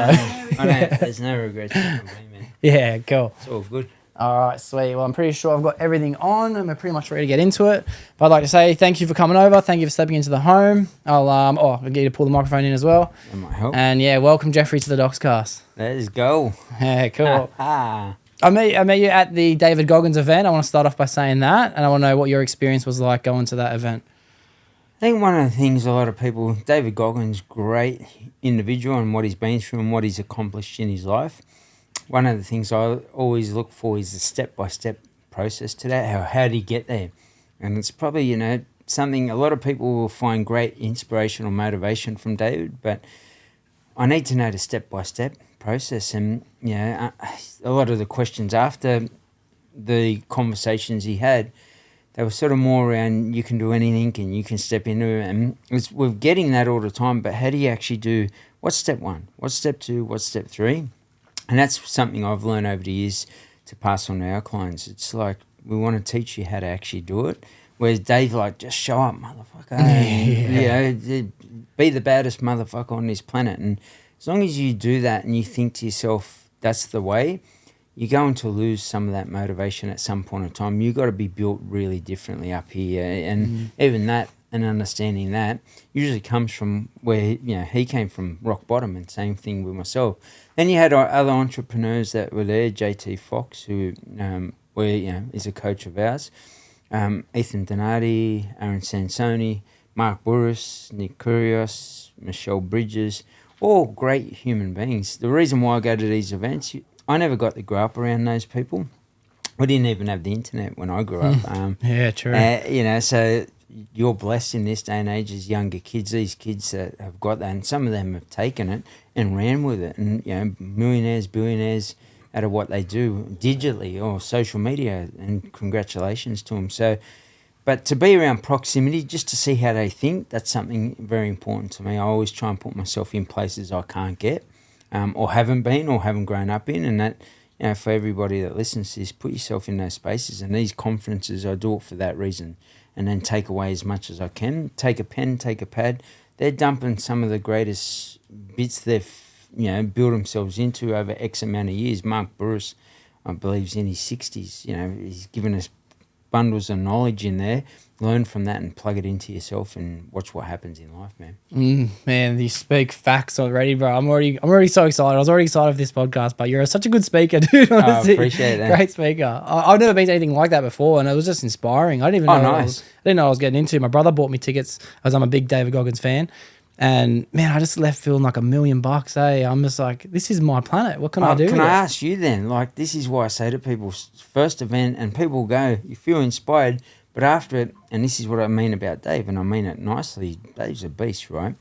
I know, there's no regrets from me, man. Yeah, cool. It's all good. All right, sweet. Well, I'm pretty sure I've got everything on and we're pretty much ready to get into it. But I'd like to say thank you for coming over. Thank you for stepping into the home. I'll get you to pull the microphone in as well. That might help. And yeah, welcome Jeffrey to the Doxcast. Let's go. Yeah, cool. I I met you at the David Goggins event. I want to start off by saying that, and I want to know what your experience was like going to that event. think one of the things a lot of people, David Goggins, great individual and what he's been through and what he's accomplished in his life. One of the things I always look for is the step-by-step process to that. How did he get there? And it's probably, something a lot of people will find great inspiration or motivation from David, but I need to know the step-by-step process. And, a lot of the questions after the conversations he had, they were sort of more around you can do anything and you can step into it. And we're getting that all the time, but how do you actually do, what's step one? What's step two? What's step three? And that's something I've learned over the years to pass on to our clients. It's like we want to teach you how to actually do it. Whereas Dave, just show up, motherfucker. Be the baddest motherfucker on this planet. And as long as you do that and you think to yourself, that's the way, you're going to lose some of that motivation at some point in time. You've got to be built really differently up here. And even that and understanding that usually comes from where, he came from rock bottom, and same thing with myself. Then you had other entrepreneurs that were there, JT Fox, who is a coach of ours, Ethan Donati, Aaron Sansoni, Mark Burris, Nick Kyrgios, Michelle Bridges, all great human beings. The reason why I go to these events, I never got to grow up around those people. We didn't even have the internet when I grew up. Yeah, true. So you're blessed in this day and age as younger kids, these kids that have got that, and some of them have taken it and ran with it, and millionaires, billionaires out of what they do digitally or social media, and congratulations to them. So, but to be around proximity, just to see how they think, that's something very important to me. I always try and put myself in places I can't get, or haven't been, or haven't grown up in, and that, for everybody that listens to this, put yourself in those spaces. And these conferences, I do it for that reason. And then take away as much as I can. Take a pen, take a pad. They're dumping some of the greatest bits they've, built themselves into over X amount of years. Mark Burris, I believe, is in his 60s. He's given us bundles of knowledge in there. Learn from that and plug it into yourself and watch what happens in life, man. Man, you speak facts already, bro. I'm already so excited. I was already excited for this podcast, but you're such a good speaker, dude. Honestly. I appreciate that. Great speaker. I've never been to anything like that before, and it was just inspiring. I didn't even know nice. I didn't know what I was getting into. My brother bought me tickets as I'm a big David Goggins fan. And man, I just left feeling like $1 million. I'm just like, this is my planet. What can I do? Can I ask you then? This is why I say to people, first event, and people go, you feel inspired, but after it, and this is what I mean about Dave, and I mean it nicely, Dave's a beast, right?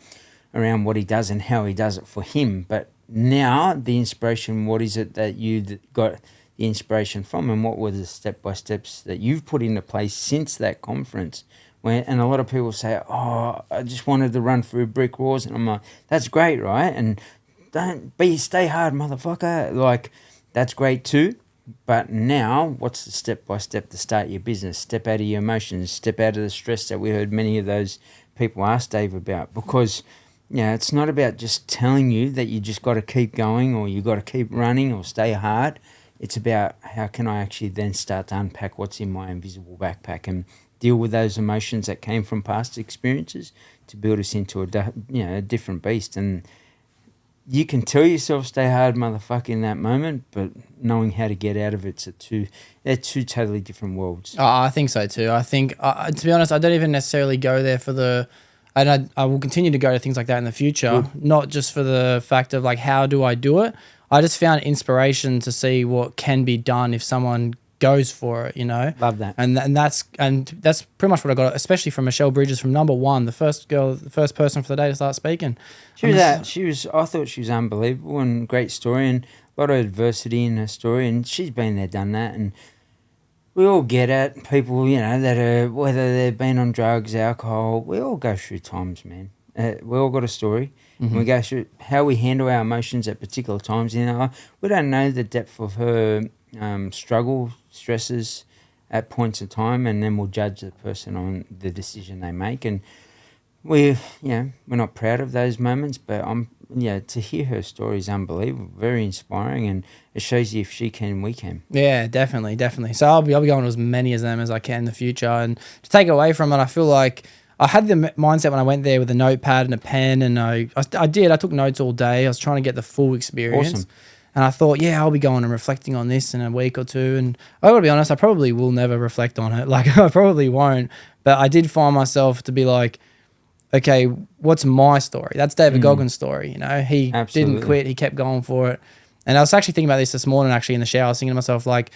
Around what he does and how he does it for him. But now the inspiration, what is it that you got the inspiration from, and what were the step-by-steps that you've put into place since that conference? And a lot of people say, I just wanted to run through brick walls. And I'm like, that's great, right? And stay hard, motherfucker. That's great too. But now, what's the step-by-step to start your business? Step out of your emotions, step out of the stress that we heard many of those people ask Dave about. Because, it's not about just telling you that you just got to keep going or you got to keep running or stay hard. It's about how can I actually then start to unpack what's in my invisible backpack and deal with those emotions that came from past experiences to build us into a different beast. And you can tell yourself stay hard, motherfucker, in that moment, but knowing how to get out of it's they're two totally different worlds. I think so too. I think, to be honest, I don't even necessarily go there and I will continue to go to things like that in the future, not just for the fact of how do I do it? I just found inspiration to see what can be done if someone goes for it, Love that. And that's pretty much what I got, especially from Michelle Bridges from number one, the first person for the day to start speaking. I thought she was unbelievable and great story and a lot of adversity in her story, and she's been there, done that, and we all get it. People, that are, whether they've been on drugs, alcohol, we all go through times, man. We all got a story. And we go through how we handle our emotions at particular times. We don't know the depth of her struggle, stresses at points of time, and then we'll judge the person on the decision they make. And we're not proud of those moments, but I'm to hear her story is unbelievable, very inspiring, and it shows you if she can, we can. Yeah, definitely. So I'll be going to as many of them as I can in the future, and to take away from it, I feel like I had the mindset when I went there with a notepad and a pen, and I took notes all day. I was trying to get the full experience. Awesome. And I thought, yeah, I'll be going and reflecting on this in a week or two. And I gotta be honest, I probably will never reflect on it. Like, I probably won't. But I did find myself to be like, okay, what's my story? That's David Goggins' story. You know, he didn't quit. He kept going for it. And I was actually thinking about this morning, actually, in the shower. I was thinking to myself, like,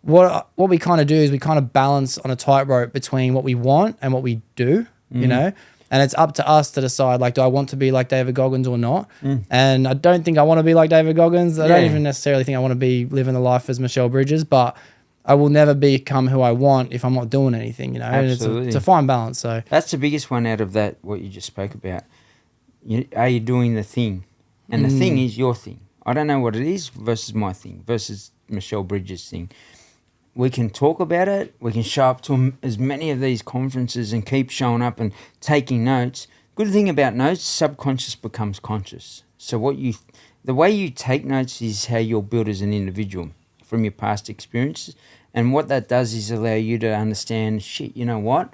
what we kind of do is we kind of balance on a tightrope between what we want and what we do, you know? And it's up to us to decide, like, do I want to be like David Goggins or not? And I don't think I want to be like David Goggins. I don't even necessarily think I want to be living the life as Michelle Bridges, but I will never become who I want if I'm not doing anything, you know? Absolutely. And it's a fine balance. So that's the biggest one out of that, what you just spoke about. Are you doing the thing? And the thing is your thing. I don't know what it is versus my thing, versus Michelle Bridges' thing. We can talk about it. We can show up to as many of these conferences and keep showing up and taking notes. Good thing about notes, subconscious becomes conscious. So the way you take notes is how you're built as an individual from your past experiences. And what that does is allow you to understand, shit, you know what?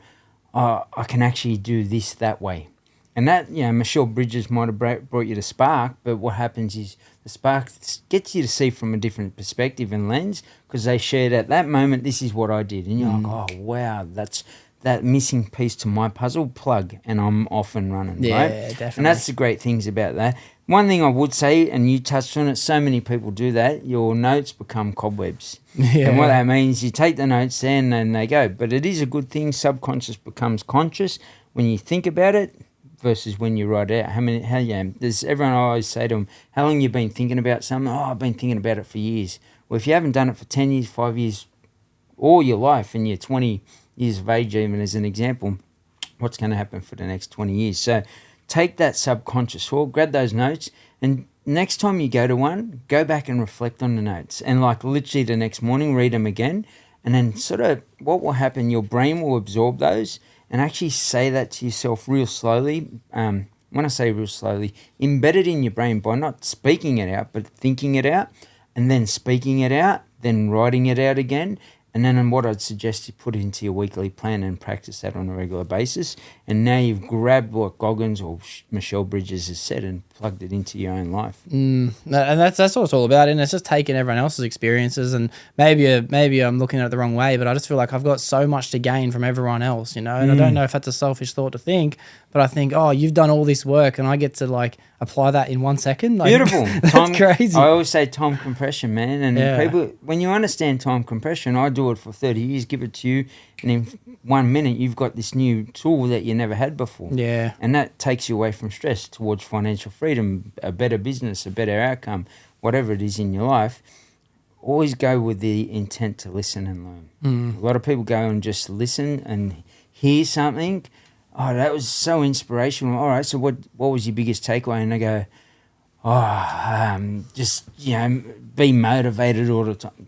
I can actually do this that way. And that, Michelle Bridges might have brought you the spark, but what happens is the spark gets you to see from a different perspective and lens, because they shared at that moment, this is what I did. And you're like, oh, wow, that's that missing piece to my puzzle plug, and I'm off and running, right? Yeah, definitely. And that's the great things about that. One thing I would say, and you touched on it, so many people do that, your notes become cobwebs. Yeah. And what that means, you take the notes there and then they go. But it is a good thing, subconscious becomes conscious when you think about it, versus when you write it out. There's everyone, I always say to them, how long you been thinking about something? Oh, I've been thinking about it for years. Well, if you haven't done it for 10 years, 5 years, all your life, and you're 20 years of age even as an example, what's going to happen for the next 20 years? So take that subconscious thought, grab those notes, and next time you go to one, go back and reflect on the notes. And like literally the next morning, read them again. And then sort of what will happen, your brain will absorb those and actually say that to yourself real slowly. When I say real slowly, embed it in your brain by not speaking it out, but thinking it out, and then speaking it out, then writing it out again. And then what I'd suggest you put it into your weekly plan and practice that on a regular basis. And now you've grabbed what Goggins or Michelle Bridges has said and plugged it into your own life. And that's what it's all about. And it's just taking everyone else's experiences. And maybe I'm looking at it the wrong way, but I just feel like I've got so much to gain from everyone else, you know. And I don't know if that's a selfish thought to think, but I think, oh, you've done all this work and I get to like apply that in 1 second. Like, beautiful. That's crazy. I always say time compression, man. And people, when you understand time compression, I do it for 30 years, give it to you, and in 1 minute you've got this new tool that you never had before. Yeah. And that takes you away from stress towards financial freedom, a better business, a better outcome, whatever it is in your life. Always go with the intent to listen and learn. A lot of people go and just listen and hear something. Oh, that was so inspirational. All right, so what was your biggest takeaway? And they go, just, be motivated all the time.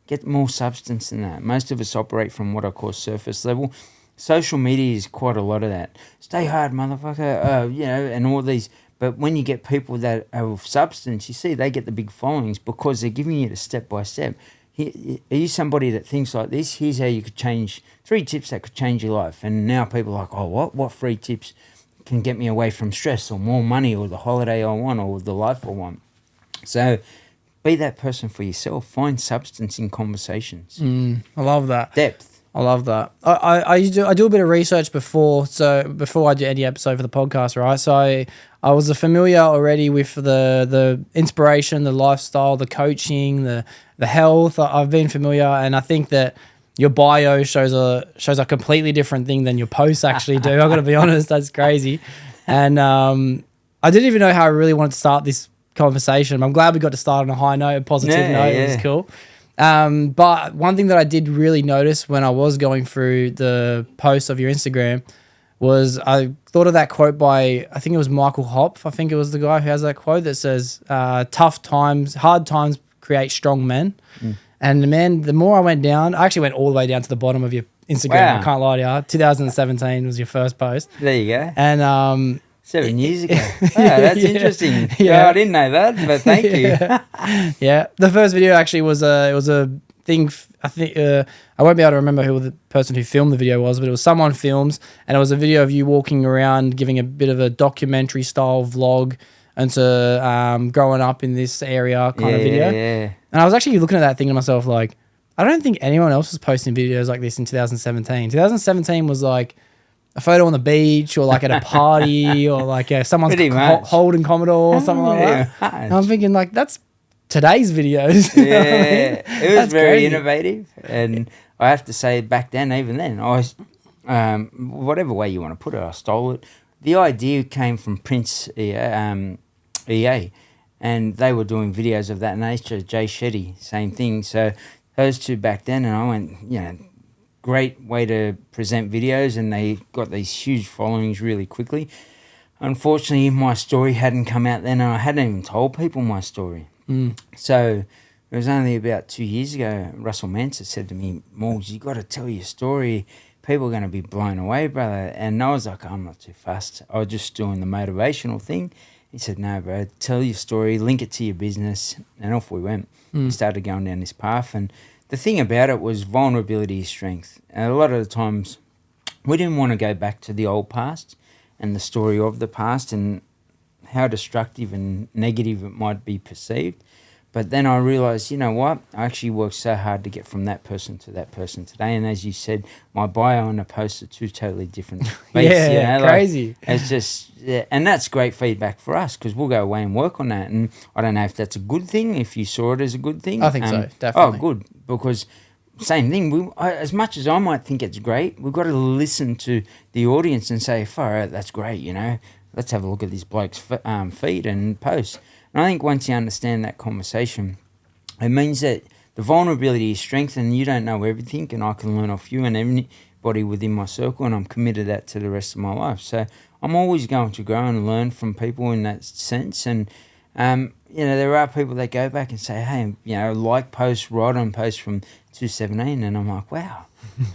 Get more substance than that. Most of us operate from what I call surface level. Social media is quite a lot of that. Stay hard, motherfucker, and all these. But when you get people that have substance, you see they get the big followings because they're giving you the step by step. Are you somebody that thinks like this? Here's how you could change 3 tips that could change your life. And now people are like, oh, what 3 tips can get me away from stress or more money or the holiday I want or the life I want? So be that person for yourself. Find substance in conversations. I love that. Depth. I love that. I do a bit of research before I do any episode for the podcast, right? So I was familiar already with the inspiration, the lifestyle, the coaching, the health. I've been familiar, and I think that your bio shows a completely different thing than your posts actually do. I've got to be honest, that's crazy. And I didn't even know how I really wanted to start this conversation. I'm glad we got to start on a high note, a positive note. It was cool. But one thing that I did really notice when I was going through the posts of your Instagram was I thought of that quote by, I think it was Michael Hopf. I think it was the guy who has that quote that says, hard times create strong men. And man, the more I went down, I actually went all the way down to the bottom of your Instagram. Wow. I can't lie to you. 2017 was your first post. There you go. And 7 years ago. Oh, that's interesting. Yeah. I didn't know that, but thank you. Yeah. The first video actually was it was a thing. I think I won't be able to remember who the person who filmed the video was, but it was someone films, and it was a video of you walking around, giving a bit of a documentary style vlog into growing up in this area kind of video. Yeah. And I was actually looking at that thinking to myself, like, I don't think anyone else was posting videos like this in 2017. 2017 was like a photo on the beach or like at a party or like someone's holding Commodore or something like that. And I'm thinking like that's today's videos. Yeah, it was very innovative. And I have to say back then, even then, I was, whatever way you want to put it, I stole it. The idea came from Prince EA, and they were doing videos of that nature. Jay Shetty, same thing. So those two back then, and I went, great way to present videos, and they got these huge followings really quickly. Unfortunately, my story hadn't come out then, and I hadn't even told people my story. So it was only about 2 years ago, Russell Manser said to me, Morgs, you got to tell your story. People are going to be blown away, brother. And I was like, I'm not too fussed. I was just doing the motivational thing. He said, no, bro, tell your story, link it to your business. And off we went. We started going down this path. And the thing about it was vulnerability is strength. And a lot of the times we didn't want to go back to the old past and the story of the past and how destructive and negative it might be perceived. But then I realised, you know what? I actually worked so hard to get from that person to that person today. And as you said, my bio and a post are two totally different beasts. Yeah, crazy. Like, it's just, and that's great feedback for us because we'll go away and work on that. And I don't know if that's a good thing, if you saw it as a good thing. I think so, definitely. Oh, good. Because same thing, as much as I might think it's great, we've got to listen to the audience and say, far out, that's great, let's have a look at this bloke's feed and post. And I think once you understand that conversation, it means that the vulnerability is strength and you don't know everything and I can learn off you and anybody within my circle, and I'm committed to that to the rest of my life. So I'm always going to grow and learn from people in that sense. And, there are people that go back and say, hey, like posts, right on posts from 2017. And I'm like, wow,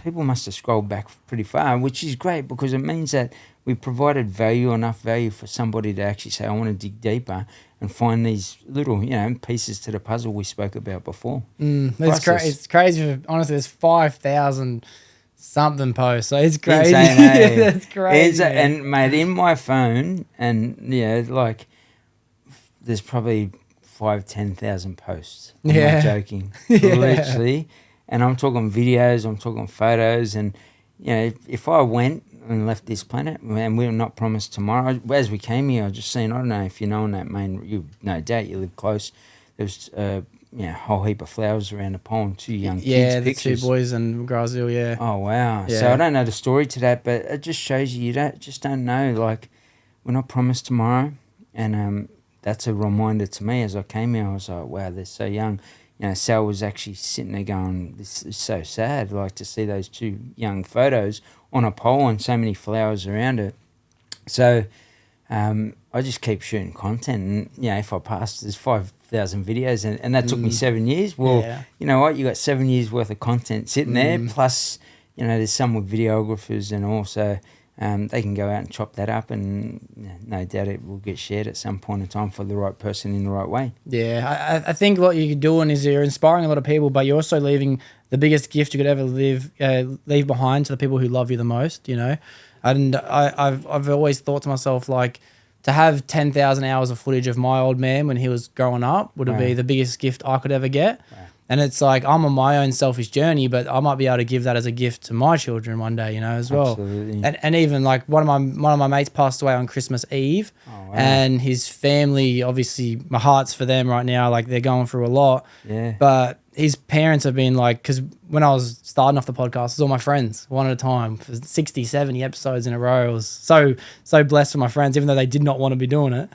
people must have scrolled back pretty far, which is great because it means that we provided enough value for somebody to actually say, I want to dig deeper and find these little, pieces to the puzzle we spoke about before. It's crazy. Honestly, there's 5,000 something posts. So it's crazy. Insane, hey? That's crazy. And mate, in my phone, and there's probably 10,000 posts. I'm not joking. Literally. And I'm talking videos, I'm talking photos, and if I went and left this planet, and we're not promised tomorrow. As we came here, I was just saying, I don't know if you know on that main, no doubt you live close. There's a whole heap of flowers around the pond, two young kids. Yeah, the pictures. 2 boys and Grazil, yeah. Oh wow! Yeah. So I don't know the story to that, but it just shows you don't know. Like we're not promised tomorrow, and that's a reminder to me. As I came here, I was like, wow, they're so young. Sal was actually sitting there going, this is so sad, like to see those two young photos on a pole and so many flowers around it. So I just keep shooting content. And, if I pass, there's 5,000 videos and that took me 7 years. Well, you know what? You got 7 years worth of content sitting there. Plus, there's some with videographers and also they can go out and chop that up and no doubt it will get shared at some point in time for the right person in the right way. Yeah, I think what you're doing is you're inspiring a lot of people, but you're also leaving the biggest gift you could ever leave behind to the people who love you the most, And I've always thought to myself, like, to have 10,000 hours of footage of my old man when he was growing up would be the biggest gift I could ever get. Right. And it's like I'm on my own selfish journey, but I might be able to give that as a gift to my children one day, as well. Absolutely. And even like one of my mates passed away on Christmas Eve, and his family, obviously, my heart's for them right now. Like they're going through a lot. Yeah. But his parents have been like, because when I was starting off the podcast, it was all my friends, one at a time, for 60, 70 episodes in a row. I was so blessed with my friends, even though they did not want to be doing it.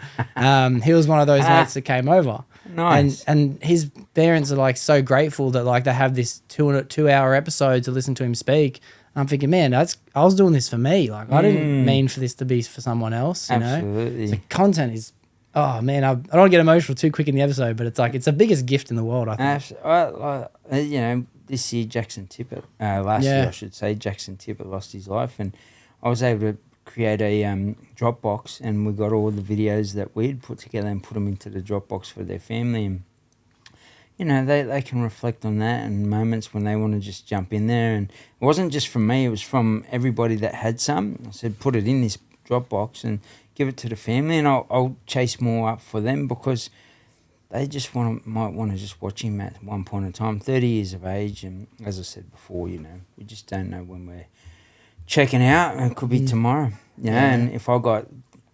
He was one of those mates that came over. Nice. And his parents are like so grateful that like they have this 2-hour episode to listen to him speak. And I'm thinking, man, I was doing this for me. Like I didn't mean for this to be for someone else. Absolutely. So content is. Oh man, I don't want to get emotional too quick in the episode, but it's like it's the biggest gift in the world, I think. This year Jackson Tippett, last year I should say, Jackson Tippett lost his life, and I was able to create a Dropbox, and we got all the videos that we'd put together and put them into the Dropbox for their family. And they can reflect on that and moments when they want to just jump in there. And it wasn't just from me, it was from everybody that had some. I said, put it in this Dropbox and give it to the family, and I'll chase more up for them, because they just might want to just watch him at one point in time, 30 years of age. And as I said before, we just don't know when we're checking out. It could be tomorrow, and if I got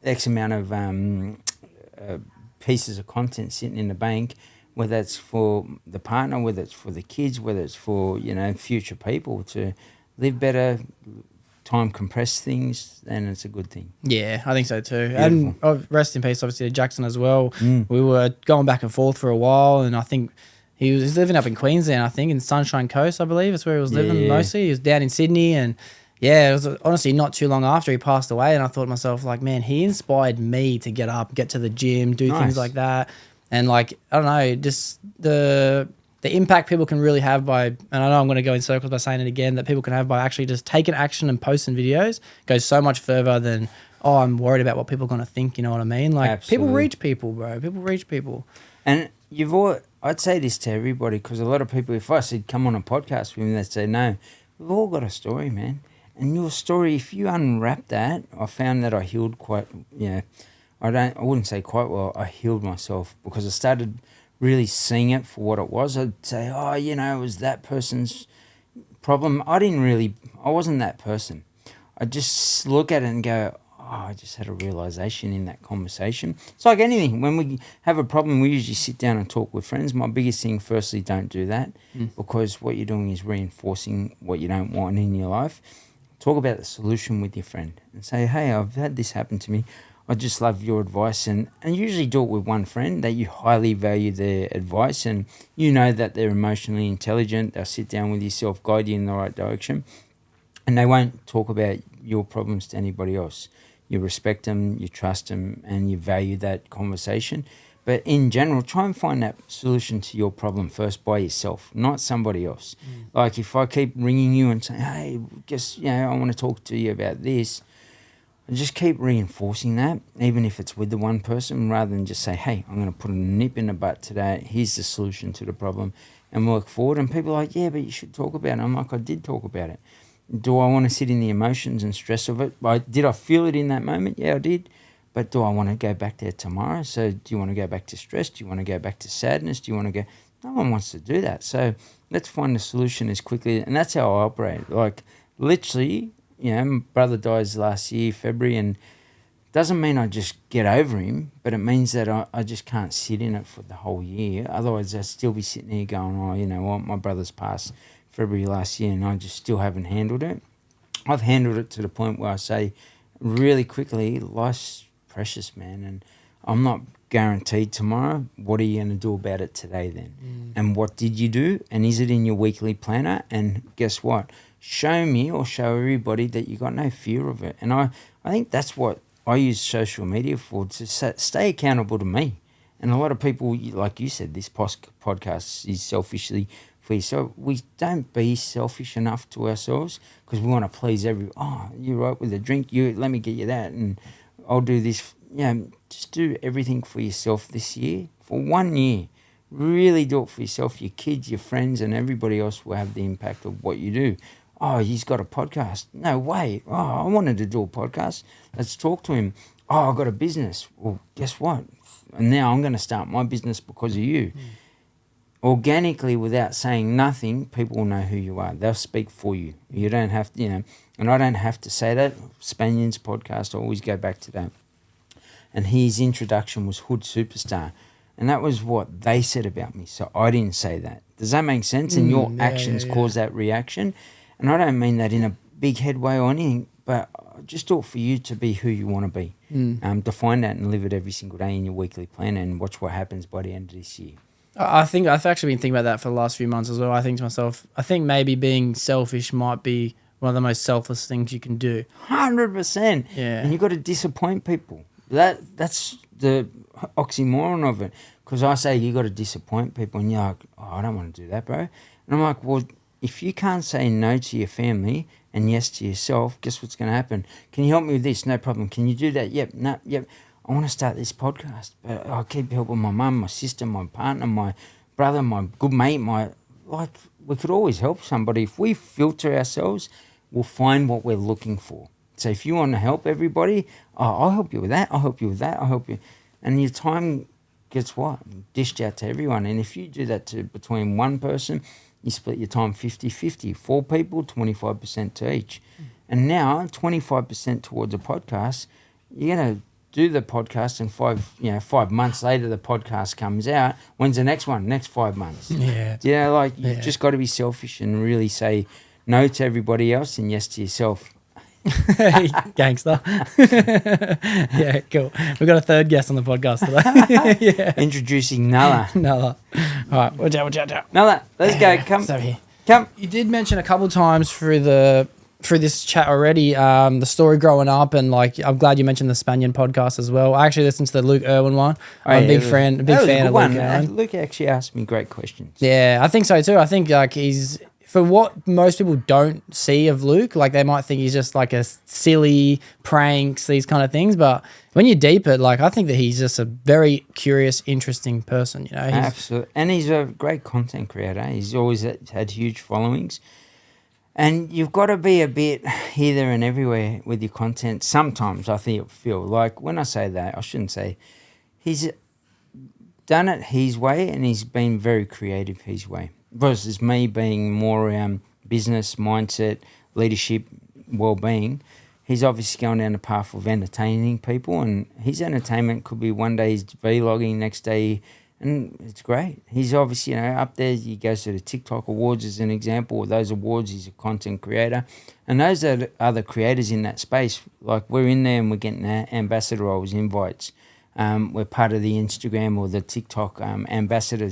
X amount of pieces of content sitting in the bank, whether it's for the partner, whether it's for the kids, whether it's for, future people to live better, time compress things, then it's a good thing. Yeah, I think so too. Beautiful. And rest in peace, obviously, to Jackson as well. We were going back and forth for a while, and I think he was living up in Queensland, I think, in Sunshine Coast, I believe. That's where he was living mostly. He was down in Sydney, and it was honestly not too long after he passed away, and I thought to myself, like, man, he inspired me to get up, get to the gym, do things like that. And like, I don't know, just the impact people can really have by, and I know I'm going to go in circles by saying it again, that people can have by actually just taking action and posting videos goes so much further than, I'm worried about what people are going to think, you know what I mean? Like, Absolutely. People reach people, bro. People reach people. And I'd say this to everybody, because a lot of people, if I said, come on a podcast with me, they'd say, no, we've all got a story, man. And your story, if you unwrap that, I found that I healed quite, I wouldn't say quite well, I healed myself, because I started really seeing it for what it was. I'd say, it was that person's problem. I wasn't that person. I just look at it and go, I just had a realization in that conversation. It's like anything. When we have a problem, we usually sit down and talk with friends. My biggest thing, firstly, don't do that, because what you're doing is reinforcing what you don't want in your life. Talk about the solution with your friend and say, hey, I've had this happen to me. I just love your advice, and usually do it with one friend that you highly value their advice, and that they're emotionally intelligent. They'll sit down with yourself, guide you in the right direction, and they won't talk about your problems to anybody else. You respect them, you trust them, and you value that conversation. But in general, try and find that solution to your problem first by yourself, not somebody else. Like if I keep ringing you and saying, hey, I want to talk to you about this, and just keep reinforcing that, even if it's with the one person, rather than just say, hey, I'm going to put a nip in the butt today. Here's the solution to the problem, and work forward. And people are like, yeah, but you should talk about it. I'm like, I did talk about it. Do I want to sit in the emotions and stress of it? Did I feel it in that moment? Yeah, I did. But do I want to go back there tomorrow? So do you want to go back to stress? Do you want to go back to sadness? Do you want to go? No one wants to do that. So let's find the solution as quickly. And that's how I operate. Like literally, my brother dies last year, February, and doesn't mean I just get over him, but it means that I just can't sit in it for the whole year. Otherwise, I'd still be sitting here going, oh, you know what, my brother's passed February last year and I just still haven't handled it. I've handled it to the point where I say really quickly, life's precious, man, and I'm not guaranteed tomorrow. What are you going to do about it today then? And what did you do? And is it in your weekly planner? And guess what? Show me or show everybody that you got no fear of it. And I think that's what I use social media for, to stay accountable to me. And a lot of people, like you said, this podcast is selfishly for yourself. We don't be selfish enough to ourselves because we want to please everyone. Oh, you're right with the drink. Let me get you that. And I'll do this. Just do everything for yourself this year. For 1 year. Really do it for yourself. Your kids, your friends, and everybody else will have the impact of what you do. Oh, he's got a podcast. No way. Oh, I wanted to do a podcast. Let's talk to him. Oh, I got a business. Well, guess what? And now I'm going to start my business because of you. Organically, without saying nothing, people will know who you are. They'll speak for you. You don't have to, and I don't have to say that. Spaniard's podcast, I always go back to that. And his introduction was Hood Superstar. And that was what they said about me. So I didn't say that. Does that make sense? And your actions cause that reaction. And I don't mean that in a big head way or anything, but just do it for you to be who you want to be. Define that and live it every single day in your weekly plan and watch what happens by the end of this year. I think I've actually been thinking about that for the last few months as well. I think to myself, I think maybe being selfish might be one of the most selfless things you can do. 100%. Yeah. And you've got to disappoint people. That's the oxymoron of it. Because I say you got to disappoint people and you're like, oh, I don't want to do that, bro. And I'm like, well, if you can't say no to your family and yes to yourself, guess what's going to happen? Can you help me with this? No problem. Can you do that? Yep. No. Yep. I want to start this podcast, but I keep helping my mum, my sister, my partner, my brother, my good mate, we could always help somebody. If we filter ourselves, we'll find what we're looking for. So if you want to help everybody, I'll help you with that. I'll help you with that. I'll help you. And your time gets what? Dished out to everyone. And if you do that to between one person, you split your time 50-50. 4 people, 25% to each. And now 25% towards a podcast, you're going to do the podcast and 5 months later the podcast comes out. When's the next one? Next 5 months. Yeah. You've just got to be selfish and really say no to everybody else and yes to yourself. Gangster. Yeah, cool. We've got a third guest on the podcast today. Yeah. Introducing Nala. All right, watch out. Nala, let's go. Come. So here. Come. You did mention a couple times through this chat already, the story growing up, and I'm glad you mentioned the Spaniard podcast as well. I actually listened to the Luke Irwin one. I'm a big fan of Luke Irwin. Luke actually asked me great questions. Yeah, I think so too. I think he's, for what most people don't see of Luke, they might think he's just a silly pranks, these kind of things. But when you deep it, I think that he's just a very curious, interesting person. Absolutely, and he's a great content creator. He's always had huge followings. And you've got to be a bit here, there, and everywhere with your content. Sometimes I feel like when I say that, I shouldn't say. He's done it his way, and he's been very creative his way. Versus me being more around business, mindset, leadership, well-being. He's obviously going down the path of entertaining people, and his entertainment could be one day he's vlogging, next day. And it's great. He's obviously, up there. He goes to the TikTok Awards as an example. With those awards, he's a content creator. And those are the other creators in that space. We're in there and we're getting ambassador roles, invites. We're part of the Instagram or the TikTok ambassador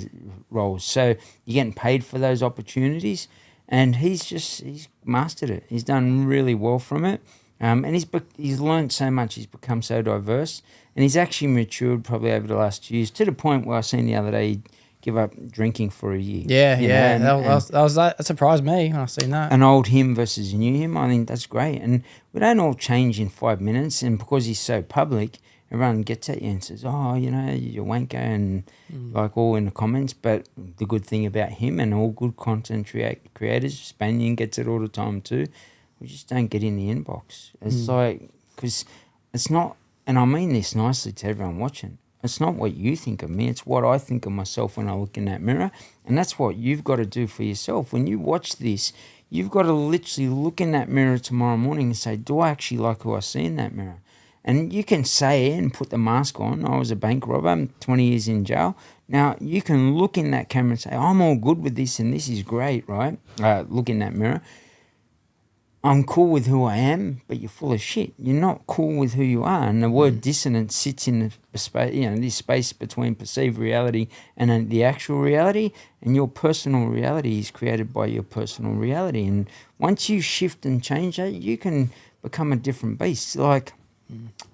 roles. So you're getting paid for those opportunities. And he's mastered it. He's done really well from it. And he's learned so much. He's become so diverse. And he's actually matured probably over the last 2 years to the point where I seen the other day he'd give up drinking for a year. Yeah. That surprised me when I seen that. An old him versus a new him, I think that's great. And we don't all change in 5 minutes. And because he's so public, everyone gets at you and says, oh, you're a wanker and all in the comments. But the good thing about him and all good content creators, Spaniard gets it all the time too, we just don't get in the inbox. It's because it's not, and I mean this nicely to everyone watching, it's not what you think of me, it's what I think of myself when I look in that mirror. And that's what you've got to do for yourself. When you watch this, you've got to literally look in that mirror tomorrow morning and say, do I actually like who I see in that mirror? And you can say and put the mask on, I was a bank robber, I'm 20 years in jail. Now, you can look in that camera and say, I'm all good with this and this is great, right? Look in that mirror. I'm cool with who I am, but you're full of shit. You're not cool with who you are. And the word dissonance sits in the space, this space between perceived reality and the actual reality. And your personal reality is created by your personal reality. And once you shift and change that, you can become a different beast.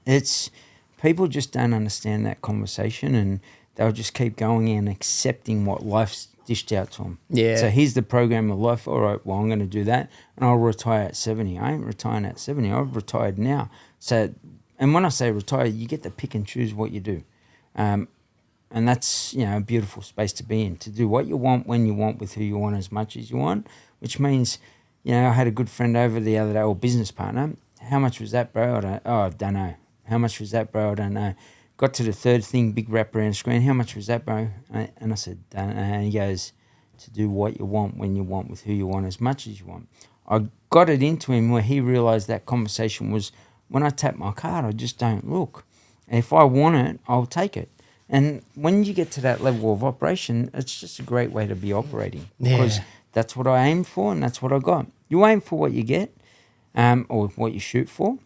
It's people just don't understand that conversation, and they'll just keep going and accepting what life's dished out to them. Yeah. So here's the program of life. All right, well, I'm going to do that, and I'll retire at 70. I ain't retiring at 70. I've retired now. So, and when I say retire, you get to pick and choose what you do. And that's, a beautiful space to be in, to do what you want, when you want, with who you want, as much as you want, which means, I had a good friend over the other day, or business partner. How much was that, bro? I don't know. How much was that, bro? I don't know. Got to the third thing, big wrap around the screen. How much was that, bro? And I said, don't know. And he goes, to do what you want, when you want, with who you want, as much as you want. I got it into him where he realised that conversation was, when I tap my card, I just don't look. If I want it, I'll take it. And when you get to that level of operation, it's just a great way to be operating. Because that's what I aim for and that's what I got. You aim for what you get, or what you shoot for,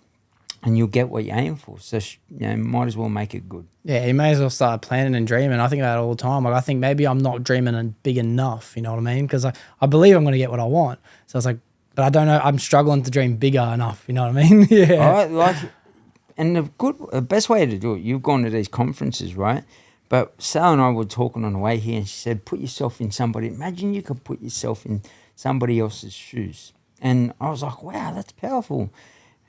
and you'll get what you aim for. So, might as well make it good. Yeah, you may as well start planning and dreaming. I think about it all the time. I think maybe I'm not dreaming big enough, you know what I mean? Because I believe I'm going to get what I want. So it's but I don't know, I'm struggling to dream bigger enough, you know what I mean? Yeah. And the best way to do it, you've gone to these conferences, right? But Sal and I were talking on the way here, and she said, put yourself in somebody. Imagine you could put yourself in somebody else's shoes. And I was like, wow, that's powerful.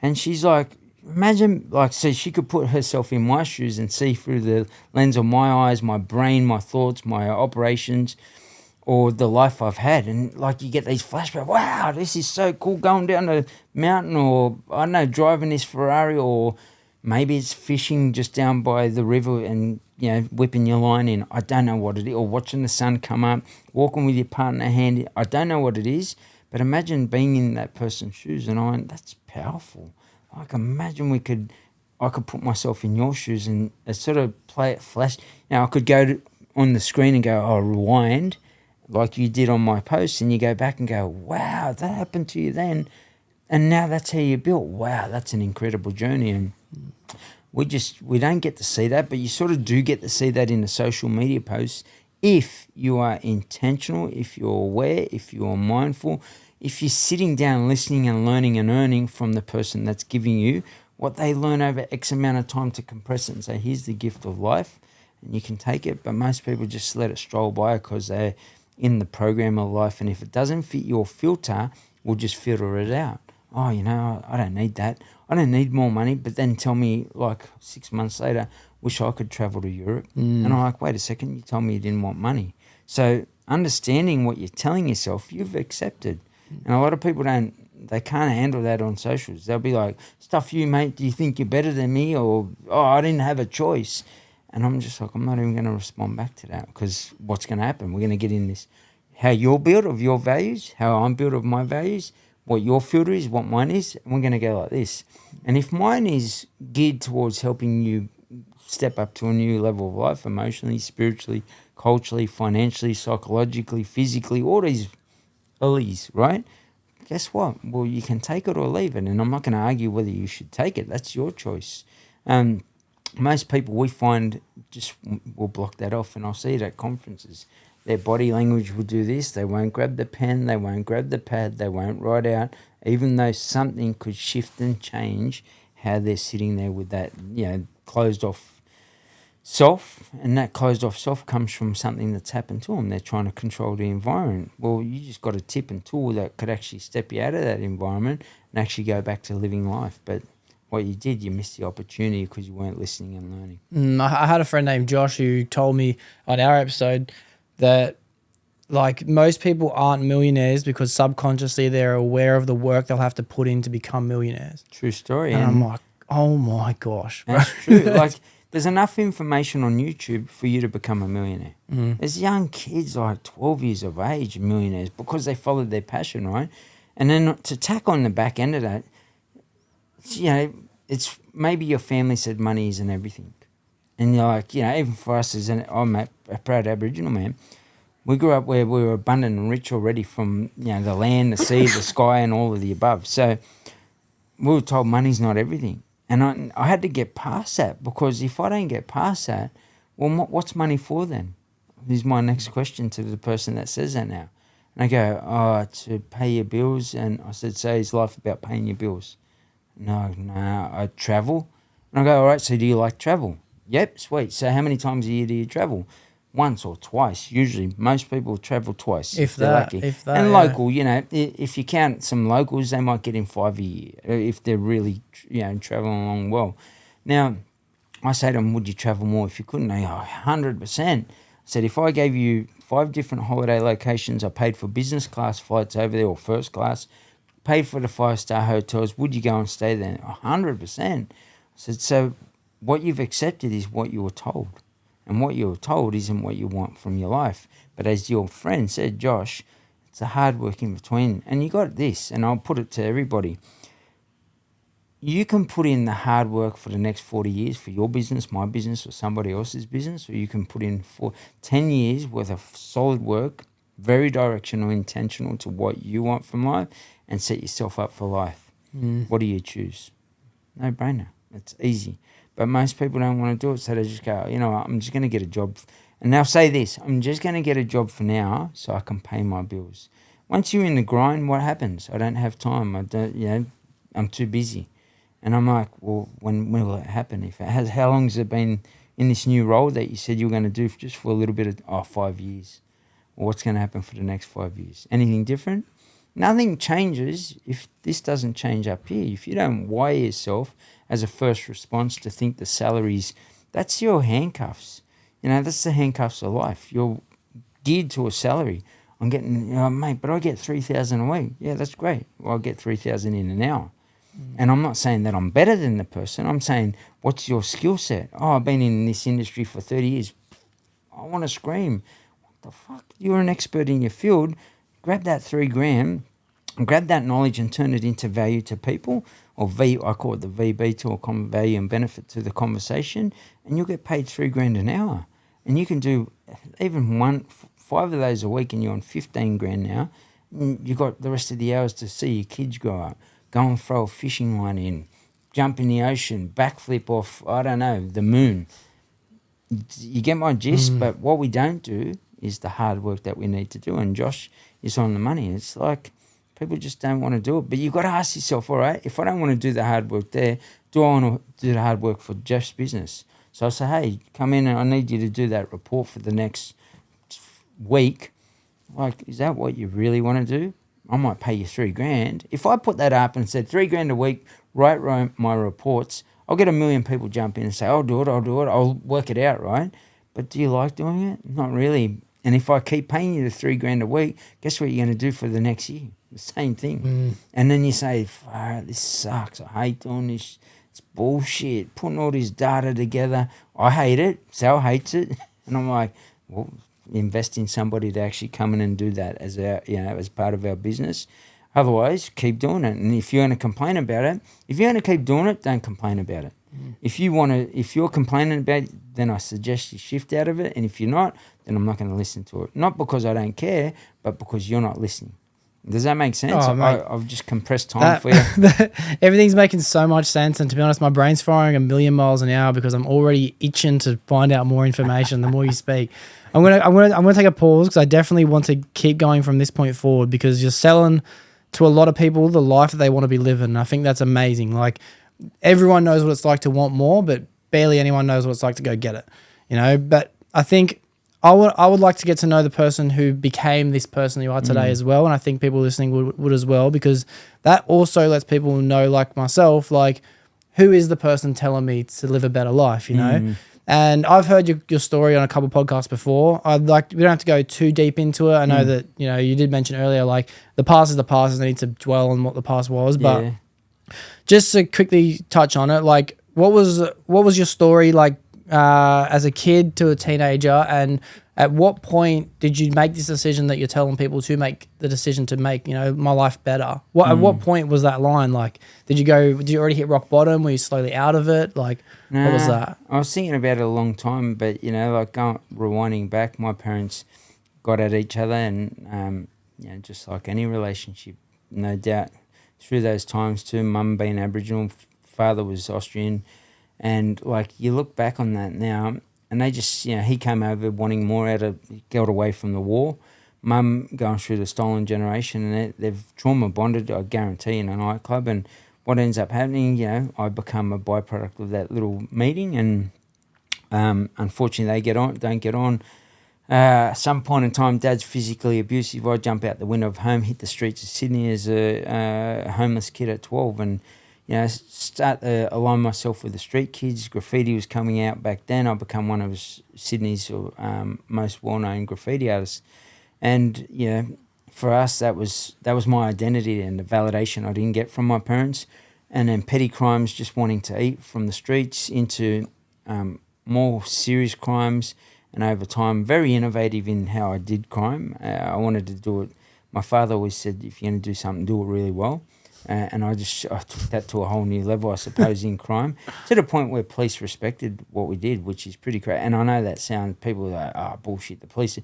And she's like, imagine, like, so she could put herself in my shoes and see through the lens of my eyes, my brain, my thoughts, my operations, or the life I've had. And like you get these flashbacks, wow, this is so cool, going down the mountain, or I don't know, driving this Ferrari, or maybe it's fishing just down by the river and, whipping your line in. I don't know what it is. Or watching the sun come up, walking with your partner hand. I don't know what it is, but imagine being in that person's shoes. And I went, that's powerful. Like, imagine I could put myself in your shoes and sort of play it flash. I could go on the screen and go, rewind, like you did on my post, and you go back and go, wow, that happened to you then, and now that's how you built. Wow, that's an incredible journey. And we don't get to see that, but you sort of do get to see that in the social media posts if you are intentional, if you're aware, if you're mindful, if you're sitting down listening and learning and earning from the person that's giving you what they learn over X amount of time, to compress it and say, here's the gift of life, and you can take it. But most people just let it stroll by because they're in the program of life, and if it doesn't fit your filter, we'll just filter it out. I don't need that. I don't need more money. But then tell me, like 6 months later, wish I could travel to Europe. And I'm like, wait a second, you told me you didn't want money. So understanding what you're telling yourself, you've accepted. And a lot of people they can't handle that on socials. They'll be like, stuff you, mate, do you think you're better than me? Or, I didn't have a choice. And I'm just like, I'm not even going to respond back to that, because what's going to happen? We're going to get in this, how you're built of your values, how I'm built of my values, what your filter is, what mine is, and we're going to go like this. And if mine is geared towards helping you step up to a new level of life, emotionally, spiritually, culturally, financially, psychologically, physically, all these L's, right? Guess what? Well, you can take it or leave it, and I'm not going to argue whether you should take it. That's your choice. Most people we find just will block that off, and I'll see it at conferences. Their body language will do this. They won't grab the pen. They won't grab the pad. They won't write out, even though something could shift and change how they're sitting there with that, closed off self. And that closed off self comes from something that's happened to them. They're trying to control the environment. Well, you just got a tip and tool that could actually step you out of that environment and actually go back to living life. But what you did, you missed the opportunity because you weren't listening and learning. I had a friend named Josh who told me on our episode that, like, most people aren't millionaires because subconsciously they're aware of the work they'll have to put in to become millionaires. True story. And I'm like, oh my gosh. That's true. Like, there's enough information on YouTube for you to become a millionaire. There's young kids like 12 years of age, millionaires, because they followed their passion, right? And then to tack on the back end of that, it's maybe your family said money isn't everything. And you're like, even for us I'm a proud Aboriginal man, we grew up where we were abundant and rich already from, the land, the sea, the sky, and all of the above. So we were told money's not everything. And I had to get past that, because if I don't get past that, well, what's money for then? Is my next question to the person that says that now. And I go, to pay your bills. And I said, so is life about paying your bills? No, I travel. And I go, all right, so do you like travel? Yep, sweet. So how many times a year do you travel? Once or twice. Usually most people travel twice if they're lucky. And local, if you count some locals, they might get in 5 a year if they're really, traveling along well. Now, I say to them, would you travel more if you couldn't? They go, 100%. I said, if I gave you 5 different holiday locations, I paid for business class flights over there or first class, paid for the 5-star hotels, would you go and stay there? 100%. I said, so what you've accepted is what you were told. And what you were told isn't what you want from your life. But as your friend said, Josh, it's the hard work in between. And you got this, and I'll put it to everybody. You can put in the hard work for the next 40 years for your business, my business, or somebody else's business, or you can put in for 10 years worth of solid work, very directional, intentional to what you want from life, and set yourself up for life. What do you choose? No brainer. It's easy. But most people don't want to do it, so they just go, I'm just going to get a job. And they'll say this, I'm just going to get a job for now so I can pay my bills. Once you're in the grind, what happens? I don't have time. I'm too busy. And I'm like, well, when will it happen? If it has, how long has it been in this new role that you said you were going to do just for a little bit of 5 years? Well, what's going to happen for the next 5 years? Anything different? Nothing changes if this doesn't change up here. If you don't wire yourself as a first response to think the salaries, that's your handcuffs. That's the handcuffs of life. You're geared to a salary. I'm getting, mate, but I get 3,000 a week. Yeah, that's great. Well, I get 3,000 in an hour. And I'm not saying that I'm better than the person. I'm saying, what's your skill set? Oh, I've been in this industry for 30 years. I want to scream. What the fuck? You're an expert in your field. Grab that $3,000, grab that knowledge and turn it into value to people, or I call it the VB tool, common value and benefit to the conversation, and you'll get paid $3,000 an hour. And you can do even 5 of those a week, and you're on $15,000 now. And you got the rest of the hours to see your kids grow up. Go and throw a fishing line in, jump in the ocean, backflip off, I don't know, the moon. You get my gist, but what we don't do is the hard work that we need to do. And Josh is on the money. It's like people just don't want to do it. But you've got to ask yourself, all right, if I don't want to do the hard work there, do I want to do the hard work for Jeff's business? So I say, hey, come in and I need you to do that report for the next week. Like, is that what you really want to do? I might pay you $3,000. If I put that up and said $3,000 a week, write my reports, I'll get 1 million people jump in and say, I'll do it, I'll work it out, right? But do you like doing it? Not really. And if I keep paying you the $3,000 a week, guess what you're going to do for the next year? The same thing. And then you say, this sucks. I hate doing this. It's bullshit. Putting all this data together. I hate it. Sal hates it. And I'm like, well, invest in somebody to actually come in and do that as as part of our business. Otherwise, keep doing it. And if you're going to complain about it, if you're going to keep doing it, don't complain about it. If you're complaining about it, then I suggest you shift out of it. And if you're not, then I'm not going to listen to it. Not because I don't care, but because you're not listening. Does that make sense? Oh, mate, I've just compressed time for you. Everything's making so much sense, and to be honest, my brain's firing 1,000,000 miles an hour because I'm already itching to find out more information. The more you speak, I'm gonna take a pause because I definitely want to keep going from this point forward, because you're selling to a lot of people the life that they want to be living. And I think that's amazing. Like, everyone knows what it's like to want more, but barely anyone knows what it's like to go get it. But I think I would like to get to know the person who became this person you are today as well. And I think people listening would as well, because that also lets people know, like myself, like, who is the person telling me to live a better life, And I've heard your story on a couple of podcasts before. We don't have to go too deep into it. I know that, you did mention earlier, like, the past is the past, and I need to dwell on what the past was. But just to quickly touch on it, like, what was your story like as a kid to a teenager, and at what point did you make this decision that you're telling people to make the decision to make, my life better? At what point was that line? Like, did you already hit rock bottom? Were you slowly out of it? Like, what was that? I was thinking about it a long time, but, rewinding back, my parents got at each other, and, just like any relationship, no doubt, through those times too, mum being Aboriginal, father was Austrian, and, like, you look back on that now, and they just, he came over wanting more got away from the war. Mum going through the stolen generation, and they've trauma bonded, I guarantee, in a nightclub. And what ends up happening, I become a byproduct of that little meeting. And unfortunately, they don't get on. Some point in time, Dad's physically abusive. I jump out the window of home, hit the streets of Sydney as a homeless kid at 12, and start to align myself with the street kids. Graffiti was coming out back then. I become one of Sydney's most well-known graffiti artists, and for us that was my identity and the validation I didn't get from my parents. And then petty crimes, just wanting to eat from the streets, into more serious crimes, and over time very innovative in how I did crime. I wanted to do it. My father always said, if you're going to do something, do it really well. And I took that to a whole new level, I suppose, in crime, to the point where police respected what we did, which is pretty crazy. And I know that sounds, people are like, bullshit, the police.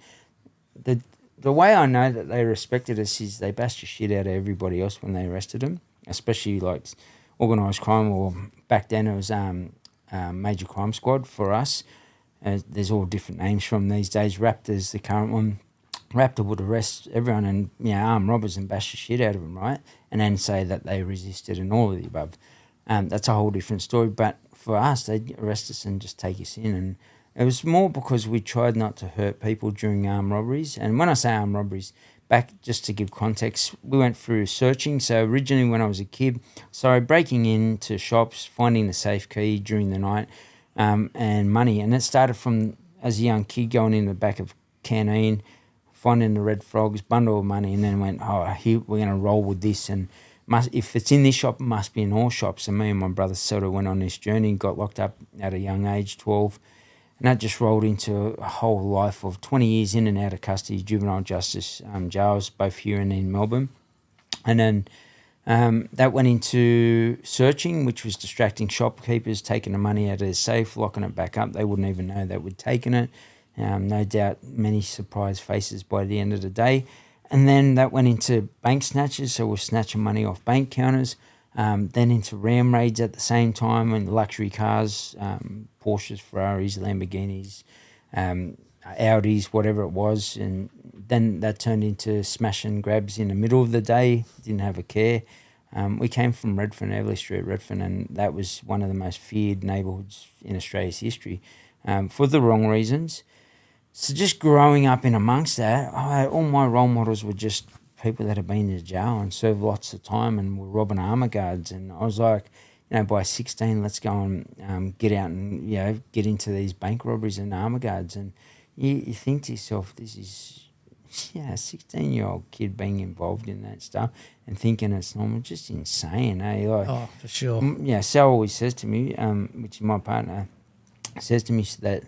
The way I know that they respected us is they bashed the shit out of everybody else when they arrested them, especially like organised crime, or back then it was Major Crime Squad for us. There's all different names from these days. Raptor's the current one. Raptor would arrest everyone and arm robbers and bash the shit out of them, right? And then say that they resisted and all of the above. That's a whole different story. But for us, they'd arrest us and just take us in. And it was more because we tried not to hurt people during armed robberies. And when I say armed robberies, back, just to give context, we went through searching. So originally when I was a kid, breaking into shops, finding the safe key during the night, and money. And it started from, as a young kid, going in the back of canteen, finding the red frogs, bundle of money, and then went, here, we're going to roll with this. And if it's in this shop, it must be in all shops. And me and my brother sort of went on this journey, got locked up at a young age, 12. And that just rolled into a whole life of 20 years in and out of custody, juvenile justice jails, both here and in Melbourne. And then that went into searching, which was distracting shopkeepers, taking the money out of their safe, locking it back up. They wouldn't even know that we'd taken it. No doubt many surprised faces by the end of the day. And then that went into bank snatches, so we're snatching money off bank counters. Then into ram raids at the same time, and luxury cars, Porsches, Ferraris, Lamborghinis, Audis, whatever it was. And then that turned into smash and grabs in the middle of the day, didn't have a care. We came from Redfern, Everleigh Street, Redfern, and that was one of the most feared neighbourhoods in Australia's history, for the wrong reasons. So just growing up in amongst that, all my role models were just people that had been to jail and served lots of time and were robbing armour guards. And I was like, by 16, let's go and get out and, get into these bank robberies and armour guards. And you think to yourself, this is, a 16-year-old kid being involved in that stuff and thinking it's normal, just insane, eh? Like, Oh, for sure. Sal always says to me, which is my partner, says to me that,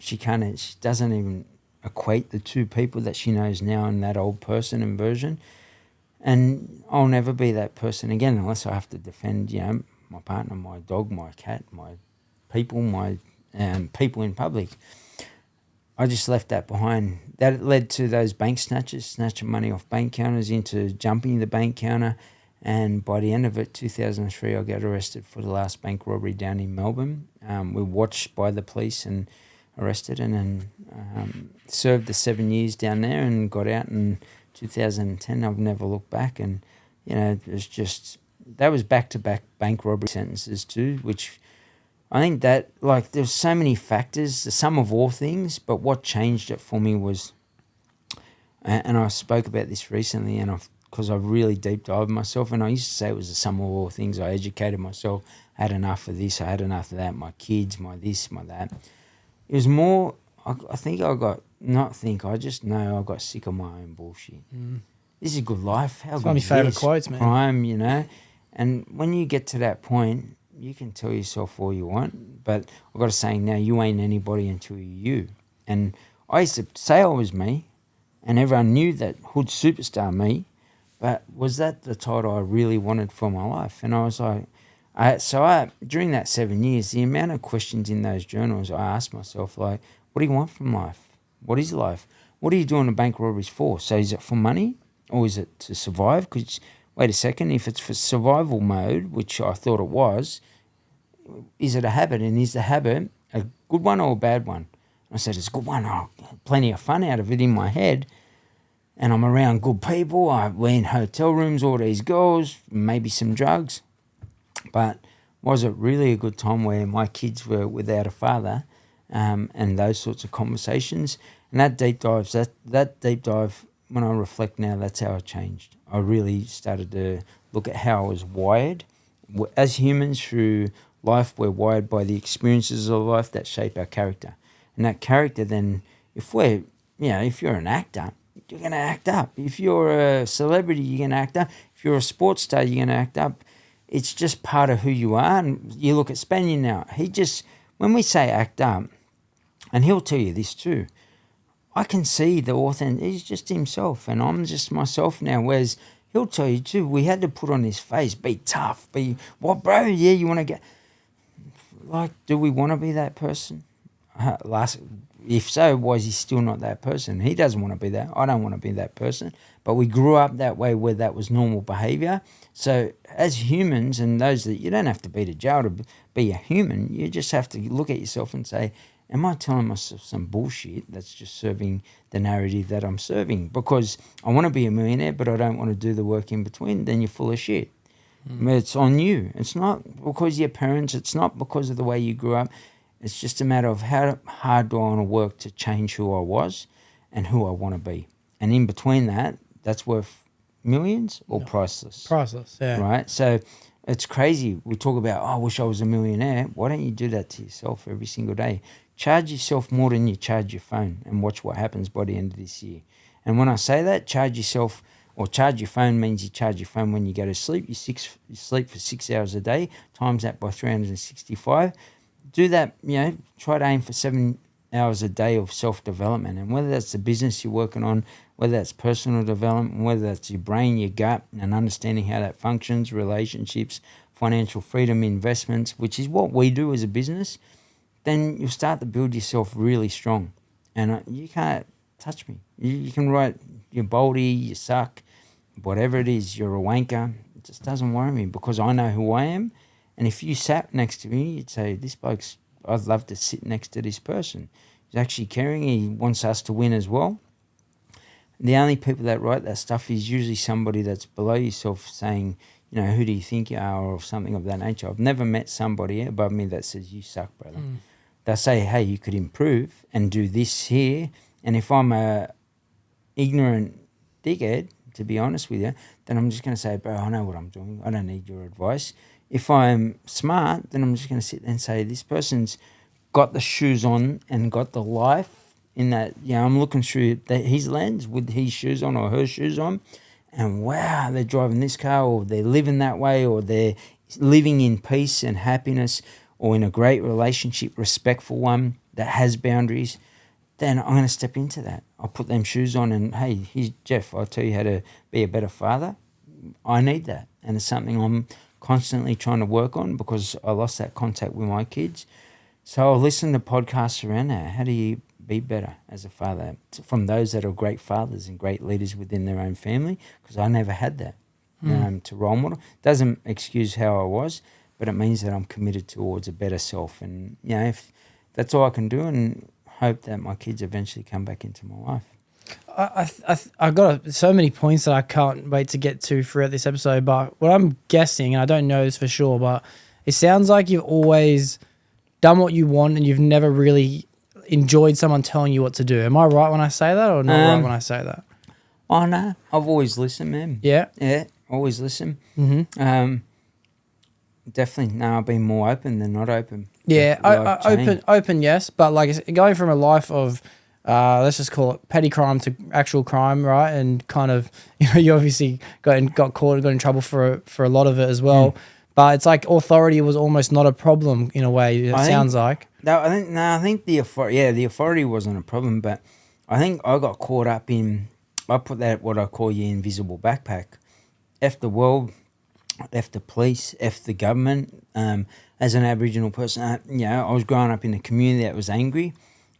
she doesn't even equate the two people that she knows now and that old person and version. And I'll never be that person again unless I have to defend, my partner, my dog, my cat, my people, my people in public. I just left that behind. That led to those bank snatches, snatching money off bank counters, into jumping the bank counter. And by the end of it, 2003, I got arrested for the last bank robbery down in Melbourne. We were watched by the police and arrested, and then served the 7 years down there and got out in 2010. I've never looked back, and it was just, that was back-to-back bank robbery sentences too, which I think that, there's so many factors, the sum of all things, but what changed it for me was, and I spoke about this recently, and because I really deep dived myself, and I used to say it was the sum of all things. I educated myself, I had enough of this, I had enough of that, my kids, my this, my that. It was more, I just know I got sick of my own bullshit. This is good life. How It's good one of is my favourite this? quotes, man. Crime, And when you get to that point, you can tell yourself all you want, but I've got a saying now, you ain't anybody until you're you. And I used to say I was me, and everyone knew that hood superstar me, but was that the title I really wanted for my life? And I was like, during that 7 years, the amount of questions in those journals, I asked myself, what do you want from life? What is life? What are you doing the bank robberies for? So is it for money, or is it to survive? Because, wait a second, if it's for survival mode, which I thought it was, is it a habit? And is the habit a good one or a bad one? I said, it's a good one. I had plenty of fun out of it in my head. And I'm around good people. We're in hotel rooms, all these girls, maybe some drugs. But was it really a good time where my kids were without a father, and those sorts of conversations? And that deep dive, when I reflect now, that's how I changed. I really started to look at how I was wired. As humans, through life, we're wired by the experiences of life that shape our character. And that character then, if you're an actor, you're going to act up. If you're a celebrity, you're going to act up. If you're a sports star, you're going to act up. It's just part of who you are. And you look at Spaniard now. When we say act up, and he'll tell you this too, I can see the authentic, he's just himself, and I'm just myself now. Whereas he'll tell you too, we had to put on his face, be tough, what, bro? Yeah, you want to get, do we want to be that person? If so, why is he still not that person? He doesn't want to be that. I don't want to be that person. But we grew up that way, where that was normal behaviour. So as humans, and those that, you don't have to be to jail to be a human, you just have to look at yourself and say, am I telling myself some bullshit that's just serving the narrative that I'm serving? Because I want to be a millionaire, but I don't want to do the work in between. Then you're full of shit. It's on you. It's not because of your parents. It's not because of the way you grew up. It's just a matter of how hard do I want to work to change who I was and who I want to be. And in between that, that's worth millions or priceless. Priceless, yeah. Right? So it's crazy. We talk about, I wish I was a millionaire. Why don't you do that to yourself every single day? Charge yourself more than you charge your phone and watch what happens by the end of this year. And when I say that, charge yourself or charge your phone means you charge your phone when you go to sleep. You sleep for 6 hours a day, times that by 365. Do that, try to aim for 7 hours a day of self-development. And whether that's the business you're working on, whether that's personal development, whether that's your brain, your gut, and understanding how that functions, relationships, financial freedom, investments, which is what we do as a business, then you'll start to build yourself really strong. And you can't touch me. You can write, you're boldy, you suck, whatever it is, you're a wanker. It just doesn't worry me because I know who I am. And if you sat next to me, you'd say, I'd love to sit next to this person. He's actually caring. He wants us to win as well. The only people that write that stuff is usually somebody that's below yourself saying, who do you think you are or something of that nature. I've never met somebody above me that says, you suck, brother. They'll say, hey, you could improve and do this here. And if I'm a ignorant dickhead, to be honest with you, then I'm just going to say, bro, I know what I'm doing. I don't need your advice. If I'm smart, then I'm just going to sit there and say, this person's got the shoes on and got the life in that, I'm looking through his lens with his shoes on or her shoes on, and wow, they're driving this car or they're living that way or they're living in peace and happiness or in a great relationship, respectful one that has boundaries, then I'm going to step into that. I'll put them shoes on and, hey, here's Jeff, I'll tell you how to be a better father. I need that. And it's something I'm constantly trying to work on because I lost that contact with my kids. So I'll listen to podcasts around that. How do you be better as a father from those that are great fathers and great leaders within their own family? Because I never had that to role model. Doesn't excuse how I was, but it means that I'm committed towards a better self. And, if that's all I can do, and hope that my kids eventually come back into my life. I got so many points that I can't wait to get to throughout this episode, but what I'm guessing, and I don't know this for sure, but it sounds like you've always done what you want and you've never really enjoyed someone telling you what to do. Am I right when I say that or not right when I say that? Oh, no. I've always listened, man. Yeah? Yeah, always listen. Mm-hmm. Definitely. No, I've been more open than not open. Yeah, open, yes, but like going from a life of, let's just call it petty crime to actual crime, right? And kind of, you obviously got caught and got in trouble for a lot of it as well. But it's like authority was almost not a problem in a way. It sounds like. I think the authority wasn't a problem, but I think I got caught up in. I put that what I call your invisible backpack. F the world. F the police, F the government. As an Aboriginal person, I was growing up in a community that was angry,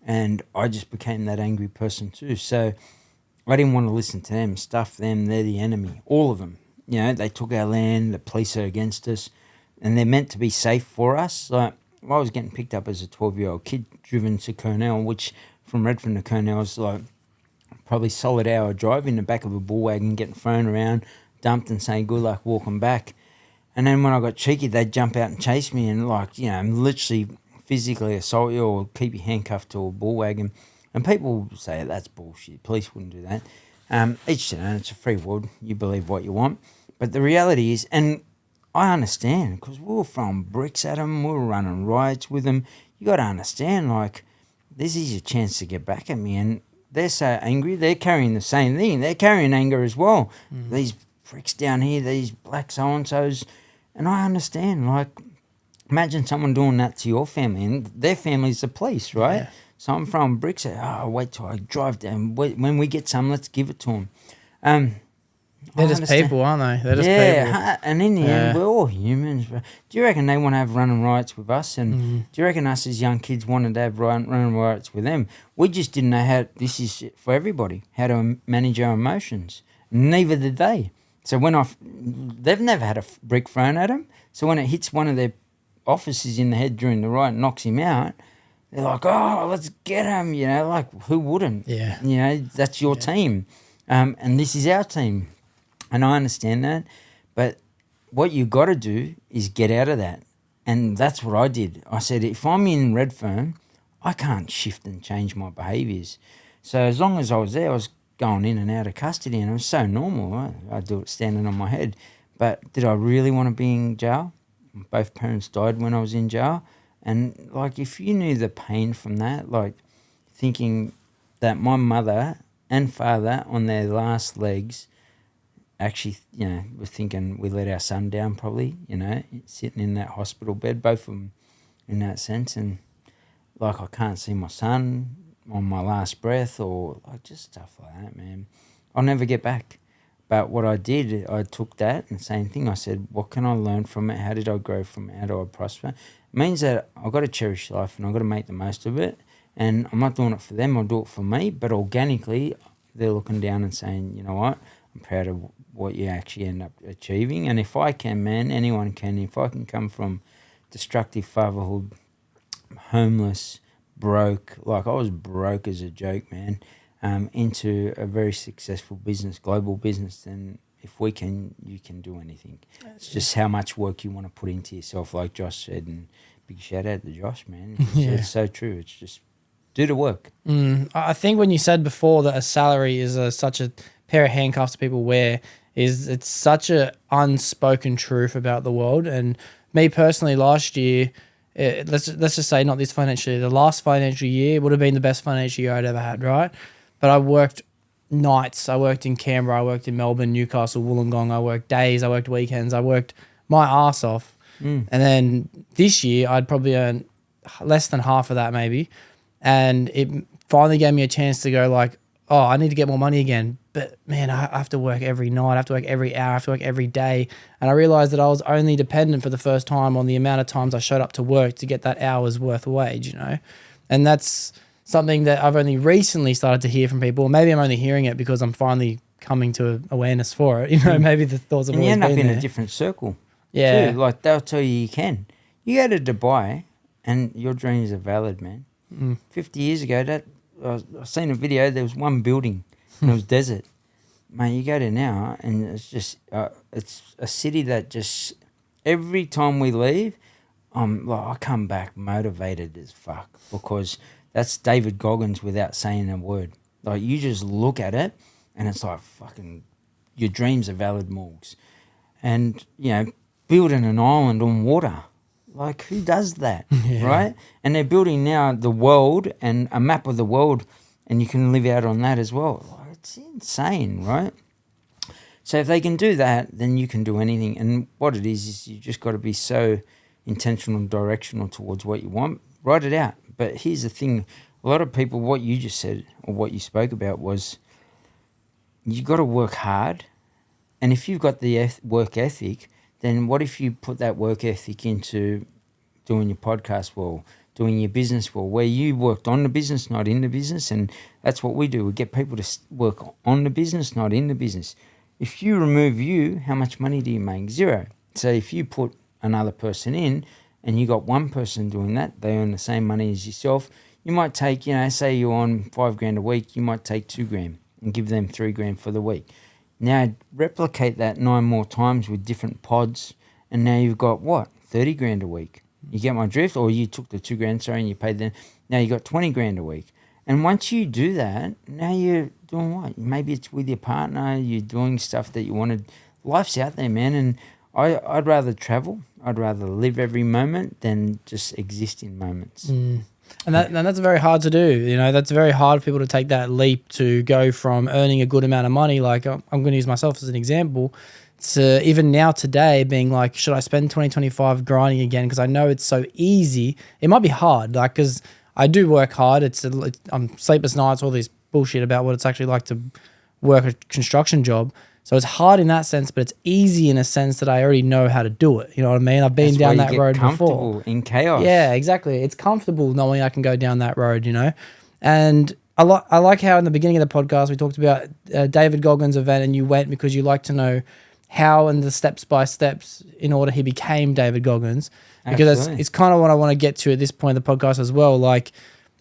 and I just became that angry person too. So I didn't want to listen to them, stuff them, they're the enemy, all of them. They took our land, the police are against us, and they're meant to be safe for us. Like, I was getting picked up as a 12-year-old kid, driven to Cornell, which from Redfern to Cornell was like probably solid hour drive in the back of a bull wagon, getting thrown around, dumped and saying good luck walking back. And then when I got cheeky, they'd jump out and chase me and literally physically assault you or keep you handcuffed to a bull wagon. And people say that's bullshit. Police wouldn't do that. Each to their own. It's a free world. You believe what you want. But the reality is, and I understand because we were throwing bricks at them. We were running riots with them. You got to understand, like, this is your chance to get back at me. And they're so angry. They're carrying the same thing. They're carrying anger as well. These bricks down here, these black so-and-sos. And I understand, like, imagine someone doing that to your family, and their family's the police, right? Yeah. So I'm throwing bricks at, wait till I drive down. When we get some, let's give it to them. They're just people, aren't they? They're just people. And in the end, we're all humans. Do you reckon they want to have running riots with us? And do you reckon us as young kids wanted to have running riots with them? We just didn't know how, this is for everybody, how to manage our emotions. Neither did they. So they've never had a brick thrown at them. So when it hits one of their officers in the head during the riot and knocks him out, they're like, oh, let's get him. Like, who wouldn't? Yeah. That's your team. And this is our team. And I understand that. But what you got to do is get out of that. And that's what I did. I said, if I'm in Redfern, I can't shift and change my behaviours. So as long as I was there, I was going in and out of custody, and it was so normal. Right? I do it standing on my head. But did I really want to be in jail? Both parents died when I was in jail. And, like, if you knew the pain from that, like, thinking that my mother and father on their last legs actually, you know, were thinking we let our son down probably, you know, sitting in that hospital bed, both of them in that sense. And, like, I can't see my son on my last breath or, like, just stuff like that, man. I'll never get back. But what I did, I took that and same thing. I said, what can I learn from it? How did I grow from it? How do I prosper? It means that I've got to cherish life and I've got to make the most of it. And I'm not doing it for them, I'll do it for me. But organically, they're looking down and saying, you know what, I'm proud of what you actually end up achieving. And if I can, man, anyone can. If I can come from destructive fatherhood, homeless, broke, like I was broke as a joke, man, into a very successful business, global business, then if we can, you can do anything. It's just how much work you want to put into yourself, like Josh said, and big shout out to Josh, man. It's so true. It's just do the work. I think when you said before that a salary is such a pair of handcuffs people wear, it's such a unspoken truth about the world. And me personally, last year, let's just say not this financial year, the last financial year would have been the best financial year I'd ever had, right? But I worked nights. I worked in Canberra. I worked in Melbourne, Newcastle, Wollongong. I worked days. I worked weekends. I worked my ass off. And then this year, I'd probably earn less than half of that maybe. And it finally gave me a chance to go like, oh, I need to get more money again. But, man, I have to work every night. I have to work every hour. I have to work every day. And I realized that I was only dependent for the first time on the amount of times I showed up to work to get that hour's worth wage, you know. And that's something that I've only recently started to hear from people. Maybe I'm only hearing it because I'm finally coming to awareness for it. You know, maybe the thoughts have always been there. And you end up in a different circle. Yeah. Too. Like, they'll tell you can. You go to Dubai and your dreams are valid, man. 50 years ago, I seen a video, there was one building and it was desert. Mate, you go there now and it's just, it's a city that just, every time we leave, I come back motivated as fuck because that's David Goggins without saying a word. Like, you just look at it and it's like fucking, your dreams are valid, Morgs. And, you know, building an island on water. Like, who does that, right? And they're building now the world and a map of the world, and you can live out on that as well. Like, it's insane, right? So if they can do that, then you can do anything. And what it is you just got to be so intentional and directional towards what you want. Write it out. But here's the thing. A lot of people, what you just said or what you spoke about was you got to work hard. And if you've got the work ethic, then what if you put that work ethic into doing your podcast well, doing your business well, where you worked on the business, not in the business? And that's what we do. We get people to work on the business, not in the business. If you remove you, how much money do you make? Zero. So if you put another person in and you got one person doing that, they earn the same money as yourself. You might take, you know, say you're on $5,000 a week, you might take $2,000 and give them $3,000 for the week. Now replicate that 9 more times with different pods, and now you've got what? $30,000 a week. You get my drift? Or you took the $2,000, and you paid them. Now you got $20,000 a week. And once you do that, now you're doing what? Maybe it's with your partner. You're doing stuff that you wanted. Life's out there, man. And I'd rather travel. I'd rather live every moment than just exist in moments. And that's very hard to do. You know, that's very hard for people to take that leap to go from earning a good amount of money. Like, I'm going to use myself as an example. To even now today being like, should I spend 2025 grinding again? Because I know it's so easy. It might be hard, like, because I do work hard. I'm sleepless nights, all this bullshit about what it's actually like to work a construction job. So it's hard in that sense, but it's easy in a sense that I already know how to do it. You know what I mean? I've been down that road before. In chaos. Yeah, exactly. It's comfortable knowing I can go down that road, you know? And I like how in the beginning of the podcast we talked about David Goggins' event, and you went because you like to know how and the steps by steps in order he became David Goggins. Because it's kind of what I want to get to at this point in the podcast as well. Like,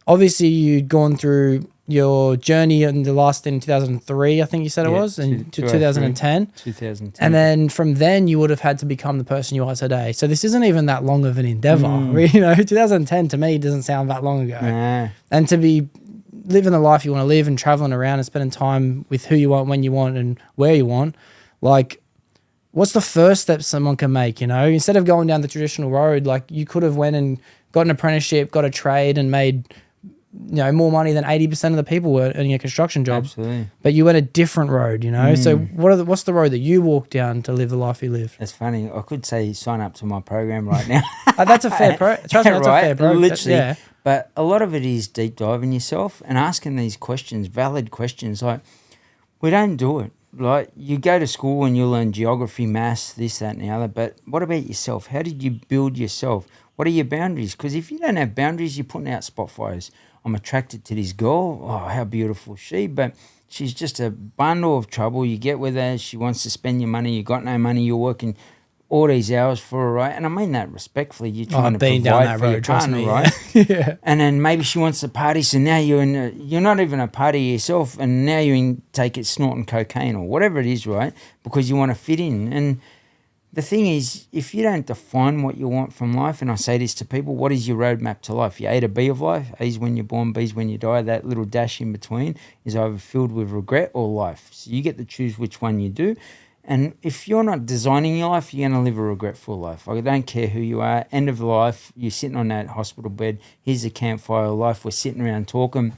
obviously you'd gone through your journey in the last in 2003, I think you said it was, and to 2010. 2010. And then from then you would have had to become the person you are today. So this isn't even that long of an endeavor. You know, 2010 to me doesn't sound that long ago. And to be living the life you want to live and traveling around and spending time with who you want, when you want, and where you want, like, what's the first step someone can make, you know? Instead of going down the traditional road, like, you could have went and got an apprenticeship, got a trade, and made, you know, more money than 80% of the people were earning a construction job. Absolutely. But you went a different road, you know? So what's the road that you walk down to live the life you live? That's funny. I could say sign up to my program right now. That's a fair trust me, that's right? a fair program. Literally. Yeah. But a lot of it is deep diving yourself and asking these questions, valid questions. Like, we don't do it. Like, you go to school and you learn geography, maths, this, that, and the other. But what about yourself? How did you build yourself? What are your boundaries? Because if you don't have boundaries, you're putting out spot fires. I'm attracted to this girl. Oh, how beautiful is she. But she's just a bundle of trouble. You get with her. She wants to spend your money. You got no money. You're working all these hours for her, right? And I mean that respectfully. You're trying to provide down that for road, your partner, me, right? Yeah. And then maybe she wants to party, so now you're not even a party yourself, and now you take it snorting cocaine or whatever it is, right? Because you want to fit in. And the thing is, if you don't define what you want from life, and I say this to people, what is your roadmap to life? Your A to B of life. A is when you're born, B is when you die. That little dash in between is either filled with regret or life. So you get to choose which one you do. And if you're not designing your life, you're going to live a regretful life. I don't care who you are. End of life, you're sitting on that hospital bed. Here's a campfire of life. We're sitting around talking.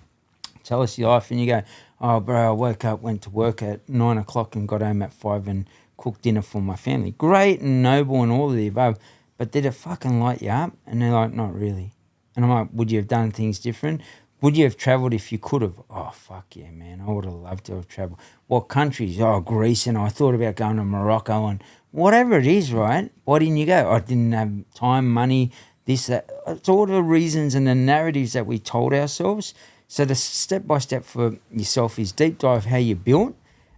Tell us your life. And you go, oh, bro, I woke up, went to work at 9 o'clock and got home at 5 and cooked dinner for my family. Great and noble and all of the above. But did it fucking light you up? And they're like, not really. And I'm like, would you have done things different? Would you have travelled if you could have? Oh, fuck yeah, man. I would have loved to have travelled. What countries? Oh, Greece. And I thought about going to Morocco and whatever it is, right? Why didn't you go? I didn't have time, money, this, that. It's all the reasons and the narratives that we told ourselves. So the step-by-step for yourself is deep dive how you build.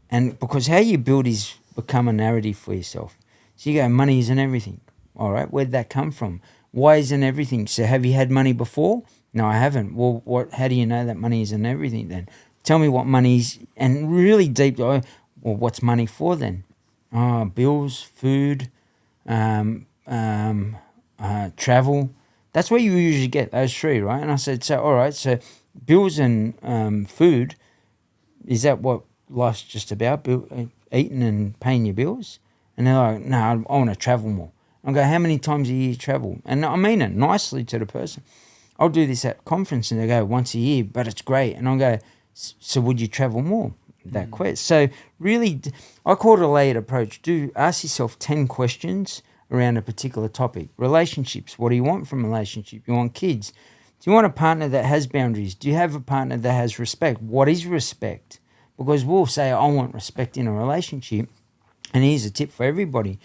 And because how you build is become a narrative for yourself. So you go, money isn't everything. All right, where'd that come from? Why isn't everything? So have you had money before? No, I haven't. Well, how do you know that money isn't everything then? Tell me what money is, and really deep dive, well, what's money for then? Oh, bills, food, travel. That's what you usually get, those three, right? And I said, so, all right, so bills and food, is that what life's just about, eating and paying your bills? And they're like, no, I want to travel more. I go, how many times a year you travel? And I mean it nicely to the person. I'll do this at conference and they go, once a year, but it's great. And I'll go, so would you travel more? That quest. So really, I call it a layered approach. Ask yourself 10 questions around a particular topic. Relationships. What do you want from a relationship? You want kids? Do you want a partner that has boundaries? Do you have a partner that has respect? What is respect? Because we'll say, I want respect in a relationship. And here's a tip for everybody.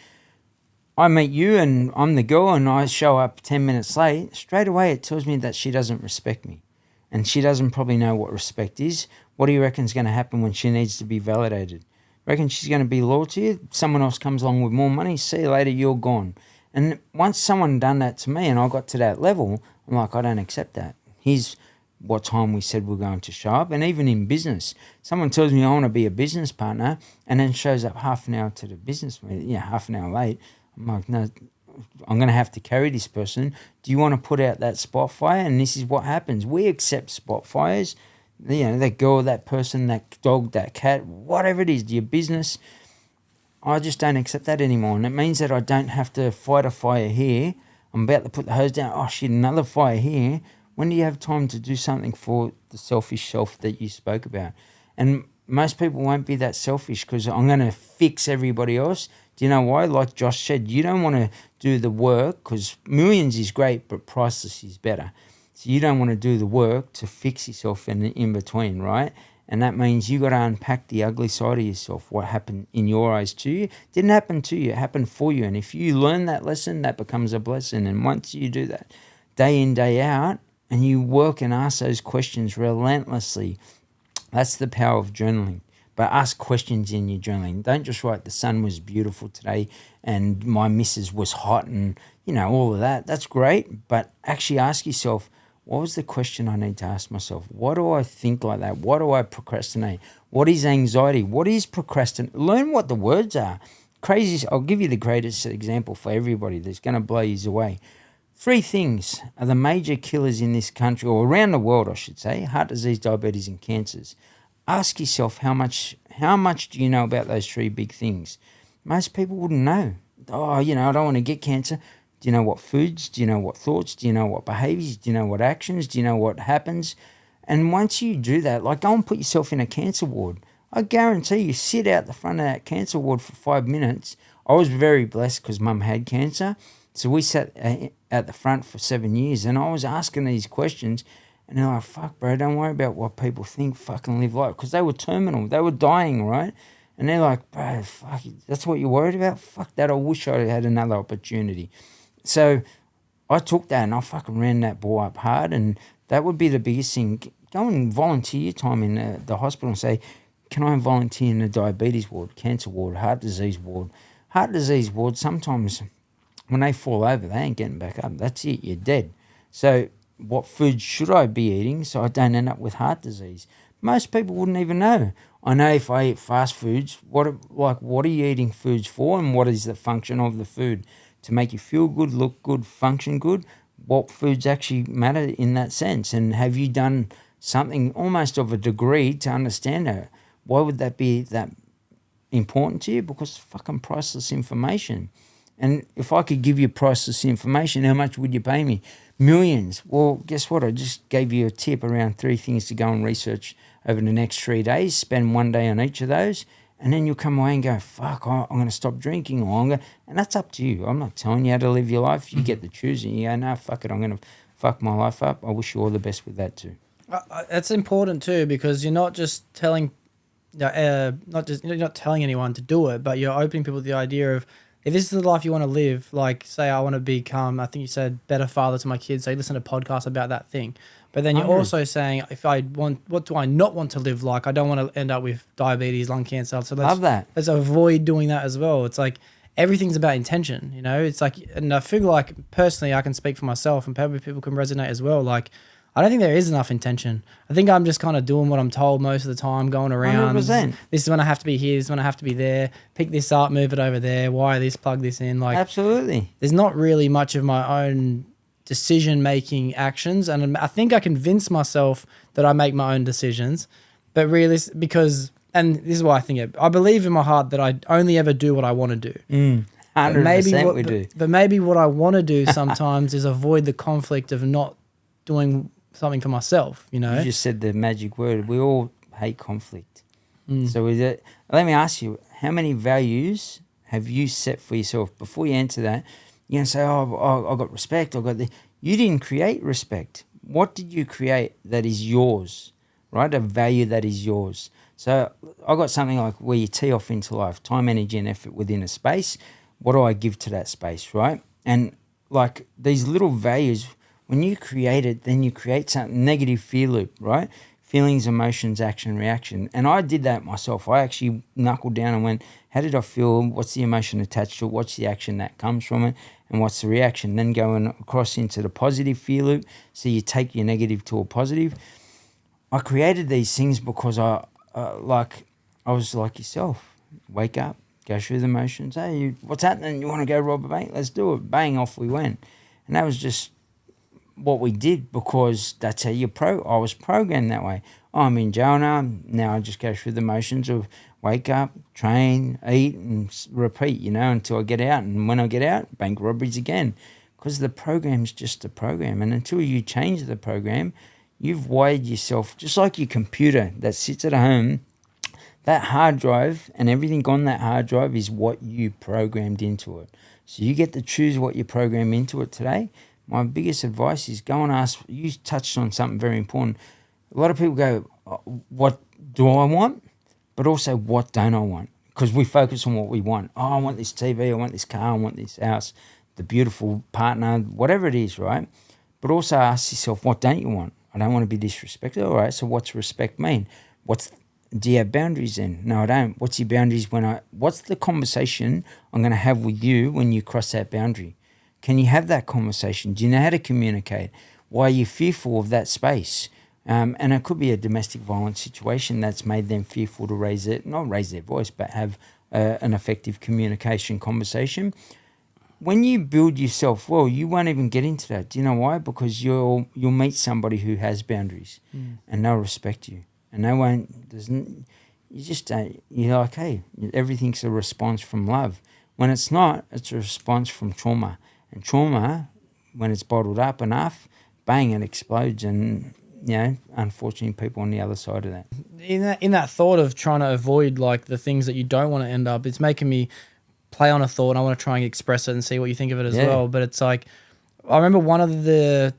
I meet you and I'm the girl and I show up 10 minutes late. Straight away it tells me that she doesn't respect me. And she doesn't probably know what respect is. What do you reckon is going to happen when she needs to be validated? Reckon she's going to be loyal to you? Someone else comes along with more money, see you later, you're gone. And once someone done that to me and I got to that level, I'm like, I don't accept that. Here's what time we said we're going to show up. And even in business, someone tells me I want to be a business partner and then shows up half an hour to the business meeting, half an hour late. I'm like, no, I'm going to have to carry this person. Do you want to put out that spot fire? And this is what happens. We accept spot fires. You know, that girl, that person, that dog, that cat, whatever it is, your business. I just don't accept that anymore. And it means that I don't have to fight a fire here. I'm about to put the hose down. Oh, shit, another fire here. When do you have time to do something for the selfish self that you spoke about? And most people won't be that selfish because I'm going to fix everybody else. Do you know why? Like Josh said, you don't want to do the work because millions is great, but priceless is better. So you don't want to do the work to fix yourself in between, right? And that means you got to unpack the ugly side of yourself. What happened in your eyes to you didn't happen to you. It happened for you. And if you learn that lesson, that becomes a blessing. And once you do that day in, day out, and you work and ask those questions relentlessly, that's the power of journaling. But ask questions in your journaling. Don't just write the sun was beautiful today and my missus was hot and, you know, all of that. That's great. But actually ask yourself, what was the question I need to ask myself? Why do I think like that? Why do I procrastinate? What is anxiety? What is procrastinate? Learn what the words are. Crazy. I'll give you the greatest example for everybody that's going to blow you away. 3 things are the major killers in this country, or around the world, I should say: heart disease, diabetes, and cancers. Ask yourself how much do you know about those 3 big things? Most people wouldn't know. Oh, I don't want to get cancer. Do you know what foods? Do you know what thoughts? Do you know what behaviors? Do you know what actions? Do you know what happens? And once you do that, like, go and put yourself in a cancer ward. I guarantee you, sit out the front of that cancer ward for 5 minutes. I was very blessed because Mum had cancer. So we sat at the front for 7 years, and I was asking these questions, and they're like, fuck, bro, don't worry about what people think, fucking live life. Because they were terminal. They were dying, right? And they're like, bro, fuck, that's what you're worried about? Fuck that. I wish I had another opportunity. So I took that and I fucking ran that ball up hard, and that would be the biggest thing. Go and volunteer your time in the hospital and say, can I volunteer in the diabetes ward, cancer ward, heart disease ward? Heart disease ward, sometimes when they fall over, they ain't getting back up. That's it, you're dead. So what foods should I be eating so I don't end up with heart disease? Most people wouldn't even know. I know if I eat fast foods, what are you eating foods for, and what is the function of the food? To make you feel good, look good, function good? What foods actually matter in that sense? And have you done something almost of a degree to understand that? Why would that be that important to you? Because it's fucking priceless information. And if I could give you priceless information, how much would you pay me? Millions. Well, guess what? I just gave you a tip around 3 things to go and research over the next 3 days. Spend 1 day on each of those, and then you'll come away and go, fuck, I'm going to stop drinking longer. And that's up to you. I'm not telling you how to live your life. You get to choose, and you go, no, fuck it, I'm going to fuck my life up. I wish you all the best with that too. That's important too, because you're not just telling, you're not telling anyone to do it, but you're opening people to the idea of, if this is the life you want to live, like, say I want to become, I think you said, better father to my kids, so you listen to podcasts about that thing. But then you're also saying, if I want, what do I not want to live like? I don't want to end up with diabetes, lung cancer. So let's avoid doing that as well. It's like, everything's about intention, It's like, and I feel like, personally, I can speak for myself, and probably people can resonate as well. Like, I don't think there is enough intention. I think I'm just kind of doing what I'm told most of the time, going around. 100%. This is when I have to be here. This is when I have to be there. Pick this up, move it over there. Wire this, plug this in. Like, absolutely. There's not really much of my own decision-making actions. And I think I convince myself that I make my own decisions. But really, because, and this is why I think it, I believe in my heart that I only ever do what I want to do. 100% we do. But maybe what I want to do sometimes is avoid the conflict of not doing something for myself, You just said the magic word. We all hate conflict. So let me ask you, how many values have you set for yourself? Before you answer that, you're going to say, I got respect, You didn't create respect. What did you create that is yours, right? A value that is yours. So I got something like where you tee off into life, time, energy, and effort within a space. What do I give to that space, right? And like these little values, when you create it, then you create something, negative fear loop, right? Feelings, emotions, action, reaction. And I did that myself. I actually knuckled down and went, how did I feel? What's the emotion attached to it? What's the action that comes from it? And what's the reaction? Then going across into the positive fear loop. So you take your negative to a positive. I created these things because I was like yourself. Wake up, go through the motions. Hey, what's happening? You want to go rob a bank? Let's do it. Bang, off we went. And that was just what we did, because that's how I was programmed that way. I'm in jail now I just go through the motions of wake up, train, eat, and repeat, until I get out. And when I get out, bank robberies again, because the program's just a program. And until you change the program, you've wired yourself, just like your computer that sits at home, that hard drive and everything on that hard drive is what you programmed into it. So you get to choose what you program into it today. My biggest advice is go and ask. You touched on something very important. A lot of people go, what do I want? But also, what don't I want? Because we focus on what we want. I want this TV, I want this car, I want this house, the beautiful partner, whatever it is, right? But also ask yourself, what don't you want? I don't want to be disrespected. All right, so what's respect mean? Do you have boundaries then? No, I don't. What's your boundaries what's the conversation I'm going to have with you when you cross that boundary? Can you have that conversation? Do you know how to communicate? Why are you fearful of that space? And it could be a domestic violence situation that's made them fearful to not raise their voice, but have an effective communication conversation. when you build yourself well, you won't even get into that. Do you know why? Because you'll meet somebody who has boundaries, and they'll respect you, and they won't. You just don't. You're like, hey, everything's a response from love. When it's not, it's a response from trauma, and trauma, when it's bottled up enough, bang, it explodes, and unfortunately, people on the other side of that. In that thought of trying to avoid like the things that you don't want to end up, it's making me play on a thought, and I want to try and express it and see what you think of it as well. But it's like, I remember one of the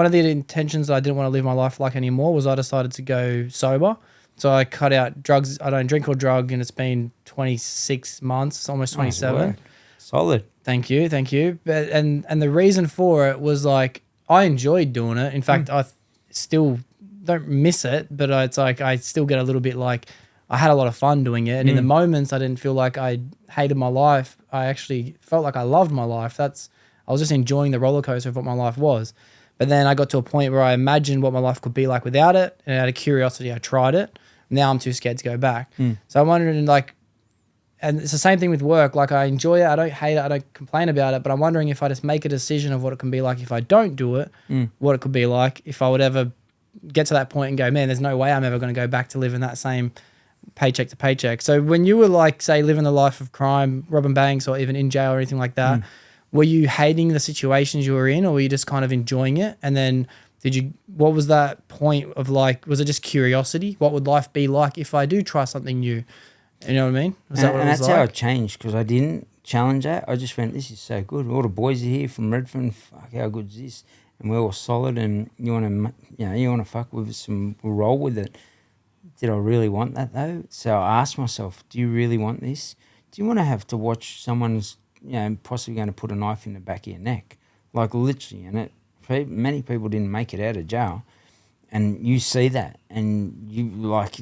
intentions that I didn't want to live my life like anymore was I decided to go sober. So I cut out drugs. I don't drink or drug, and it's been 26 months, almost 27. Nice. Solid. Thank you. But and the reason for it was like I enjoyed doing it. In fact, I still don't miss it, but it's like I still get a little bit like I had a lot of fun doing it. And in the moments I didn't feel like I hated my life. I actually felt like I loved my life. I was just enjoying the roller coaster of what my life was. But then I got to a point where I imagined what my life could be like without it. And out of curiosity, I tried it. Now I'm too scared to go back. So I'm wondering like, and it's the same thing with work. Like I enjoy it. I don't hate it. I don't complain about it. But I'm wondering if I just make a decision of what it can be like if I don't do it, what it could be like if I would ever get to that point and go, man, there's no way I'm ever going to go back to living that same paycheck to paycheck. So when you were like, say, living the life of crime, robbing banks or even in jail or anything like that, were you hating the situations you were in, or were you just kind of enjoying it? And then what was that point of like, was it just curiosity? What would life be like if I do try something new? You know what I mean? That's how it changed, because I didn't challenge that. I just went, this is so good. All the boys are here from Redfern. Fuck, how good is this? And we're all solid, and you want to fuck with us and we'll roll with it. Did I really want that though? So I asked myself, do you really want this? Do you want to have to watch someone's, possibly going to put a knife in the back of your neck? Like literally, and many people didn't make it out of jail. And you see that, and you like,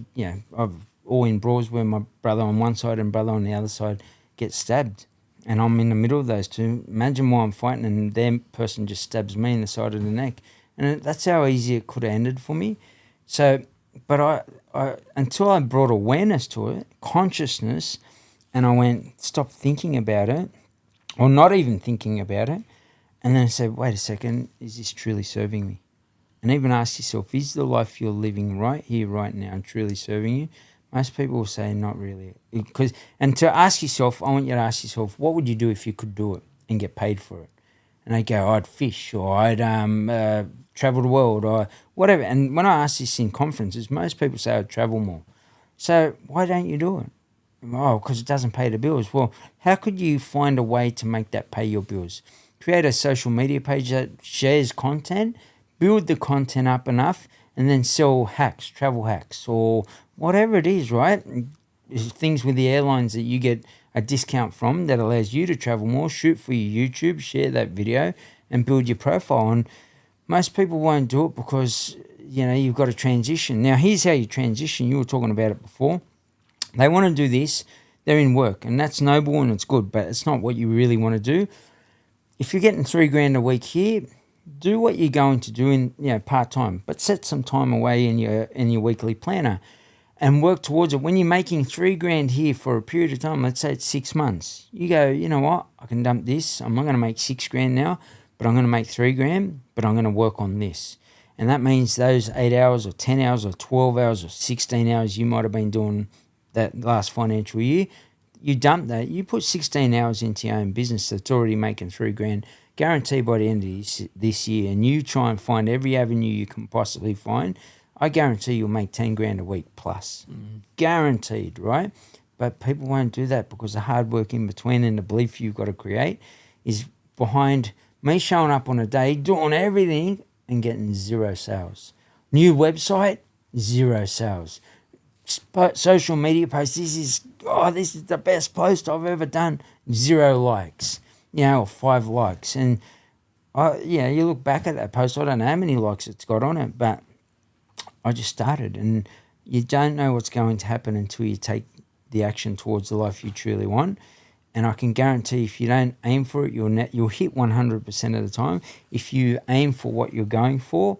I've all in brawls where my brother on one side and brother on the other side get stabbed. And I'm in the middle of those two. Imagine why I'm fighting and their person just stabs me in the side of the neck. And that's how easy it could have ended for me. So, but I until I brought awareness to it, consciousness, and I went, stop thinking about it, or not even thinking about it, and then I said, wait a second, is this truly serving me? And even ask yourself, is the life you're living right here, right now, truly serving you? Most people will say not really. And to ask yourself, I want you to ask yourself, what would you do if you could do it and get paid for it? And they go, I'd fish, or I'd travel the world, or whatever. And when I ask this in conferences, most people say I'd travel more. So why don't you do it? Oh, because it doesn't pay the bills. Well, how could you find a way to make that pay your bills? Create a social media page that shares content, build the content up enough, and then sell hacks, travel hacks, or whatever it is, right? Things with the airlines that you get a discount from that allows you to travel more, shoot for your YouTube, share that video, and build your profile. And most people won't do it because, you've got to transition. Now, here's how you transition. You were talking about it before. They want to do this. They're in work, and that's noble and it's good, but it's not what you really want to do. If you're getting $3,000 a week here, do what you're going to do in part-time, but set some time away in your weekly planner and work towards it. When you're making $3,000 here for a period of time, let's say it's 6 months, you go, you know what, I can dump this. I'm not going to make $6,000 now, but I'm going to make $3,000, but I'm going to work on this. And that means those 8 hours or 10 hours or 12 hours or 16 hours you might have been doing that last financial year, you dump that, you put 16 hours into your own business that's already making $3,000, guarantee by the end of this year, and you try and find every avenue you can possibly find, I guarantee you'll make $10,000 a week plus. Guaranteed, right? But people won't do that because the hard work in between and the belief you've got to create is behind me showing up on a day, doing everything and getting 0 sales. New website, 0 sales. Social media post, this is the best post I've ever done, 0 likes, or 5 likes. And you look back at that post, I don't know how many likes it's got on it, but I just started, and you don't know what's going to happen until you take the action towards the life you truly want. And I can guarantee if you don't aim for it, you'll hit 100% of the time. If you aim for what you're going for,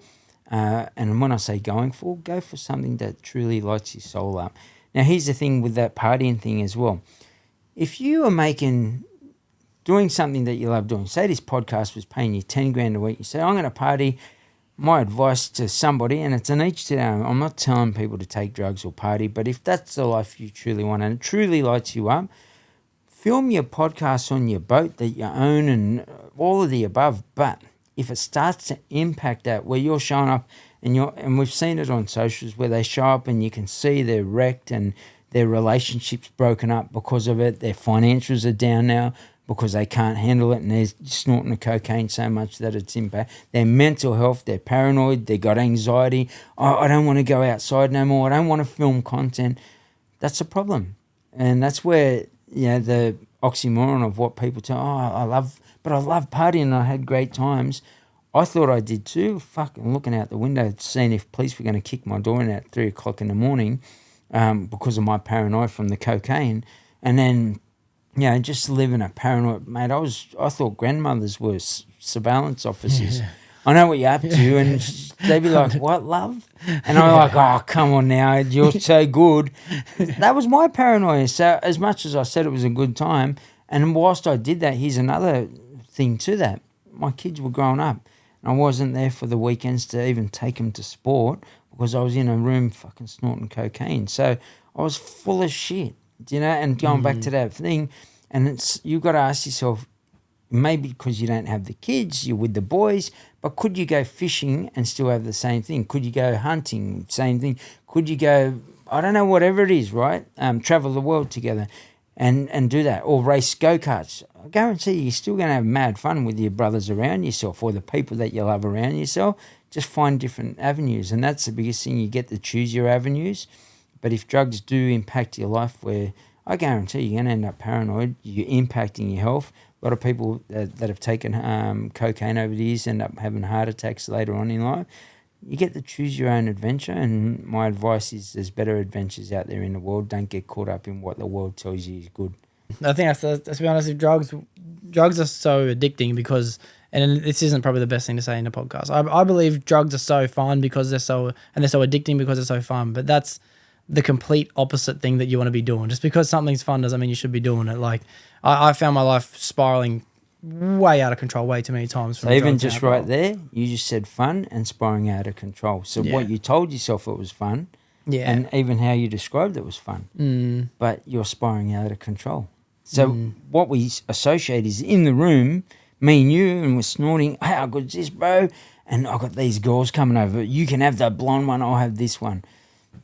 and when I say going for, go for something that truly lights your soul up. Now, here's the thing with that partying thing as well. If you are making doing something that you love doing. Say this podcast was paying you 10 grand a week. You say, I'm going to party. My advice to somebody, and it's an each to their own. I'm not telling people to take drugs or party, but if that's the life you truly want and it truly lights you up, film your podcast on your boat that you own and all of the above. But if it starts to impact that, where you're showing up and we've seen it on socials where they show up and you can see they're wrecked and their relationships broken up because of it, their financials are down now because they can't handle it and they're snorting the cocaine so much that it's impact their mental health, they're paranoid, they got anxiety. Oh, I don't want to go outside no more. I don't want to film content. That's a problem. And that's where, the oxymoron of what people tell, I love partying and I had great times. I thought I did too, fucking looking out the window, seeing if police were going to kick my door in at 3 o'clock in the morning because of my paranoia from the cocaine. And then, just living a paranoid, mate, I thought grandmothers were surveillance officers. Yeah. I know what you're up to. And they'd be like, what, love? And I'm like, oh, come on now, you're so good. That was my paranoia. So as much as I said it was a good time, and whilst I did that, here's another thing to that. My kids were growing up. And I wasn't there for the weekends to even take them to sport because I was in a room fucking snorting cocaine. So I was full of shit, and going back to that thing, and you've got to ask yourself, maybe because you don't have the kids, you're with the boys, but could you go fishing and still have the same thing? Could you go hunting, same thing? Could you go, I don't know, whatever it is, right? Travel the world together and do that, or race go-karts. I guarantee you're still going to have mad fun with your brothers around yourself or the people that you love around yourself. Just find different avenues, and that's the biggest thing. You get to choose your avenues. But if drugs do impact your life, where I guarantee you're going to end up paranoid, you're impacting your health. A lot of people that have taken cocaine over the years end up having heart attacks later on in life. You get to choose your own adventure, and my advice is there's better adventures out there in the world. Don't get caught up in what the world tells you is good. I think that's to be honest, if drugs are so addicting because, and this isn't probably the best thing to say in a podcast. I believe drugs are so fun because they're so addicting because they're so fun, but that's the complete opposite thing that you want to be doing. Just because something's fun doesn't mean you should be doing it. Like I found my life spiraling way out of control way too many times. So even just right there, you just said fun and spiraling out of control. So what you told yourself it was fun, and even how you described it was fun, but you're spiraling out of control. So what we associate is in the room, me and you, and we're snorting, how good's this, bro? And I've got these girls coming over. You can have that blonde one, I'll have this one.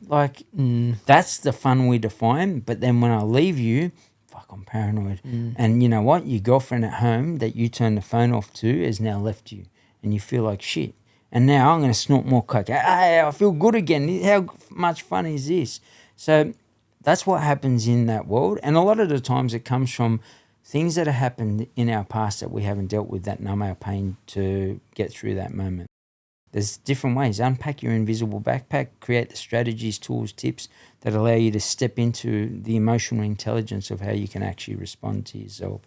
Like, that's the fun we define. But then when I leave you, fuck, I'm paranoid. And you know what? Your girlfriend at home that you turned the phone off to has now left you. And you feel like shit. And now I'm going to snort more coke. Hey, I feel good again. How much fun is this? So that's what happens in that world. And a lot of the times it comes from things that have happened in our past that we haven't dealt with that numb our pain to get through that moment. There's different ways. Unpack your invisible backpack, create the strategies, tools, tips that allow you to step into the emotional intelligence of how you can actually respond to yourself.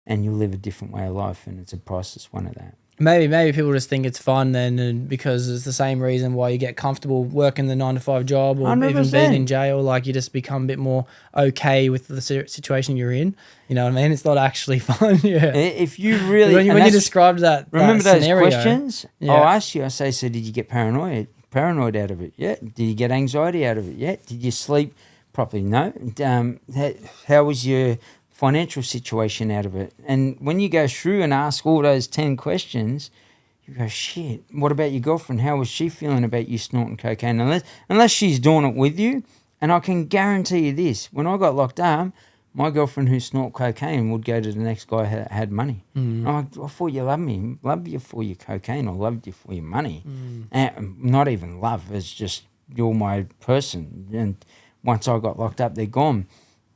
And you'll live a different way of life, and it's a priceless one of that. Maybe people just think it's fun then, and because it's the same reason why you get comfortable working the 9-to-5 job or 100%. Even being in jail. Like you just become a bit more okay with the situation you're in. You know what I mean? It's not actually fun. Yeah. If you really when you described that, remember that those scenario, questions? Yeah. I'll ask you. I say, so did you get paranoid out of it? Yeah. Did you get anxiety out of it? Yeah. Did you sleep properly? No. How was your financial situation out of it? And when you go through and ask all those 10 questions, you go, shit, what about your girlfriend? How was she feeling about you snorting cocaine? Unless she's doing it with you. And I can guarantee you this, when I got locked up, my girlfriend who snorted cocaine would go to the next guy who had money. I thought you loved me. Loved you for your cocaine or loved you for your money. And not even love. It's just you're my person. And once I got locked up, they're gone.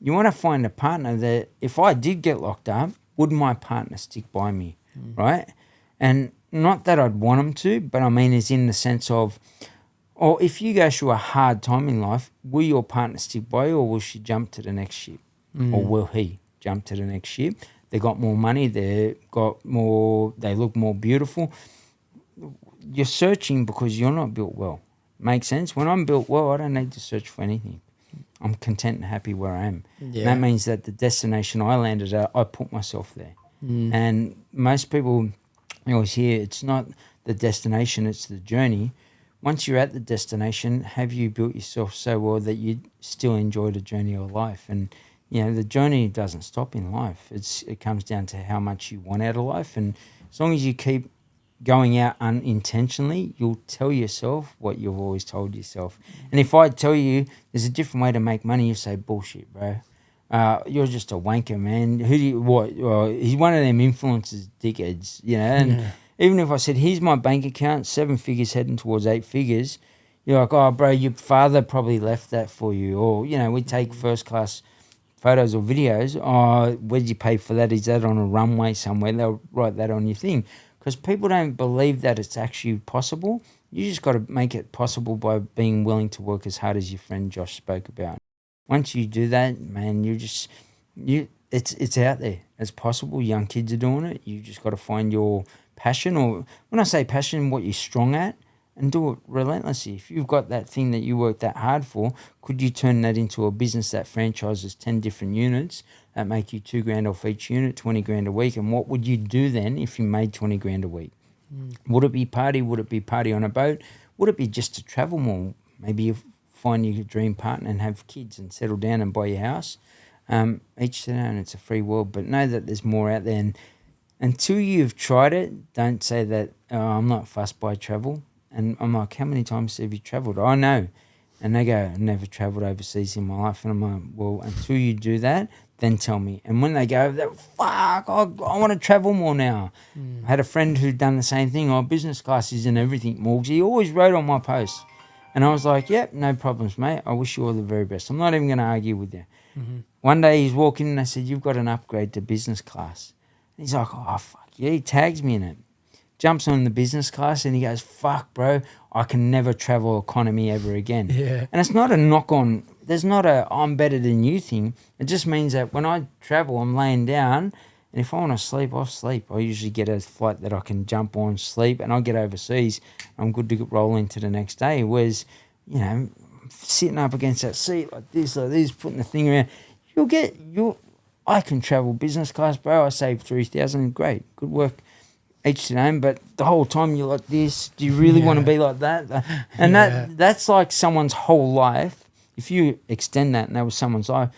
You want to find a partner that if I did get locked up, would my partner stick by me, right? And not that I'd want them to, but I mean it's in the sense of, or if you go through a hard time in life, will your partner stick by you or will she jump to the next ship? Or will he jump to the next ship? They got more money, they look more beautiful. You're searching because you're not built well. Make sense? When I'm built well, I don't need to search for anything. I'm content and happy where I am. Yeah. And that means that the destination I landed at, I put myself there. And most people, you always hear, it's not the destination, it's the journey. Once you're at the destination, have you built yourself so well that you still enjoy the journey of life? And, you know, the journey doesn't stop in life. It comes down to how much you want out of life. And as long as you keep going out unintentionally, you'll tell yourself what you've always told yourself. And if I tell you there's a different way to make money, you say, bullshit, bro. You're just a wanker, man. Who do you, what? Well, he's one of them influencers, dickheads, you know. And even if I said, here's my bank account, 7 figures heading towards 8 figures, you're like, oh, bro, your father probably left that for you. Or, you know, we take first class photos or videos. Oh, where'd you pay for that? Is that on a runway somewhere? They'll write that on your thing. Because people don't believe that it's actually possible. You just got to make it possible by being willing to work as hard as your friend Josh spoke about. Once you do that, man, it's out there. It's possible. Young kids are doing it. You just got to find your passion, or when I say passion, what you're strong at, and do it relentlessly. If you've got that thing that you work that hard for, could you turn that into a business that franchises 10 different units that make you $2,000 off each unit, 20 grand a week? And what would you do then if you made 20 grand a week? Would it be party? Would it be party on a boat? Would it be just to travel more? Maybe you find your dream partner and have kids and settle down and buy your house. Each to their own. It's a free world, but know that there's more out there. And until you've tried it, don't say that, oh, I'm not fussed by travel. And I'm like, how many times have you travelled? I know. And they go, I've never travelled overseas in my life. And I'm like, well, until you do that, then tell me. And when they go, fuck, I want to travel more now. I had a friend who'd done the same thing. Oh, business class is and everything, Morgs. He always wrote on my posts. And I was like, yep, no problems, mate. I wish you all the very best. I'm not even going to argue with you. One day he's walking and I said, you've got an upgrade to business class. And he's like, oh, fuck yeah. He tags me in it. Jumps on the business class and he goes, fuck, bro, I can never travel economy ever again. Yeah. And it's not a knock on, there's not a I'm better than you thing. It just means that when I travel, I'm laying down, and if I want to sleep, I'll sleep. I usually get a flight that I can jump on, sleep, and I'll get overseas. I'm good to roll into the next day. Whereas, you know, sitting up against that seat like this, putting the thing around, I can travel business class, bro. I saved 3,000. Great. Good work. Each to their own, but the whole time you're like this. Do you really want to be like that? And that's like someone's whole life. If you extend that and that was someone's life,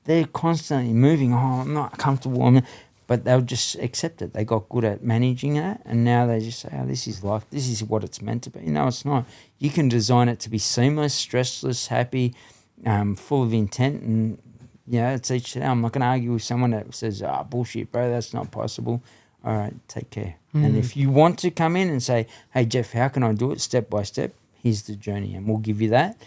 they're constantly moving. Oh, I'm not comfortable. But they'll just accept it. They got good at managing that, and now they just say, oh, this is life. This is what it's meant to be. No, it's not. You can design it to be seamless, stressless, happy, full of intent, and, you know, it's each to their own. I'm not going to argue with someone that says, bullshit, bro, that's not possible. All right, take care. And if you want to come in and say, hey, Jeff, how can I do it step by step? Here's the journey, and we'll give you that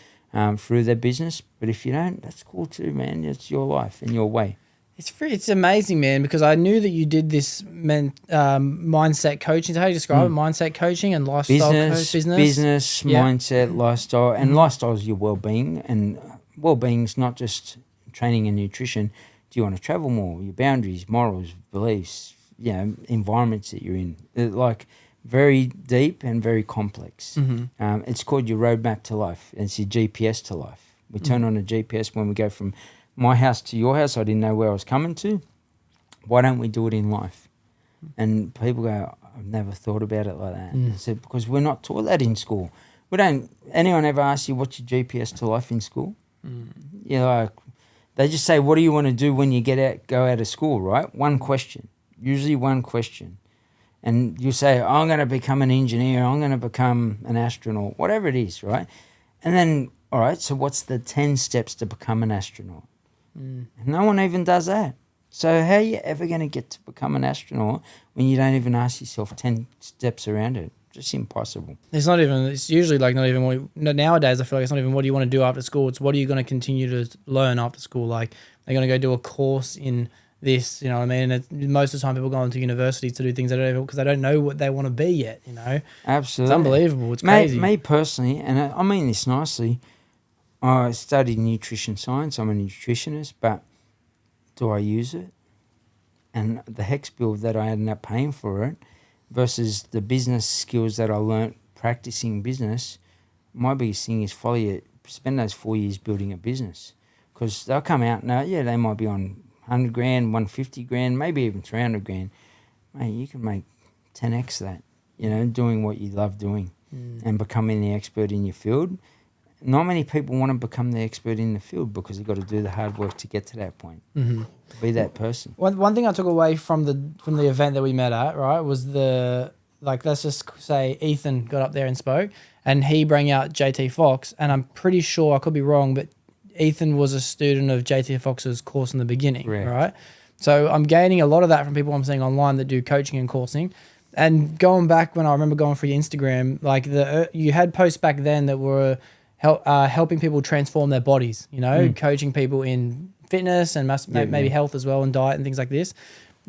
through their business. But if you don't, that's cool too, man. It's your life and your way. It's amazing, man, because I knew that you did this mindset coaching. So how do you describe it? Mindset coaching and lifestyle business, mindset, lifestyle. And lifestyle is your well-being. And well-being is not just training and nutrition. Do you want to travel more? Your boundaries, morals, beliefs, you know, environments that you're in. They're like very deep and very complex. It's called your roadmap to life. It's your GPS to life. We turn on a GPS when we go from my house to your house. I didn't know where I was coming to. Why don't we do it in life? And people go, I've never thought about it like that. I said, because we're not taught that in school. Anyone ever ask you what's your GPS to life in school? You know, like, they just say, what do you want to do when you go out of school, right? One question. Usually one question. And you say, I'm going to become an engineer, I'm going to become an astronaut, whatever it is, right? And then, all right, so what's the 10 steps to become an astronaut? No one even does that. So how are you ever going to get to become an astronaut when you don't even ask yourself 10 steps around it? Just impossible. It's usually like not even nowadays I feel like it's not even what do you want to do after school. It's what are you going to continue to learn after school. Like they're going to go do a course in this, you know what I mean? And most of the time people go into universities to do things because they don't know what they want to be yet, you know? Absolutely. It's unbelievable. It's crazy. Me personally, and I mean this nicely, I studied nutrition science. I'm a nutritionist, but do I use it? And the HEX bill that I ended up paying for it versus the business skills that I learnt practicing business, my biggest thing is spend those 4 years building a business. Because they'll come out now, they might be on 100 grand, 150 grand, maybe even 300 grand. mate, you can make 10x that, doing what you love doing and becoming the expert in your field. Not many people want to become the expert in the field because you've got to do the hard work to get to that point. Mm-hmm. To be that person. One thing I took away from the event that we met at, right, was let's just say Ethan got up there and spoke, and he brought out JT Fox, and I'm pretty sure, I could be wrong, but Ethan was a student of JT Fox's course in the beginning, Correct. Right? So I'm gaining a lot of that from people I'm seeing online that do coaching and coursing. And going back when I remember going through your Instagram, like you had posts back then that were helping people transform their bodies, coaching people in fitness and maybe health as well, and diet and things like this.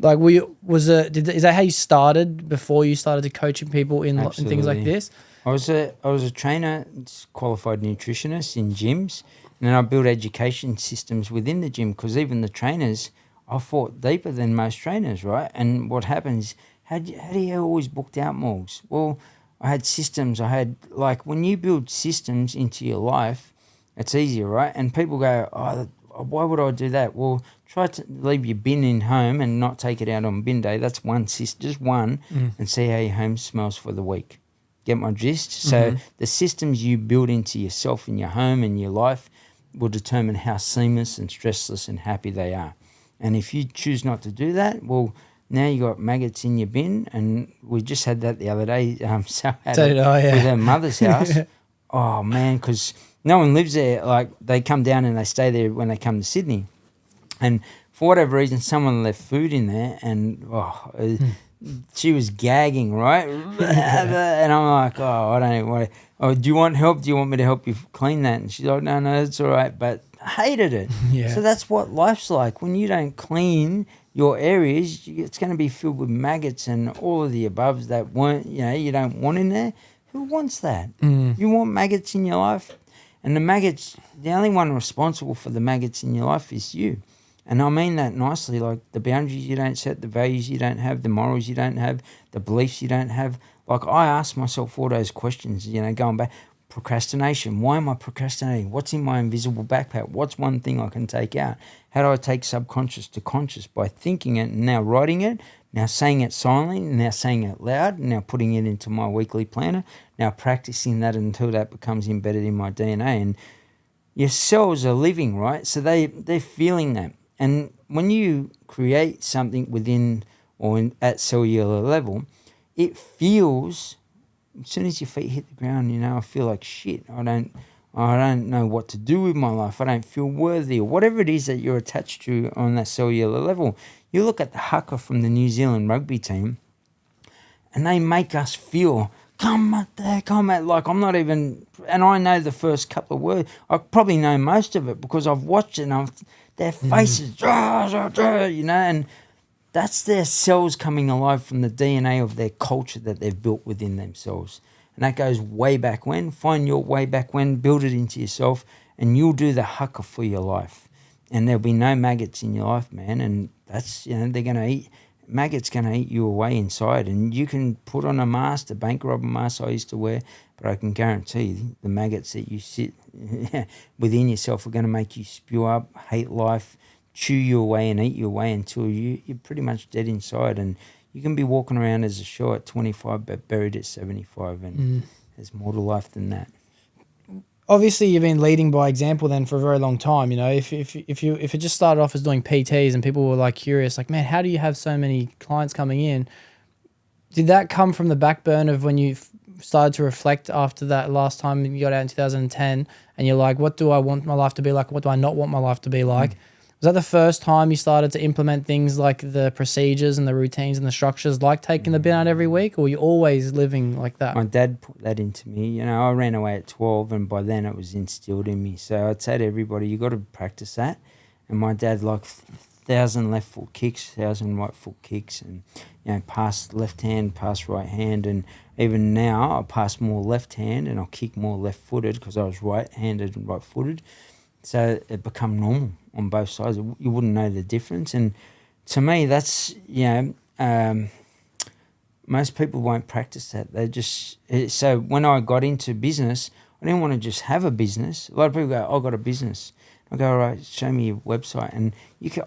Like, is that how you started before you started coaching people in things like this? I was a trainer, qualified nutritionist in gyms, and then I built education systems within the gym, because even the trainers, I fought deeper than most trainers, right? And what happens, how do you always booked out, Morgs? Well, I had systems. When you build systems into your life, it's easier, right? And people go, oh, why would I do that? Well, try to leave your bin in home and not take it out on bin day. That's one system, just one, and see how your home smells for the week. Get my gist? So the systems you build into yourself in your home and your life will determine how seamless and stressless and happy they are. And if you choose not to do that, well, now you got maggots in your bin, and we just had that the other day. So did I, with her mother's house. Oh man, because no one lives there. Like, they come down and they stay there when they come to Sydney, and for whatever reason, someone left food in there, and she was gagging, right? And I'm like, I don't even want to. Oh, do you want help? Do you want me to help you clean that? And she's like, no, it's all right. But I hated it. Yeah. So that's what life's like. When you don't clean your areas, it's going to be filled with maggots and all of the above that you don't want in there. Who wants that? You want maggots in your life? And the maggots, the only one responsible for the maggots in your life is you. And I mean that nicely, like the boundaries you don't set, the values you don't have, the morals you don't have, the beliefs you don't have. Like, I ask myself all those questions, going back. Procrastination. Why am I procrastinating? What's in my invisible backpack? What's one thing I can take out? How do I take subconscious to conscious? By thinking it and now writing it, now saying it silently, now saying it loud, now putting it into my weekly planner, now practicing that until that becomes embedded in my DNA. And your cells are living, right? So they're feeling that. And when you create something within or at cellular level, it feels, as soon as your feet hit the ground, I feel like shit. I don't know what to do with my life. I don't feel worthy, or whatever it is that you're attached to on that cellular level. You look at the haka from the New Zealand rugby team, and they make us feel, come at there, come at, like I'm not even, and I know the first couple of words. I probably know most of it because I've watched it, and their faces, and that's their cells coming alive from the DNA of their culture that they've built within themselves. And that goes way back when. Find your way back when, build it into yourself, and you'll do the haka for your life. And there'll be no maggots in your life, man. And that's, they're going to eat, maggots going to eat you away inside. And you can put on a mask, the bank robber mask I used to wear, but I can guarantee the maggots that you sit within yourself are going to make you spew up, hate life, chew you away and eat you away until you're pretty much dead inside. And you can be walking around as a show at 25 but buried at 75, and there's more to life than that. Obviously, you've been leading by example then for a very long time. If it just started off as doing PTs and people were like curious, like, man, how do you have so many clients coming in? Did that come from the back burner of when you started to reflect after that last time you got out in 2010 and you're like, what do I want my life to be like? What do I not want my life to be like? Was that the first time you started to implement things like the procedures and the routines and the structures, like taking the bin out every week, or were you always living like that? My dad put that into me. I ran away at 12, and by then it was instilled in me. So I'd say to everybody, you got to practice that. And my dad, 1,000 left foot kicks, 1,000 right foot kicks, and pass left hand, pass right hand, and even now I pass more left hand and I'll kick more left footed because I was right handed and right footed. So it become normal on both sides. You wouldn't know the difference. And to me, that's, most people won't practice that. They just, so when I got into business, I didn't want to just have a business. A lot of people go, I've got a business. I go, all right, show me your website. And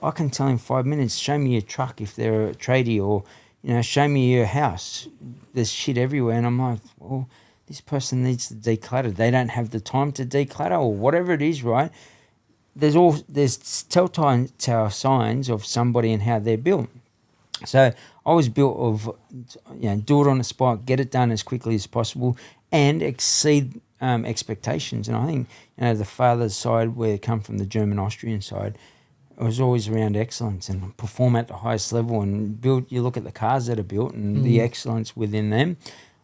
I can tell in 5 minutes, show me your truck if they're a tradie, or, show me your house. There's shit everywhere. And I'm like, well, this person needs to declutter. They don't have the time to declutter or whatever it is, right? There's telltale signs of somebody and how they're built. So I was built of, do it on the spot, get it done as quickly as possible, and exceed expectations. And I think, the father's side, where it come from, the German-Austrian side, it was always around excellence and perform at the highest level and build. You look at the cars that are built and the excellence within them.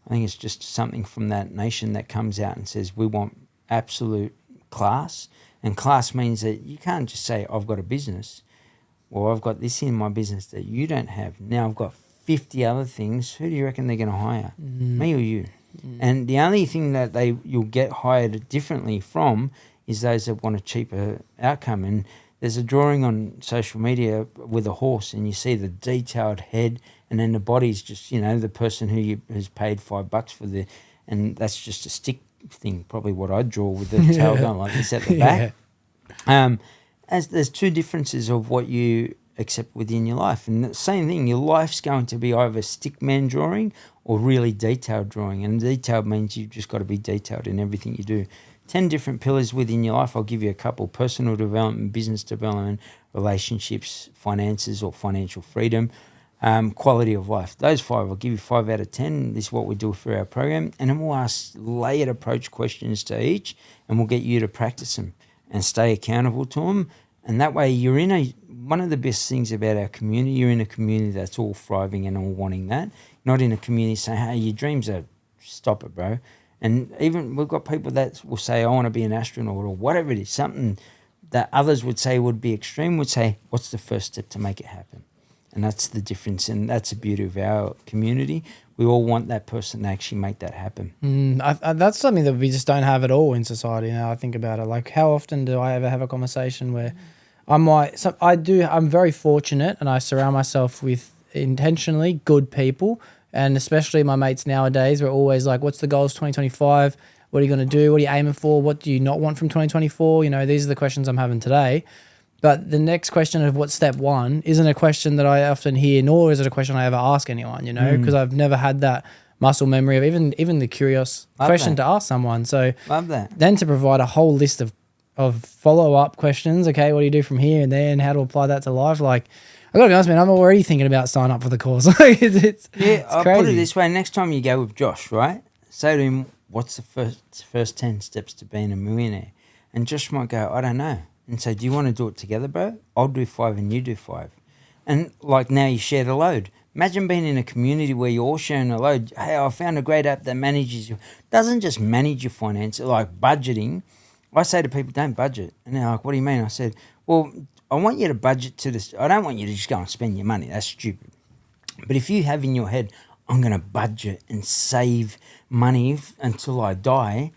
I think it's just something from that nation that comes out and says, we want absolute class. And class means that you can't just say, I've got a business, or I've got this in my business that you don't have. Now I've got 50 other things. Who do you reckon they're going to hire? Me or you? And the only thing that you'll get hired differently from is those that want a cheaper outcome. And there's a drawing on social media with a horse, and you see the detailed head, and then the body's just, the person who has paid $5 for and that's just a stick thing, probably what I'd draw with the tail going like this at the back. As there's two differences of what you accept within your life. And the same thing, your life's going to be either stickman drawing or really detailed drawing. And detailed means you've just got to be detailed in everything you do. 10 different pillars within your life. I'll give you a couple: personal development, business development, relationships, finances or financial freedom, quality of life. Those 5, I'll give you 5 out of 10. This is what we do for our program. And then we'll ask layered approach questions to each, and we'll get you to practice them and stay accountable to them. And that way you're one of the best things about our community, you're in a community that's all thriving and all wanting that. Not in a community saying, hey, your dreams are, stop it, bro. And even we've got people that will say, I want to be an astronaut or whatever it is, something that others would say would be extreme, would say, what's the first step to make it happen? And that's the difference, and that's the beauty of our community. We all want that person to actually make that happen. That's something that we just don't have at all in society now I think about it. Like, how often do I ever have a conversation where I'm very fortunate, and I surround myself with intentionally good people, and especially my mates nowadays, we're always like, what's the goals 2025? What are you going to do? What are you aiming for? What do you not want from 2024? These are the questions I'm having today. But the next question of what's step one isn't a question that I often hear, nor is it a question I ever ask anyone, because I've never had that muscle memory of even the curious question to ask someone. So love that. Then to provide a whole list of follow-up questions, okay, what do you do from here and there, and how to apply that to life? Like, I gotta be honest, man, I'm already thinking about signing up for the course. it's I'll crazy. put it this way: next time you go with Josh, right, say to him, "What's the first 10 steps to being a millionaire?" And Josh might go, "I don't know," and say, "Do you want to do it together, bro? I'll do 5 and you do 5." And like now you share the load. Imagine being in a community where you're all sharing a load. Hey, I found a great app that doesn't just manage your finances, like budgeting. I say to people, don't budget. And they're like, what do you mean? I said, well, I want you to budget to this. I don't want you to just go and spend your money. That's stupid. But if you have in your head, I'm going to budget and save money until I die,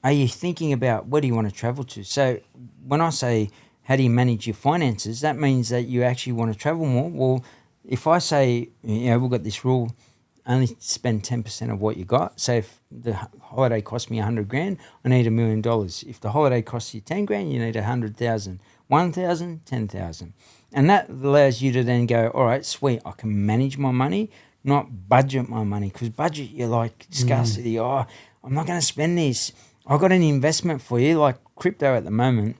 are you thinking about where do you want to travel to? So when I say, how do you manage your finances, that means that you actually want to travel more. Well, if I say, we've got this rule, only spend 10% of what you got. So if the holiday cost me $100,000, I need $1 million. If the holiday costs you $10,000, you need 100,000. 1,000, 10,000. And that allows you to then go, all right, sweet, I can manage my money, not budget my money. Because budget, you're like scarcity. Oh, I'm not going to spend this. I've got an investment for you, like crypto at the moment,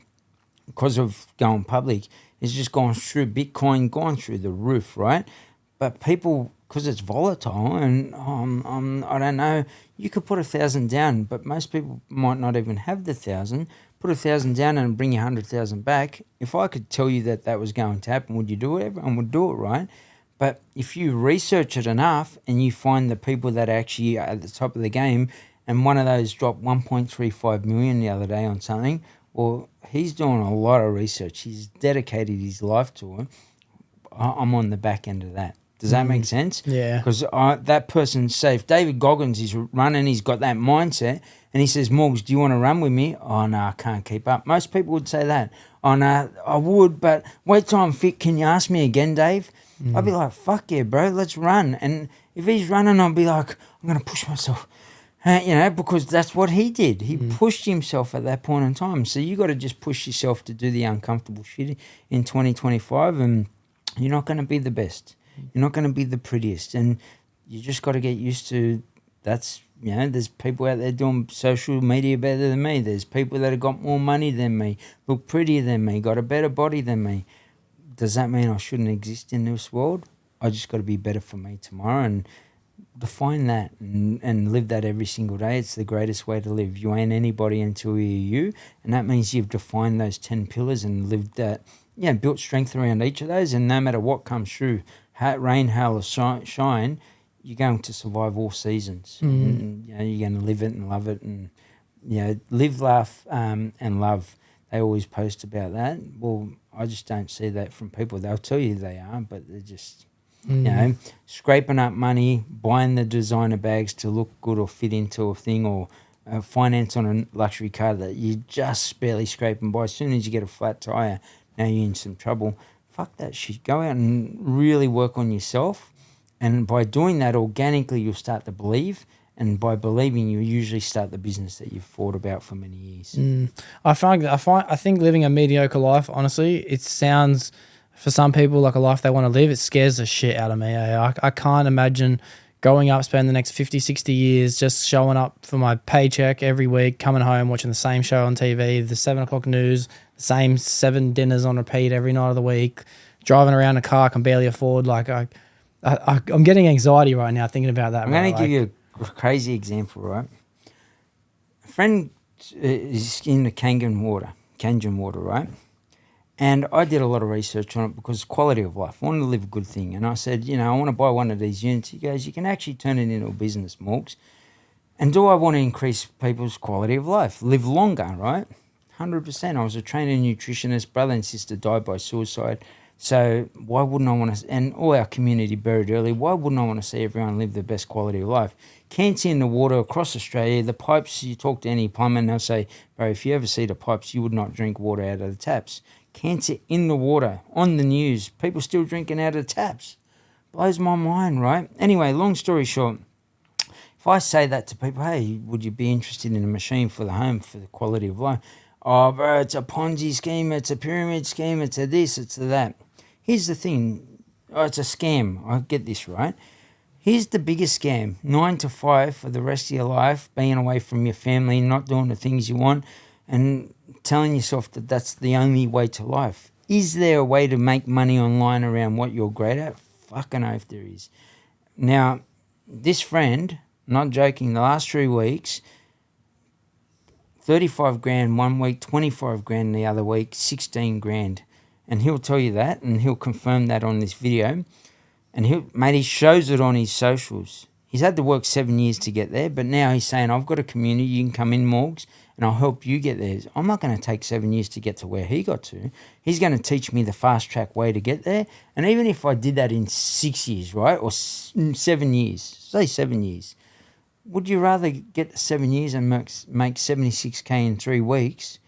because of going public, it's just gone through Bitcoin, gone through the roof, right? But people, because it's volatile and I don't know, you could put 1,000 down, but most people might not even have the 1,000. Put 1,000 down and bring you 100,000 back. If I could tell you that was going to happen, would you do it? Everyone would do it, right? But if you research it enough and you find the people that actually are at the top of the game, and one of those dropped 1.35 million the other day on something, well, he's doing a lot of research. He's dedicated his life to it. I'm on the back end of that. Does that make sense? Yeah. Because that person, say if David Goggins is running, he's got that mindset, and he says, Morgs, do you want to run with me? Oh, no, I can't keep up. Most people would say that. Oh, no, I would, but wait till I'm fit. Can you ask me again, Dave? I'd be like, fuck yeah, bro, let's run. And if he's running, I'll be like, I'm going to push myself. Because that's what he did. He pushed himself at that point in time. So you got to just push yourself to do the uncomfortable shit in 2025, and you're not going to be the best. You're not going to be the prettiest. And you just got to get used to that's, there's people out there doing social media better than me. There's people that have got more money than me, look prettier than me, got a better body than me. Does that mean I shouldn't exist in this world? I just got to be better for me tomorrow and define that and live that every single day. It's the greatest way to live. You ain't anybody until you're you. And that means you've defined those 10 pillars and lived that, built strength around each of those. And no matter what comes through, rain, hail, or shine, you're going to survive all seasons. And, you're going to live it and love it and, live, laugh, and love. They always post about that. Well, I just don't see that from people. They'll tell you they are, but they're just, scraping up money, buying the designer bags to look good or fit into a thing, or finance on a luxury car that you just barely scraping by. As soon as you get a flat tire, now you're in some trouble. Fuck that shit. Go out and really work on yourself. And by doing that, organically, you'll start to believe. And by believing, you usually start the business that you've thought about for many years. I think living a mediocre life, honestly, it sounds for some people like a life they want to live. It scares the shit out of me. I can't imagine going up, spending the next 50, 60 years just showing up for my paycheck every week, coming home, watching the same show on TV, the 7 o'clock news, the same 7 dinners on repeat every night of the week, driving around a car I can barely afford. Like I'm getting anxiety right now thinking about that. I'm going to give you a crazy example, right? A friend is in the Kangen water, right? And I did a lot of research on it because quality of life. I wanted to live a good thing. And I said, I want to buy one of these units. He goes, you can actually turn it into a business, Morgs. And do I want to increase people's quality of life? Live longer, right? 100%. I was a trainer nutritionist. Brother and sister died by suicide. So why wouldn't I want to, and all our community buried early, why wouldn't I want to see everyone live the best quality of life? Cancer in the water across Australia, the pipes, you talk to any plumber and they'll say, bro, if you ever see the pipes, you would not drink water out of the taps. Cancer in the water, on the news, people still drinking out of the taps. Blows my mind, right? Anyway, long story short, if I say that to people, hey, would you be interested in a machine for the home for the quality of life? Oh, bro, it's a Ponzi scheme, it's a pyramid scheme, it's a this, it's a that. Here's the thing. Oh, it's a scam. I get this, right? Here's the biggest scam. 9 to 5 for the rest of your life, being away from your family, not doing the things you want, and telling yourself that that's the only way to life. Is there a way to make money online around what you're great at? Fucking oath there is. Now, this friend, not joking, the last 3 weeks, 35 grand one week, 25 grand the other week, 16 grand. And he'll tell you that, and he'll confirm that on this video. And he shows it on his socials. He's had to work 7 years to get there, but now he's saying, I've got a community, you can come in, Morgs, and I'll help you get there. I'm not going to take 7 years to get to where he got to. He's going to teach me the fast track way to get there. And even if I did that in 6 years, right, or 7 years, say 7 years, would you rather get the 7 years and make 76K in 3 weeks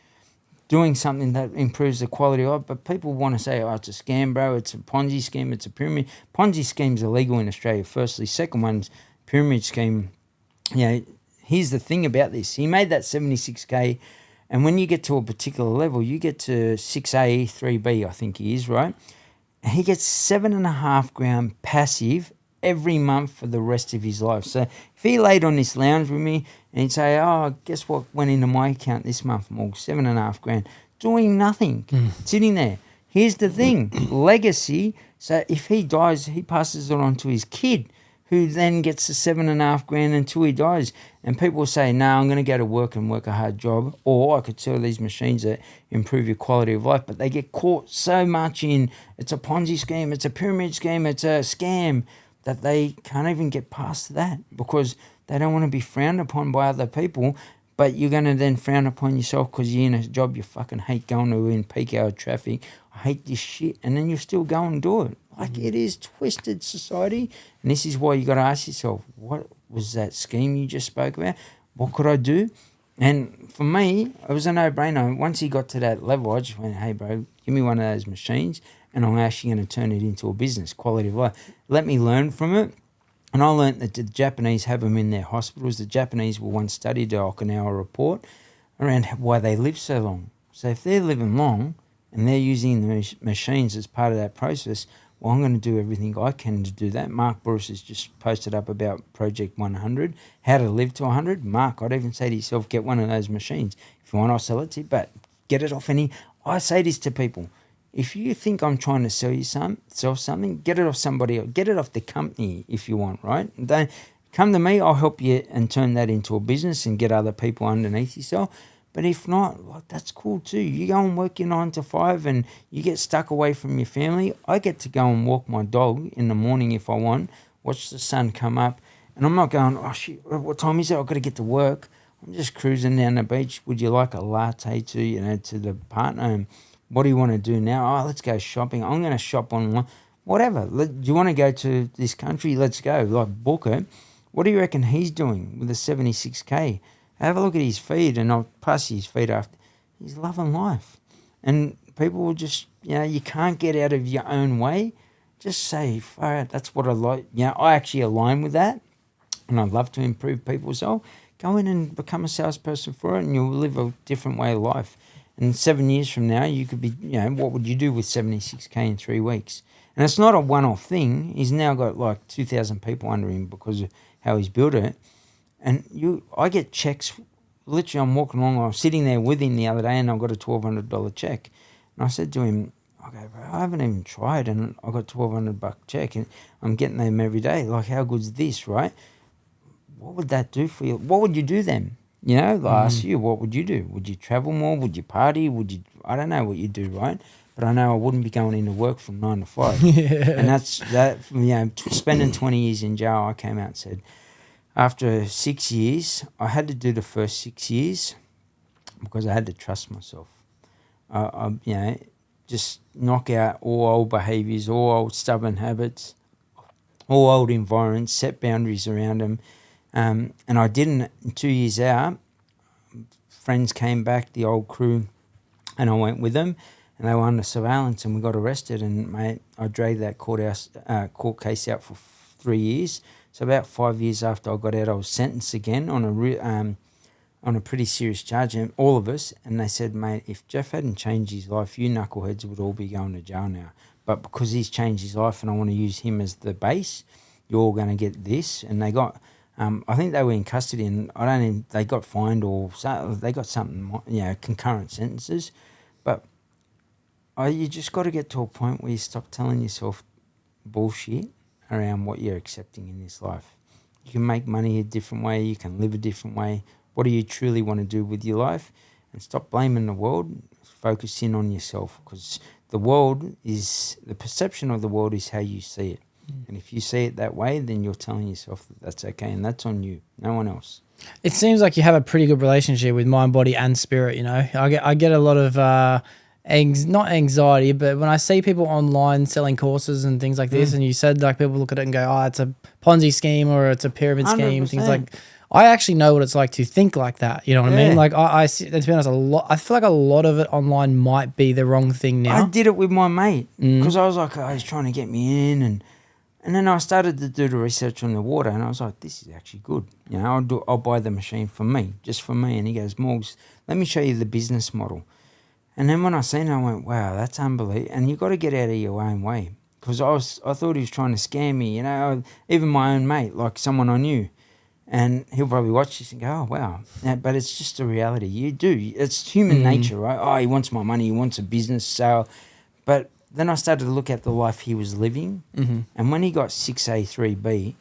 doing something that improves the quality of life? But people want to say, oh, it's a scam, bro, it's a Ponzi scheme, it's a pyramid. Ponzi scheme's illegal in Australia, firstly. Second one's pyramid scheme. Here's the thing about this. He made that 76K, and when you get to a particular level, you get to 6A, 3B, I think he is, right? And he gets 7.5 grand passive every month for the rest of his life. So if he laid on this lounge with me and he'd say, oh, guess what went into my account this month, Morg? 7.5 grand. Doing nothing, sitting there. Here's the thing, legacy. So if he dies, he passes it on to his kid, who then gets the 7.5 grand until he dies. And people say, no, I'm going to go to work and work a hard job, or I could sell these machines that improve your quality of life. But they get caught so much in, it's a Ponzi scheme, it's a pyramid scheme, it's a scam, that they can't even get past that because they don't want to be frowned upon by other people. But you're going to then frown upon yourself because you're in a job you fucking hate going to in peak hour traffic. I hate this shit. And then you still go and do it. Like, it is twisted society. And this is why you got to ask yourself, what was that scheme you just spoke about? What could I do? And for me, it was a no-brainer. Once he got to that level, I just went, hey, bro, give me one of those machines and I'm actually going to turn it into a business, quality of life. Let me learn from it. And I learned that the Japanese have them in their hospitals. The Japanese were once studied the Okinawa report around why they live so long. So if they're living long and they're using the machines as part of that process, well, I'm going to do everything I can to do that. Mark Bruce has just posted up about Project 100, how to live to 100. Mark, I'd even say to yourself, get one of those machines. If you want, I'll sell it to you, but get it off any. I say this to people. If you think I'm trying to sell something, get it off somebody else. Get it off the company if you want, right? Don't come to me. I'll help you and turn that into a business and get other people underneath yourself. But if not, like, that's cool too. You go and work your 9 to 5 and you get stuck away from your family. I get to go and walk my dog in the morning if I want, watch the sun come up. And I'm not going, oh, shit, what time is it? I've got to get to work. I'm just cruising down the beach. Would you like a latte to the partner? And what do you want to do now? Oh, let's go shopping. I'm going to shop online. Whatever. Do you want to go to this country? Let's go. Like, book it. What do you reckon he's doing with the 76K? Have a look at his feed, and I'll pass his feed after. He's loving life. And people will just, you can't get out of your own way. Just say, far out, that's what I like. I actually align with that, and I'd love to improve people's life. Go in and become a salesperson for it, and you'll live a different way of life. And 7 years from now, you could be, what would you do with 76K in 3 weeks? And it's not a one-off thing. He's now got like 2,000 people under him because of how he's built it. And I get checks. Literally, I'm walking along. I was sitting there with him the other day, and I got a $1,200 check. And I said to him, "Okay, bro, I haven't even tried, and I got $1,200 check, and I'm getting them every day. Like, how good's this, right? What would that do for you? What would you do then? I ask you, what would you do? Would you travel more? Would you party? I don't know what you do, right? But I know I wouldn't be going into work from 9 to 5. And that's that. Spending 20 years in jail, I came out and said, after 6 years, I had to do the first 6 years because I had to trust myself. Just knock out all old behaviours, all old stubborn habits, all old environments, set boundaries around them. And I didn't. 2 years out, friends came back, the old crew, and I went with them, and they were under surveillance, and we got arrested. And mate, I dragged that court case out for 3 years. So about 5 years after I got out, I was sentenced again on a pretty serious charge, and all of us. And they said, mate, if Jeff hadn't changed his life, you knuckleheads would all be going to jail now. But because he's changed his life, and I want to use him as the base, you're all going to get this. And they got, I think they were in custody, and they got fined or they got something, concurrent sentences. But you just got to get to a point where you stop telling yourself bullshit around what you're accepting in this life. You can make money a different way. You can live a different way. What do you truly want to do with your life? And stop blaming the world. Focus in on yourself, because the perception of the world is how you see it. And if you see it that way, then you're telling yourself that that's okay, and that's on you, no one else. It seems like you have a pretty good relationship with mind, body, and spirit. I get a lot of not anxiety, but when I see people online selling courses and things like this, and you said like people look at it and go, "Oh, it's a Ponzi scheme or it's a pyramid scheme," 100%. Things like. I actually know what it's like to think like that. You know what I mean? Like I see, to be honest, I feel like a lot of it online might be the wrong thing now. I did it with my mate because I was like, he's trying to get me in, and then I started to do the research on the water, and I was like, this is actually good. I'll buy the machine for me, just for me. And he goes, Morgs, let me show you the business model. And then when I seen it, I went, wow, that's unbelievable. And you got to get out of your own way, because I thought he was trying to scam me. Even my own mate, like someone I knew. And he'll probably watch this and go, oh, wow. But it's just a reality. You do. It's human nature, right? Oh, he wants my money. He wants a business sale. But then I started to look at the life he was living. And when he got 6A3B,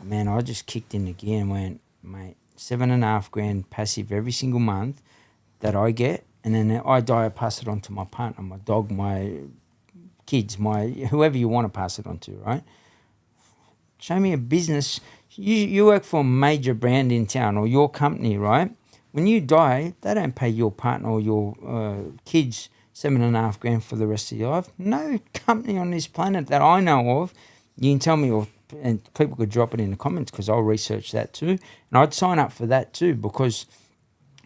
man, I just kicked in the gear and went, mate, $7,500 passive every single month that I get. And then I pass it on to my partner, my dog, my kids, whoever you want to pass it on to, right? Show me a business. You work for a major brand in town or your company, right? When you die, they don't pay your partner or your kids $7,500 for the rest of your life. No company on this planet that I know of. You can tell me, and people could drop it in the comments, because I'll research that too. And I'd sign up for that too, because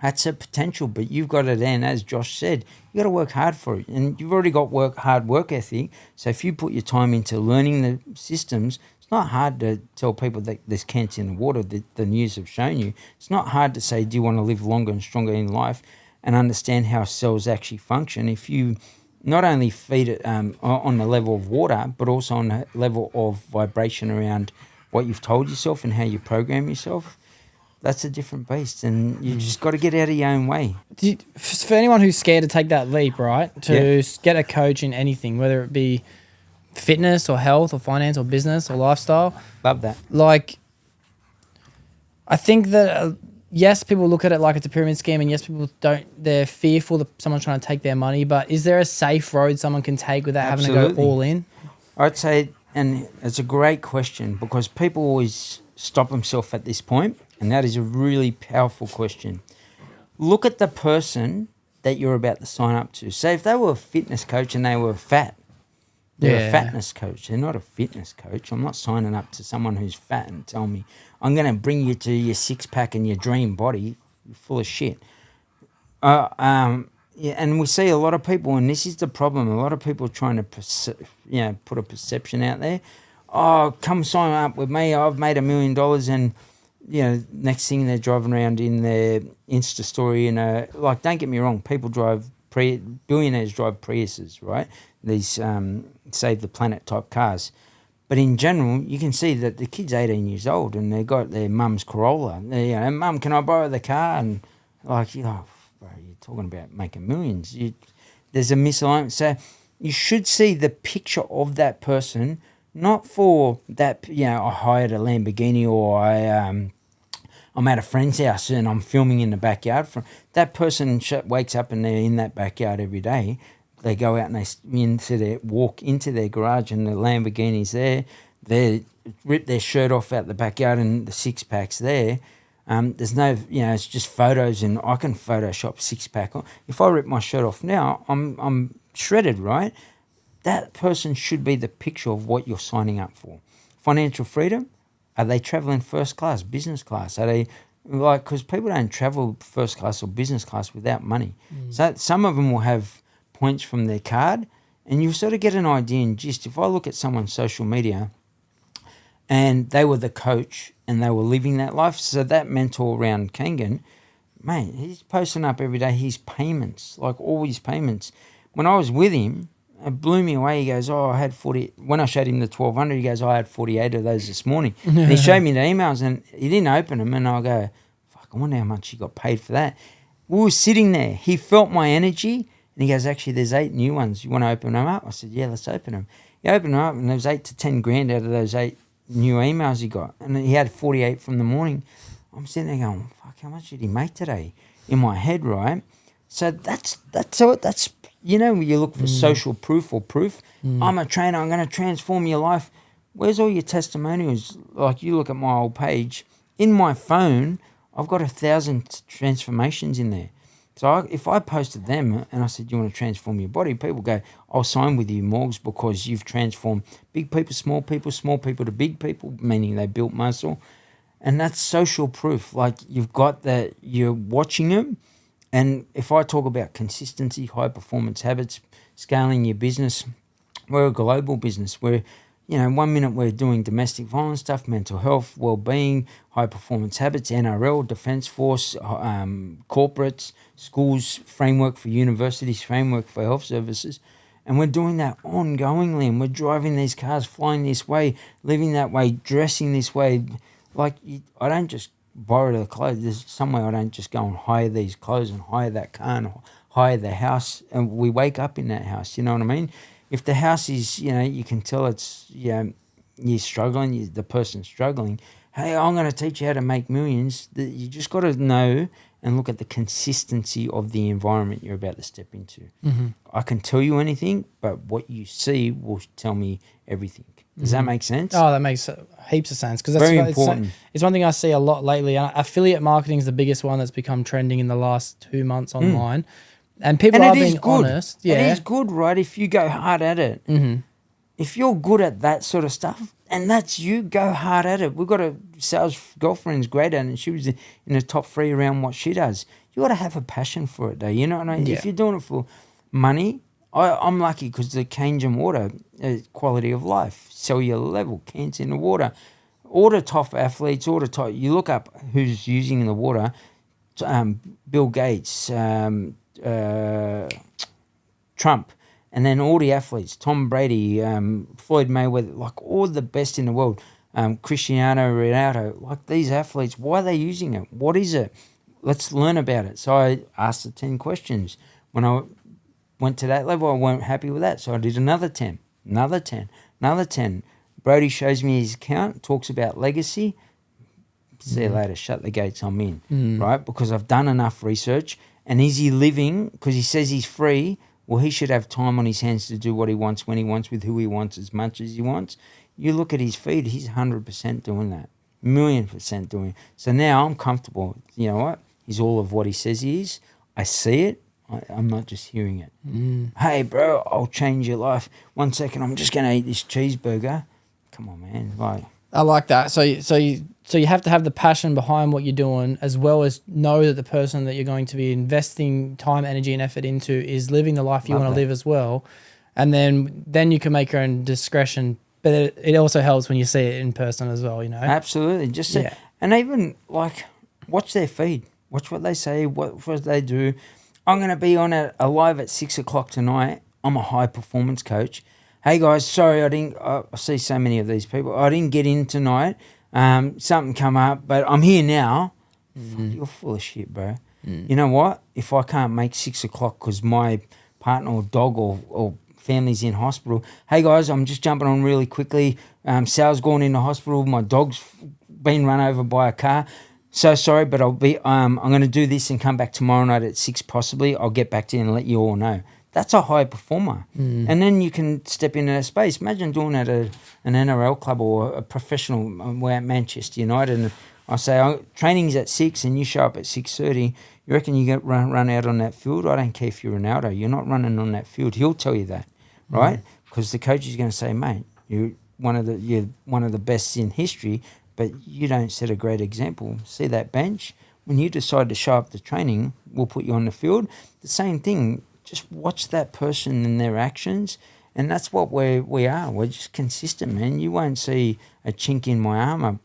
that's a potential. But you've got to then, as Josh said, you got to work hard for it. And you've already got hard work ethic. So if you put your time into learning the systems, it's not hard to tell people that there's cancer in the water that the news have shown you. It's not hard to say, do you want to live longer and stronger in life and understand how cells actually function? If you not only feed it on the level of water, but also on the level of vibration around what you've told yourself and how you program yourself. That's a different beast, and you just got to get out of your own way. For anyone who's scared to take that leap, right, to Yeah. get a coach in anything, whether it be fitness or health or finance or business or lifestyle, Love that. like, I think that, yes, people look at it like it's a pyramid scheme, and yes, people they're fearful that someone's trying to take their money, but is there a safe road someone can take without having to Absolutely. go all in? I'd say, and it's a great question because people always stop themselves at this point, and that is a really powerful question. Look at the person that you're about to sign up to. Say if they were a fitness coach and they were fat, they're Yeah. a fatness coach. They're not a fitness coach. I'm not signing up to someone who's fat and tell me, I'm going to bring you to your six-pack and your dream body. You're full of shit. Yeah, and we see a lot of people, and this is the problem. A lot of people trying to, put a perception out there. Oh, come sign up with me. I've made $1 million, and next thing they're driving around in their Insta story. Like, don't get me wrong, people billionaires drive Priuses, right? These save the planet type cars. But in general, you can see that the kid's 18 years old and they got their mum's Corolla. Mum, can I borrow the car? And like, bro, you're talking about making millions. There's a misalignment. So you should see the picture of that person, not for that, I hired a Lamborghini or I'm at a friend's house and I'm filming in the backyard. That person wakes up and they're in that backyard every day. They go out and they walk into their garage and the Lamborghini's there. They rip their shirt off out the backyard and the six-pack's there. There's no, it's just photos, and I can Photoshop six-pack. If I rip my shirt off now, I'm shredded, right? That person should be the picture of what you're signing up for. Financial freedom. Are they traveling first class, business class? Are they because people don't travel first class or business class without money. So some of them will have points from their card, and you sort of get an idea and gist. If I look at someone's social media and they were the coach and they were living that life, so that mentor around Kangan, mate, he's posting up every day his payments, like all his payments. When I was with him, it blew me away. He goes, I had 40. When I showed him the 1,200, he goes, I had 48 of those this morning. And he showed me the emails and he didn't open them. And I go, fuck, I wonder how much he got paid for that. We were sitting there. He felt my energy. And he goes, actually, there's 8 new ones. You want to open them up? I said, yeah, let's open them. He opened them up, and there was 8 to 10 grand out of those 8 new emails he got. And he had 48 from the morning. I'm sitting there going, fuck, how much did he make today? In my head, right? So that's you look for social proof or proof. I'm a trainer. I'm going to transform your life. Where's all your testimonials? Like, you look at my old page. In my phone, I've got 1,000 transformations in there. So if I posted them and I said, you want to transform your body, people go, I'll sign with you, Morgs, because you've transformed big people to big people, meaning they built muscle. And that's social proof. Like, you've got that, you're watching them. And if I talk about consistency, high performance habits, scaling your business, we're a global business. We're, 1 minute we're doing domestic violence stuff, mental health, well-being, high performance habits, NRL, Defence Force, corporates, schools, framework for universities, framework for health services. And we're doing that ongoingly, and we're driving these cars, flying this way, living that way, dressing this way. Like, I don't just borrow the clothes. There's somewhere I don't just go and hire these clothes and hire that car and hire the house, and we wake up in that house. You know what I mean? If the house is, you can tell it's, you're struggling, the person's struggling. Hey, I'm going to teach you how to make millions. You just got to know and look at the consistency of the environment you're about to step into. Mm-hmm. I can tell you anything, but what you see will tell me everything. Does that make sense? Oh, that makes heaps of sense. Because that's very important. It's one thing I see a lot lately. Affiliate marketing is the biggest one that's become trending in the last 2 months online. And people are being honest. Yeah. It is good, right? If you go hard at it. Mm-hmm. If you're good at that sort of stuff, and that's you, go hard at it. We've got a sales girlfriend's great at it, and she was in the top 3 around what she does. You got to have a passion for it, though. You know what I mean? Yeah. If you're doing it for money, I'm lucky because the Kangen water, quality of life, cellular level, cancer in the water. All the top athletes, you look up who's using the water, Bill Gates, Trump, And then all the athletes, Tom Brady, Floyd Mayweather, like all the best in the world, Cristiano Ronaldo, like these athletes, why are they using it? What is it? Let's learn about it. So I asked the 10 questions. When I went to that level, I weren't happy with that. So I did another 10, another 10, another 10. Brody shows me his account, talks about legacy. See you later, shut the gates, I'm in, right? Because I've done enough research. And is he living, because he says he's free, well, he should have time on his hands to do what he wants, when he wants, with who he wants, as much as he wants. You look at his feed, he's 100% doing that, 1,000,000% doing it. So now I'm comfortable. You know what? He's all of what he says he is. I see it. I'm not just hearing it. Hey, bro, I'll change your life. 1 second, I'm just going to eat this cheeseburger. Come on, man. Like, I like that. So you have to have the passion behind what you're doing, as well as know that the person that you're going to be investing time, energy, and effort into is living the life you want to live as well. And then you can make your own discretion. But it also helps when you see it in person as well, you know? Absolutely. Just see, and even like watch their feed. Watch what they say, what they do. I'm going to be on a live at 6 o'clock tonight. I'm a high performance coach. Hey guys, sorry I see so many of these people. I didn't get in tonight. Something come up, but I'm here now. Fuck, you're full of shit, bro. You know what? If I can't make 6 o'clock because my partner or dog or family's in hospital, hey guys, I'm just jumping on really quickly. Sal's gone into hospital. My dog's been run over by a car. So sorry, but I'm going to do this and come back tomorrow night at 6 possibly. I'll get back to you and let you all know. That's a high performer. And then you can step into that space. Imagine doing that at an NRL club or a professional. We're at Manchester United and I say, training's at 6 and you show up at 6:30. You reckon you get run out on that field? I don't care if you're Ronaldo. You're not running on that field. He'll tell you that, right? Because the coach is going to say, mate, you're one of the best in history, but you don't set a great example. See that bench? When you decide to show up to training, we'll put you on the field. The same thing. Just watch that person and their actions, and that's what we are. We're just consistent, man. You won't see a chink in my armor.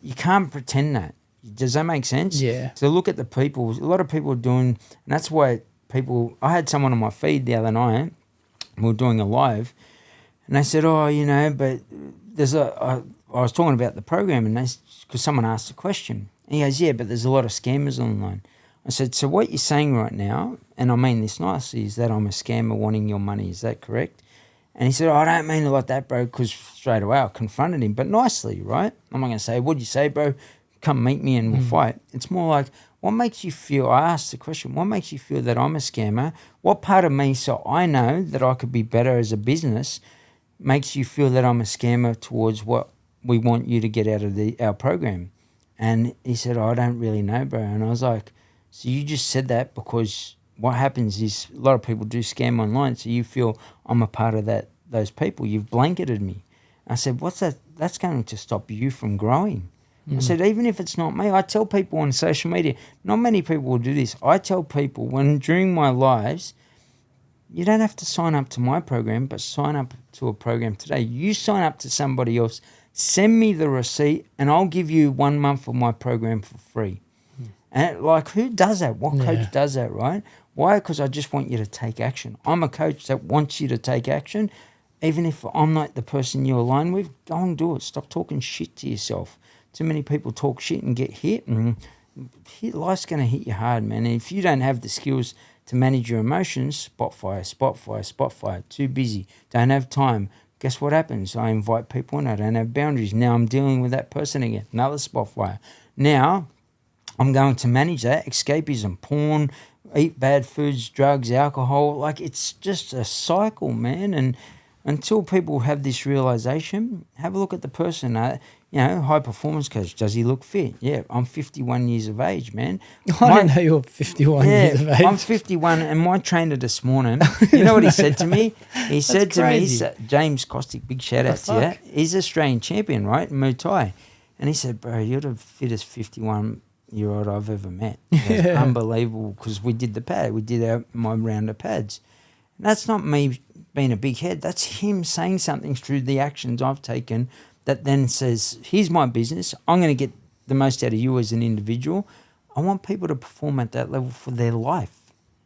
You can't pretend that. Does that make sense? Yeah. So look at the people. A lot of people are doing, and that's why people. I had someone on my feed the other night. We were doing a live, and they said, "Oh, you know, but there's I was talking about the program, and because someone asked a question, and he goes, "Yeah, but there's a lot of scammers online." I said, so what you're saying right now, and I mean this nicely, is that I'm a scammer wanting your money. Is that correct? And he said, I don't mean it like that, bro, because straight away I confronted him, but nicely, right? I'm not going to say, what'd you say, bro? Come meet me and we'll fight. It's more like, what makes you feel, I asked the question, what makes you feel that I'm a scammer? What part of me, so I know that I could be better as a business, makes you feel that I'm a scammer towards what we want you to get out of our program? And he said, I don't really know, bro. And I was like, so you just said that because what happens is a lot of people do scam online, so you feel I'm a part of those people. You've blanketed me. I said, what's that? That's going to stop you from growing. I said, even if it's not me, I tell people on social media, not many people will do this. I tell people during my lives, you don't have to sign up to my program, but sign up to a program today. You sign up to somebody else, send me the receipt, and I'll give you 1 month of my program for free. And like, who does that? What coach does that, right? Why? Because I just want you to take action. I'm a coach that wants you to take action. Even if I'm not the person you align with, go and do it. Stop talking shit to yourself. Too many people talk shit and get hit, and life's going to hit you hard, man. And if you don't have the skills to manage your emotions, spot fire. Too busy. Don't have time. Guess what happens? I invite people in. I don't have boundaries. Now I'm dealing with that person again. Another spot fire. Now I'm going to manage that. Escapism, porn, eat bad foods, drugs, alcohol. Like, it's just a cycle, man. And until people have this realization, have a look at the person. High performance coach, does he look fit? Yeah, I'm 51 years of age, man. I didn't know you were 51 years of age. I'm 51, and my trainer this morning, you know what he said to me? He said to me, James Costick, big shout out to you. He's Australian champion, right? Muay Thai. And he said, bro, you're the fittest 51-year-old I've ever met. It was unbelievable, because we did the pad. We did my round of pads. And that's not me being a big head. That's him saying something through the actions I've taken that then says, here's my business. I'm going to get the most out of you as an individual. I want people to perform at that level for their life.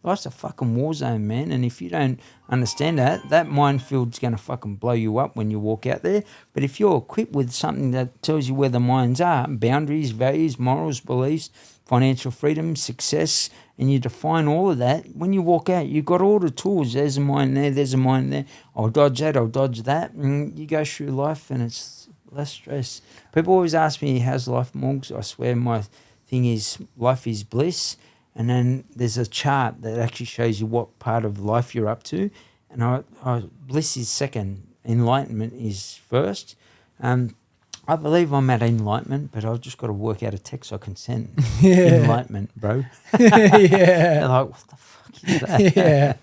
Life's a fucking war zone, man. And if you don't understand that minefield's going to fucking blow you up when you walk out there. But if you're equipped with something that tells you where the mines are, boundaries, values, morals, beliefs, financial freedom, success, and you define all of that, when you walk out, you've got all the tools. There's a mine there, there's a mine there. I'll dodge that, I'll dodge that. And you go through life and it's less stress. People always ask me, how's life, Morgs? I swear my thing is life is bliss. And then there's a chart that actually shows you what part of life you're up to. And bliss is second. Enlightenment is first. I believe I'm at enlightenment, but I've just got to work out a text I can send. Enlightenment, bro. Yeah. They're like, what the fuck is that? Yeah.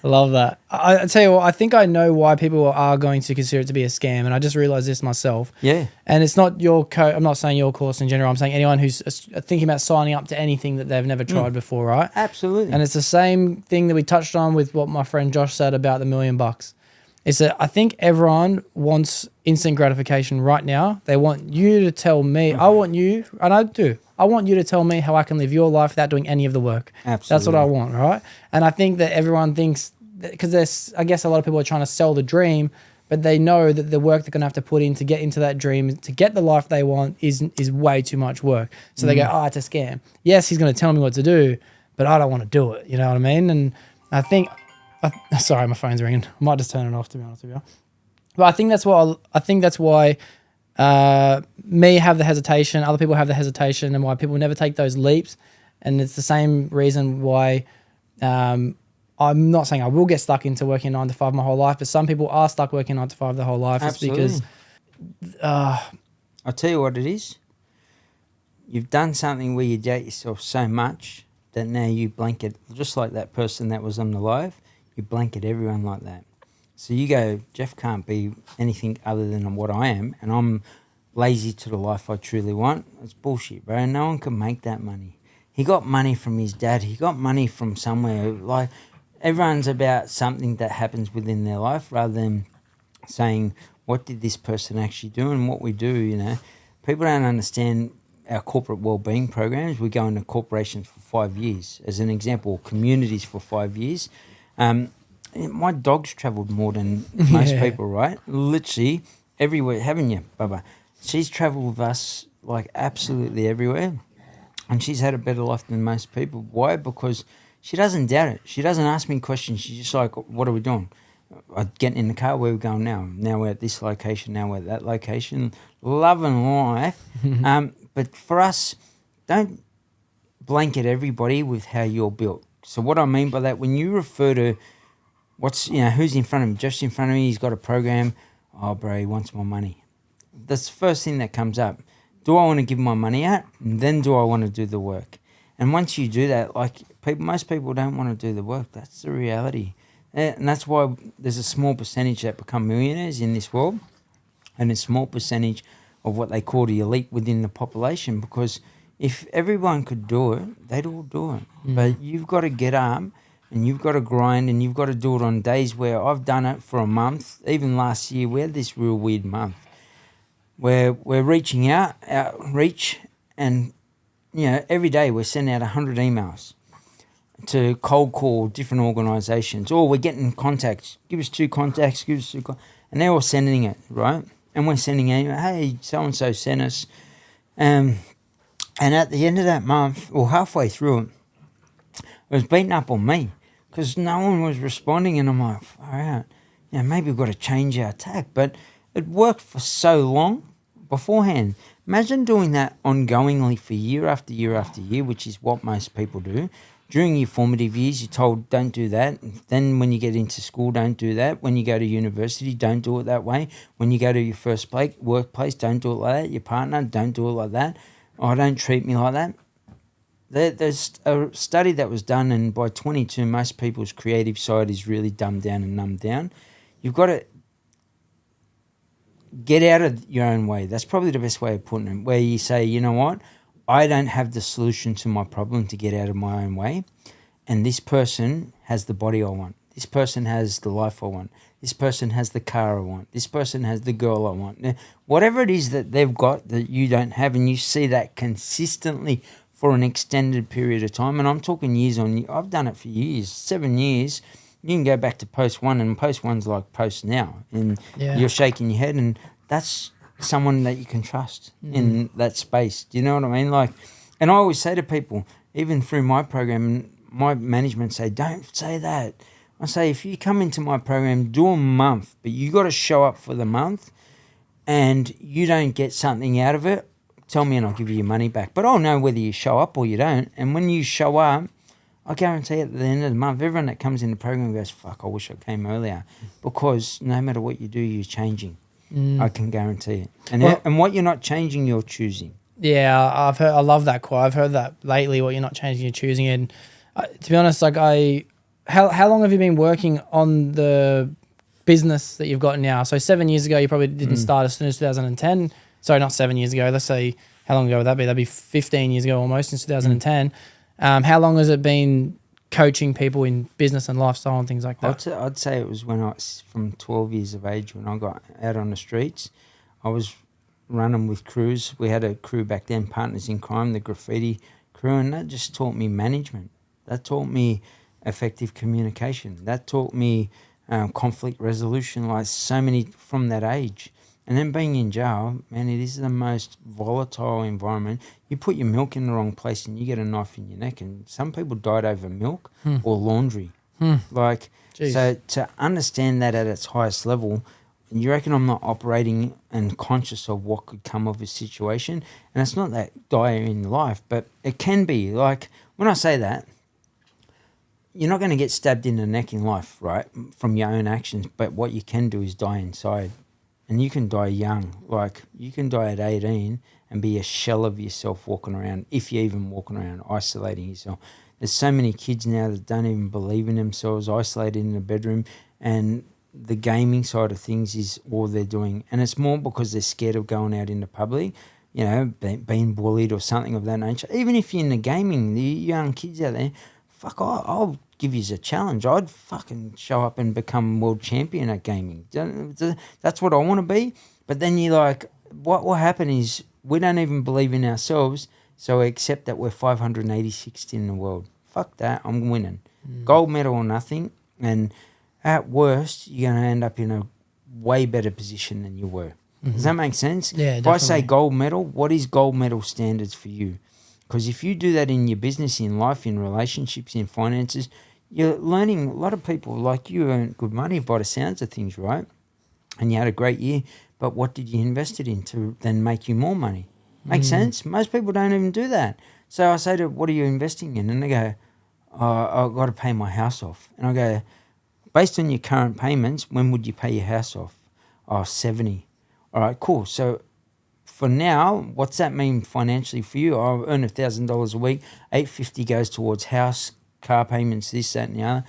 I love that. I tell you what, I think I know why people are going to consider it to be a scam, and I just realized this myself. Yeah. And it's not your I'm not saying your course in general. I'm saying anyone who's thinking about signing up to anything that they've never tried before, right? Absolutely. And it's the same thing that we touched on with what my friend Josh said about the $1 million. Is that I think everyone wants instant gratification right now. They want you to tell me, I want you, and I do, I want you to tell me how I can live your life without doing any of the work. Absolutely. That's what I want, right? And I think that everyone thinks, because there's, I guess a lot of people are trying to sell the dream, but they know that the work they're going to have to put in to get into that dream, to get the life they want is way too much work. So they go, oh, it's a scam. Yes, he's going to tell me what to do, but I don't want to do it. You know what I mean? And I think... sorry, my phone's ringing. I might just turn it off, to be honest with you. But I think that's why me have the hesitation, other people have the hesitation, and why people never take those leaps. And it's the same reason why I'm not saying I will get stuck into working 9 to 5 my whole life, but some people are stuck working 9 to 5 their whole life. Absolutely. It's because I'll tell you what it is. You've done something where you doubt yourself so much that now you blanket, just like that person that was on the live, you blanket everyone like that. So you go, Jeff can't be anything other than what I am, and I'm lazy to the life I truly want. It's bullshit, bro. No one can make that money. He got money from his dad. He got money from somewhere. Like, everyone's about something that happens within their life rather than saying, what did this person actually do and what we do, you know. People don't understand our corporate wellbeing programs. We go into corporations for 5 years. As an example, communities for 5 years. My dog's travelled more than most people, right? Literally everywhere, haven't you, Bubba? She's travelled with us like absolutely everywhere, and she's had a better life than most people. Why? Because she doesn't doubt it. She doesn't ask me questions. She's just like, what are we doing? I get in the car, where are we going now? Now we're at this location, now we're at that location. Loving life. But for us, don't blanket everybody with how you're built. So what I mean by that, when you refer to who's in front of me, Jeff's in front of me, he's got a program, oh, bro, he wants more money. That's the first thing that comes up. Do I want to give my money out? And then do I want to do the work? And once you do that, like most people don't want to do the work. That's the reality. And that's why there's a small percentage that become millionaires in this world, and a small percentage of what they call the elite within the population, because if everyone could do it, they'd all do it. But you've got to get up and you've got to grind, and you've got to do it on days where I've done it for a month. Even last year, we had this real weird month where we're reaching outreach, and every day we're sending out 100 emails to cold call different organisations. Or we're getting contacts. Give us 2 contacts, and they're all sending it, right? And we're sending email, hey, so-and-so sent us. And at the end of that month, or halfway through it, it was beating up on me because no one was responding. And I'm like, far out. Maybe we've got to change our tack. But it worked for so long beforehand. Imagine doing that ongoingly for year after year after year, which is what most people do. During your formative years, you're told, don't do that. Then when you get into school, don't do that. When you go to university, don't do it that way. When you go to your first workplace, don't do it like that. Your partner, don't do it like that. Oh, don't treat me like that. There's a study that was done, and by 22, most people's creative side is really dumbed down and numbed down. You've got to get out of your own way. That's probably the best way of putting it, where you say, you know what? I don't have the solution to my problem to get out of my own way, and this person has the body I want. This person has the life I want. This person has the car I want. This person has the girl I want. Now, whatever it is that they've got that you don't have, and you see that consistently for an extended period of time. And I'm talking years on. I've done it for years, 7 years. You can go back to post one, and post one's like post now, and you're shaking your head, and that's someone that you can trust in that space. Do you know what I mean? Like, and I always say to people, even through my program, my management say, don't say that. I say, if you come into my program, do a month, but you got to show up for the month, and you don't get something out of it, tell me and I'll give you your money back. But I'll know whether you show up or you don't. And when you show up, I guarantee at the end of the month, everyone that comes in the program goes, fuck, I wish I came earlier. Because no matter what you do, you're changing. I can guarantee it. And what you're not changing, you're choosing. Yeah, I love that quote. I've heard that lately, what you're not changing, you're choosing. And to be honest, like how long have you been working on the business that you've got now? So 7 years ago, you probably didn't start as soon as 2010. Sorry, not 7 years ago. Let's say, how long ago would that be? That'd be 15 years ago almost, since 2010. How long has it been coaching people in business and lifestyle and things like that? I'd say it was when I was from 12 years of age, when I got out on the streets. I was running with crews. We had a crew back then, Partners in Crime, the graffiti crew, and that just taught me management. That taught me effective communication. That taught me conflict resolution, like so many from that age. And then being in jail, man, it is the most volatile environment. You put your milk in the wrong place and you get a knife in your neck, and some people died over milk or laundry. Like, Jeez. So to understand that at its highest level, you reckon I'm not operating and conscious of what could come of a situation? And it's not that dire in life, but it can be. Like, when I say that, you're not going to get stabbed in the neck in life, right, from your own actions, but what you can do is die inside. And you can die young. Like, you can die at 18 and be a shell of yourself walking around, if you're even walking around, isolating yourself. There's so many kids now that don't even believe in themselves, isolated in the bedroom, and the gaming side of things is all they're doing. And it's more because they're scared of going out in the public, you know, being bullied or something of that nature. Even if you're in the gaming, the young kids out there, fuck, I'll give you a challenge. I'd fucking show up and become world champion at gaming. That's what I want to be. But then you're like, what will happen is we don't even believe in ourselves, so we accept that we're 586th in the world. Fuck that, I'm winning. Gold medal or nothing. And at worst, you're going to end up in a way better position than you were. Does that make sense? Yeah, if definitely. I say gold medal, what is gold medal standards for you? Because if you do that in your business, in life, in relationships, in finances, you're learning. A lot of people like you earn good money by the sounds of things, right? And you had a great year, but what did you invest it in to then make you more money? Makes sense? Most people don't even do that. So I say to them, what are you investing in? And they go, I've got to pay my house off. And I go, based on your current payments, when would you pay your house off? 70. All right, cool. So for now, what's that mean financially for you? I earn $1,000 a week. $850 goes towards house, car payments, this, that, and the other.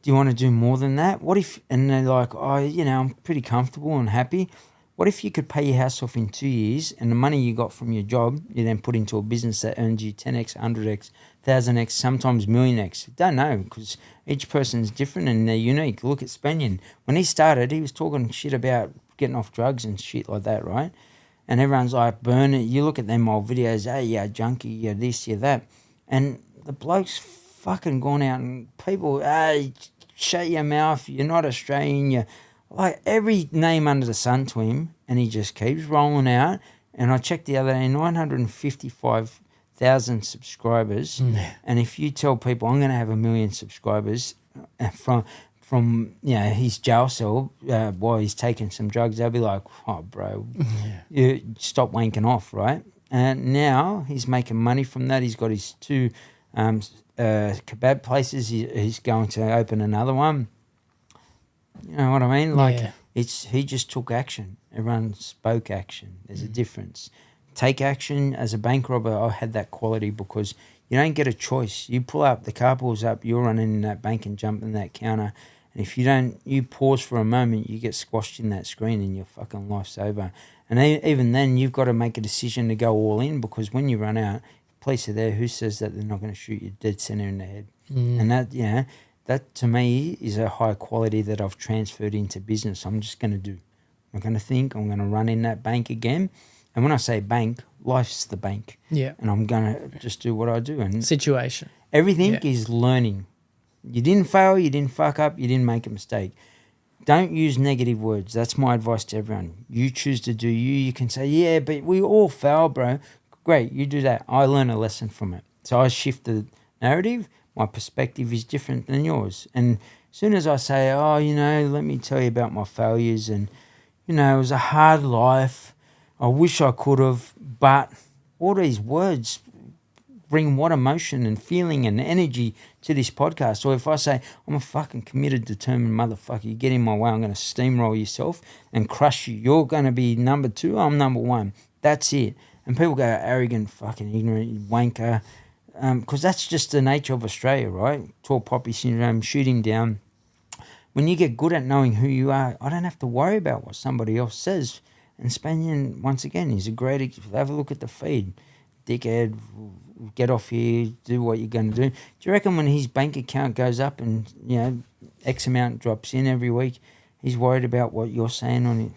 Do you want to do more than that? What if, and they're like, I'm pretty comfortable and happy. What if you could pay your house off in 2 years, and the money you got from your job, you then put into a business that earns you 10x, 100x, 1000x, sometimes million X? Don't know, because each person's different and they're unique. Look at Spanian. When he started, he was talking shit about getting off drugs and shit like that, right? And everyone's like, burn it. You look at them old videos, hey, you're a junkie, you're this, you're that. And the bloke's fucking gone out and people, hey, shut your mouth, you're not Australian, you're like every name under the sun to him, and he just keeps rolling out. And I checked the other day, 955,000 subscribers. And if you tell people I'm going to have 1 million subscribers from his jail cell while he's taking some drugs, they'll be like, oh, bro, you stop wanking off, right? And now he's making money from that. He's got his 2 kebab places. He's going to open another one. You know what I mean? Like, he just took action. Everyone spoke action. There's a difference. Take action. As a bank robber, I had that quality because you don't get a choice. You pull up, the car pulls up, you're running in that bank and jump in that counter. And if you don't, you pause for a moment, you get squashed in that screen and your fucking life's over. And even then, you've got to make a decision to go all in, because when you run out, police are there. Who says that they're not going to shoot you dead center in the head? And that, that to me is a high quality that I've transferred into business. I'm just going to do. I'm going to think. I'm going to run in that bank again. And when I say bank, life's the bank. Yeah. And I'm going to just do what I do. And Situation. everything Yeah. is learning. You didn't fail, you didn't fuck up, you didn't make a mistake. Don't use negative words. That's my advice to everyone. You choose to do you. You can say, yeah, but we all fail, bro. Great, you do that. I learn a lesson from it. So I shift the narrative. My perspective is different than yours. And as soon as I say, oh, let me tell you about my failures and, it was a hard life. I wish I could have. But all these words bring what emotion and feeling and energy to this podcast. Or if I say, I'm a fucking committed, determined motherfucker, you get in my way, I'm going to steamroll yourself and crush you. You're going to be number 2, I'm number 1. That's it. And people go, arrogant, fucking ignorant, wanker, because that's just the nature of Australia, right? Tall poppy syndrome, shooting down. When you get good at knowing who you are, I don't have to worry about what somebody else says. And Spanian, once again, is a great, have a look at the feed. Dickhead, get off here, do what you're going to do. Do you reckon when his bank account goes up and, X amount drops in every week, he's worried about what you're saying on it?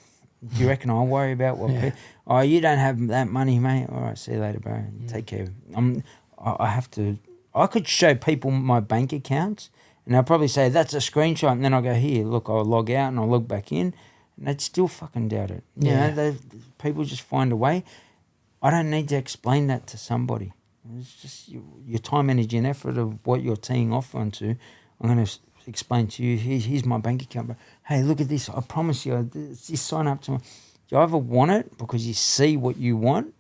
Do you reckon I'll worry about what people... Oh, you don't have that money, mate. All right, see you later, bro. Take care. I have to... I could show people my bank accounts and they'll probably say, that's a screenshot. And then I'll go, here, look, I'll log out and I'll log back in. And they'd still fucking doubt it. People just find a way. I don't need to explain that to somebody. It's just your time, energy, and effort of what you're teeing off onto. I'm going to explain to you, here's my bank account. But hey, look at this. I promise you, just sign up to me. Do you ever want it because you see what you want?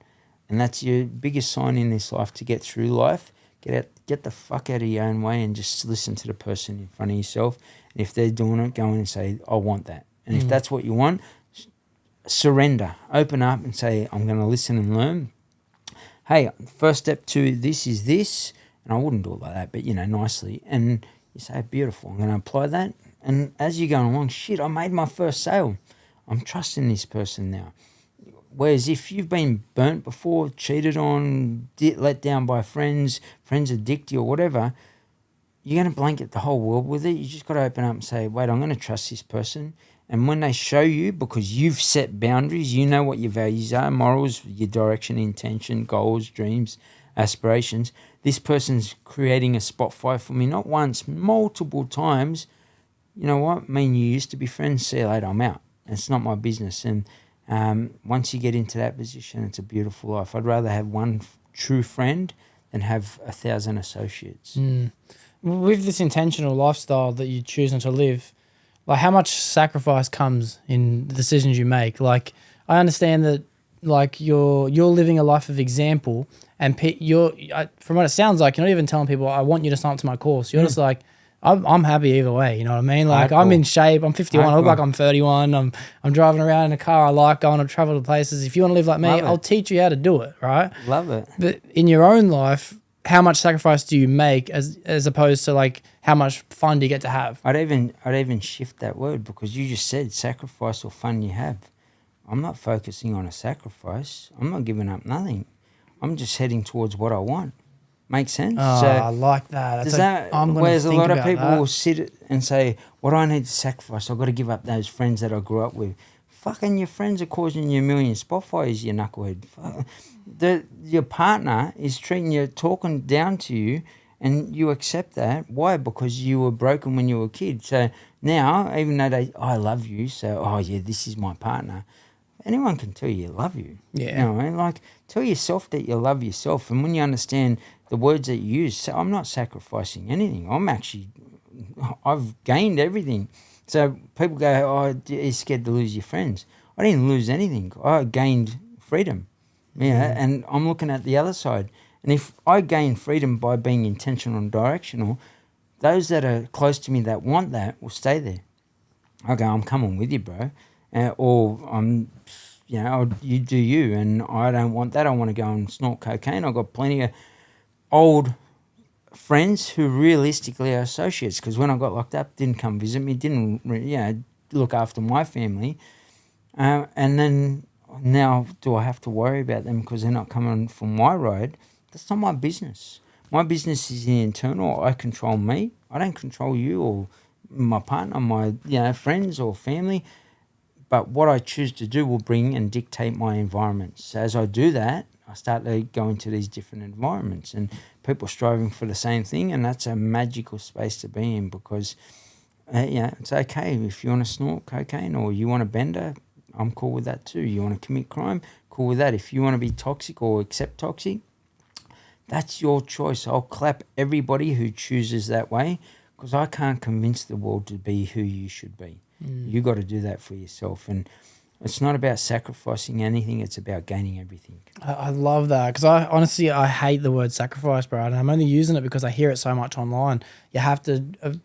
And that's your biggest sign in this life to get through life. Get the fuck out of your own way and just listen to the person in front of yourself. And if they're doing it, go in and say, I want that. And if that's what you want, surrender. Open up and say, I'm going to listen and learn. Hey, first step to this is this. And I wouldn't do it like that, but, nicely. And you say, beautiful, I'm going to apply that. And as you're going along, shit, I made my first sale. I'm trusting this person now. Whereas if you've been burnt before, cheated on, let down by friends addict you or whatever, you're going to blanket the whole world with it. You just got to open up and say, wait, I'm going to trust this person. And when they show you, because you've set boundaries, you know what your values are, morals, your direction, intention, goals, dreams, aspirations. This person's creating a spot fire for me, not once, multiple times. You know what? Me and you used to be friends. See you later. I'm out. It's not my business. And once you get into that position, it's a beautiful life. I'd rather have one true friend than have 1,000 associates. With this intentional lifestyle that you're choosing to live, like how much sacrifice comes in the decisions you make? Like I understand that, like you're living a life of example, and from what it sounds like, you're not even telling people, I want you to sign up to my course. You're just like, I'm happy either way. You know what I mean? Like I'm in shape. I'm 51. I look like I'm 31. I'm driving around in a car. I like going to travel to places. If you want to live like me, I'll teach you how to do it. Right? Love it. But in your own life, how much sacrifice do you make as opposed to like how much fun do you get to have? I'd even shift that word, because you just said sacrifice or fun you have. I'm not focusing on a sacrifice. I'm not giving up nothing. I'm just heading towards what I want. Makes sense? Oh, So I like that. whereas a lot of people will sit and say, what do I need to sacrifice? I've got to give up those friends that I grew up with. Fucking your friends are causing you a million spot fires, you knucklehead. Your partner is treating you, talking down to you, and you accept that. Why? Because you were broken when you were a kid. So now, even though I love you, so, oh yeah, this is my partner. Anyone can tell you love you. Yeah. You know what I mean? Like, tell yourself that you love yourself. And when you understand the words that you use, so I'm not sacrificing anything. I've gained everything. So people go, oh, you're scared to lose your friends. I didn't lose anything. I gained freedom. Yeah, and I'm looking at the other side. And if I gain freedom by being intentional and directional, those that are close to me that want that will stay there. I go, I'm coming with you, bro. Or you do you, and I don't want that. I want to go and snort cocaine. I've got plenty of old friends who realistically are associates, because when I got locked up, didn't come visit me, didn't look after my family. And then now do I have to worry about them because they're not coming for my ride? That's not my business. My business is the internal. I control me. I don't control you or my partner, my friends or family. but what I choose to do will bring and dictate my environment. So as I do that, I start to go into these different environments, and people striving for the same thing, and that's a magical space to be in, because it's okay if you want to snort cocaine or you want to bender. I'm cool with that too. You want to commit crime, cool with that. If you want to be toxic or accept toxic, that's your choice. I'll clap everybody who chooses that way, because I can't convince the world to be who you should be. You got to do that for yourself. And it's not about sacrificing anything. It's about gaining everything. I love that, because I hate the word sacrifice, bro. And I'm only using it because I hear it so much online. You have to, and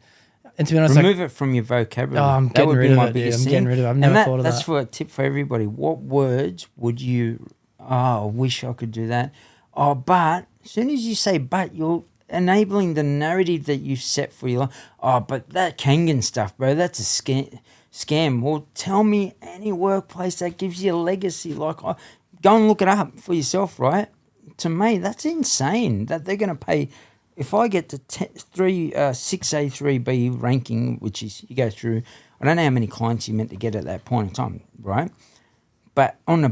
to be honest, remove it from your vocabulary. I'm getting rid of it, dude. I'm getting rid of it. I've never thought of that. That's for a tip for everybody. What words would you, I wish I could do that. Oh, but as soon as you say but, you're enabling the narrative that you've set for your life. Oh, but that Kangan stuff, bro, that's a scam. Well, tell me any workplace that gives you a legacy. Like, go and look it up for yourself, right? To me, that's insane that they're going to pay. If I get to 6A3B ranking, which is you go through, I don't know how many clients you meant to get at that point in time, right? But on the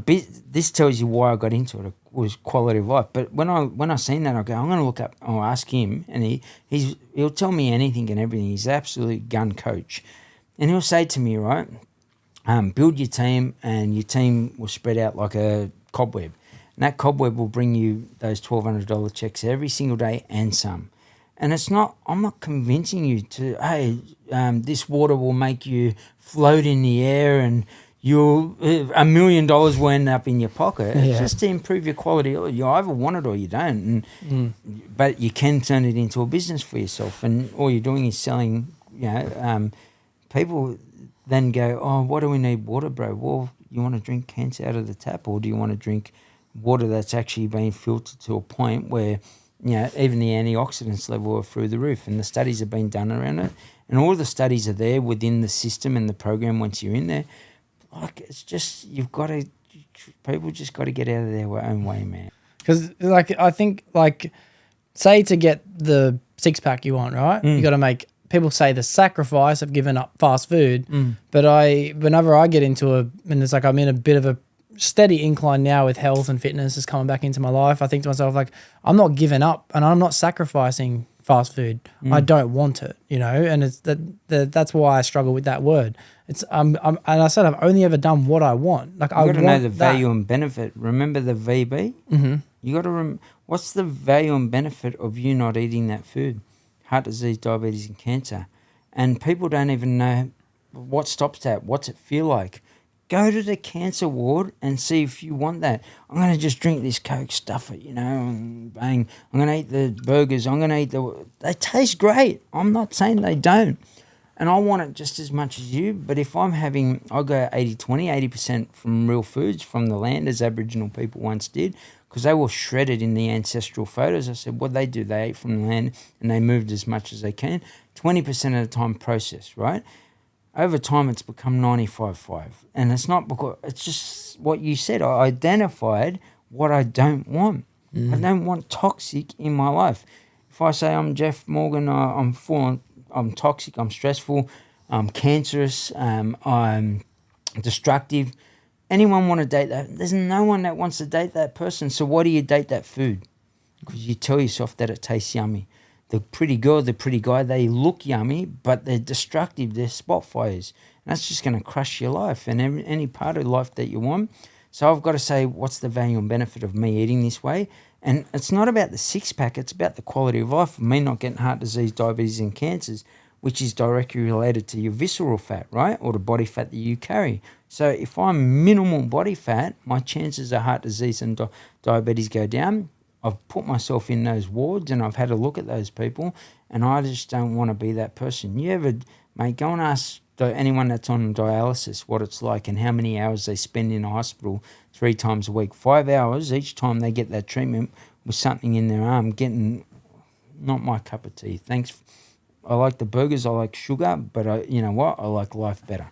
this tells you why I got into it. It was quality of life. But when I seen that, I go, I'm going to look up. I'll ask him, and he'll tell me anything and everything. He's an absolute gun coach, and he'll say to me, right, build your team, and your team will spread out like a cobweb, and that cobweb will bring you those $1,200 checks every single day and some. And I'm not convincing you to, hey, this water will make you float in the air and you'll $1 million will end up in your pocket. It's just to improve your quality. You either want it or you don't. But you can turn it into a business for yourself, and all you're doing is selling. People then go, oh, what do we need water, bro? Well, you want to drink cans out of the tap, or do you want to drink water that's actually been filtered to a point where even the antioxidants level are through the roof, and the studies have been done around it, and all the studies are there within the system and the program once you're in there. Like, it's just, people just got to get out of their own way, man. Because, I think, say to get the six-pack you want, right? You got to make, people say the sacrifice of giving up fast food. But whenever I get into and it's like I'm in a bit of a steady incline now with health and fitness is coming back into my life, I think to myself, I'm not giving up and I'm not sacrificing fast food. I don't want it, and it's that's why I struggle with that word. It's and I said I've only ever done what I want. Like, I want to know the value and benefit. Remember the VB? You got to what's the value and benefit of you not eating that food? Heart disease, diabetes, and cancer. And people don't even know what stops that. What's it feel like? Go to the cancer ward and see if you want that. I'm going to just drink this Coke, stuff it, and bang. I'm going to eat the burgers. I'm going to eat they taste great. I'm not saying they don't. And I want it just as much as you. But if I go 80-20, 80% from real foods, from the land, as Aboriginal people once did, because they were shredded in the ancestral photos. I said, what they do, they ate from the land and they moved as much as they can. 20% of the time processed, right? Over time, it's become 95-5. And it's not because, it's just what you said. I identified what I don't want. I don't want toxic in my life. If I say I'm Jeff Morgan, I'm toxic, I'm stressful, I'm cancerous, I'm destructive. Anyone want to date that? There's no one that wants to date that person. So why do you date that food? Because you tell yourself that it tastes yummy. The pretty girl, the pretty guy, they look yummy, but they're destructive. They're spot fires. And that's just going to crush your life and any part of life that you want. So I've got to say, what's the value and benefit of me eating this way? And it's not about the six-pack. It's about the quality of life, of me not getting heart disease, diabetes, and cancers, which is directly related to your visceral fat, right, or the body fat that you carry. So if I'm minimal body fat, my chances of heart disease and diabetes go down. I've put myself in those wards and I've had a look at those people, and I just don't want to be that person. You ever, mate, go and ask anyone that's on dialysis what it's like and how many hours they spend in a hospital 3 times a week. 5 hours each time they get that treatment with something in their arm, not my cup of tea. Thanks. I like the burgers, I like sugar, but you know what? I like life better.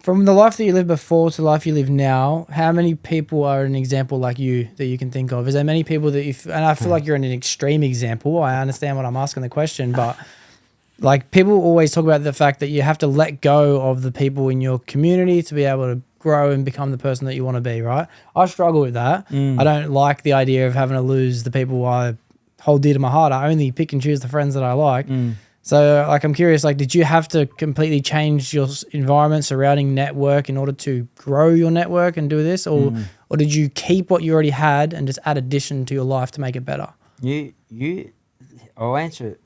From the life that you lived before to the life you live now, how many people are an example like you that you can think of? Is there many people that and I feel like you're an extreme example. I understand what I'm asking the question, but like people always talk about the fact that you have to let go of the people in your community to be able to grow and become the person that you want to be, right? I struggle with that. I don't like the idea of having to lose the people I hold dear to my heart. I only pick and choose the friends that I like. So like, I'm curious, like, did you have to completely change your environment surrounding network in order to grow your network and do this? Or did you keep what you already had and just add addition to your life to make it better? I'll answer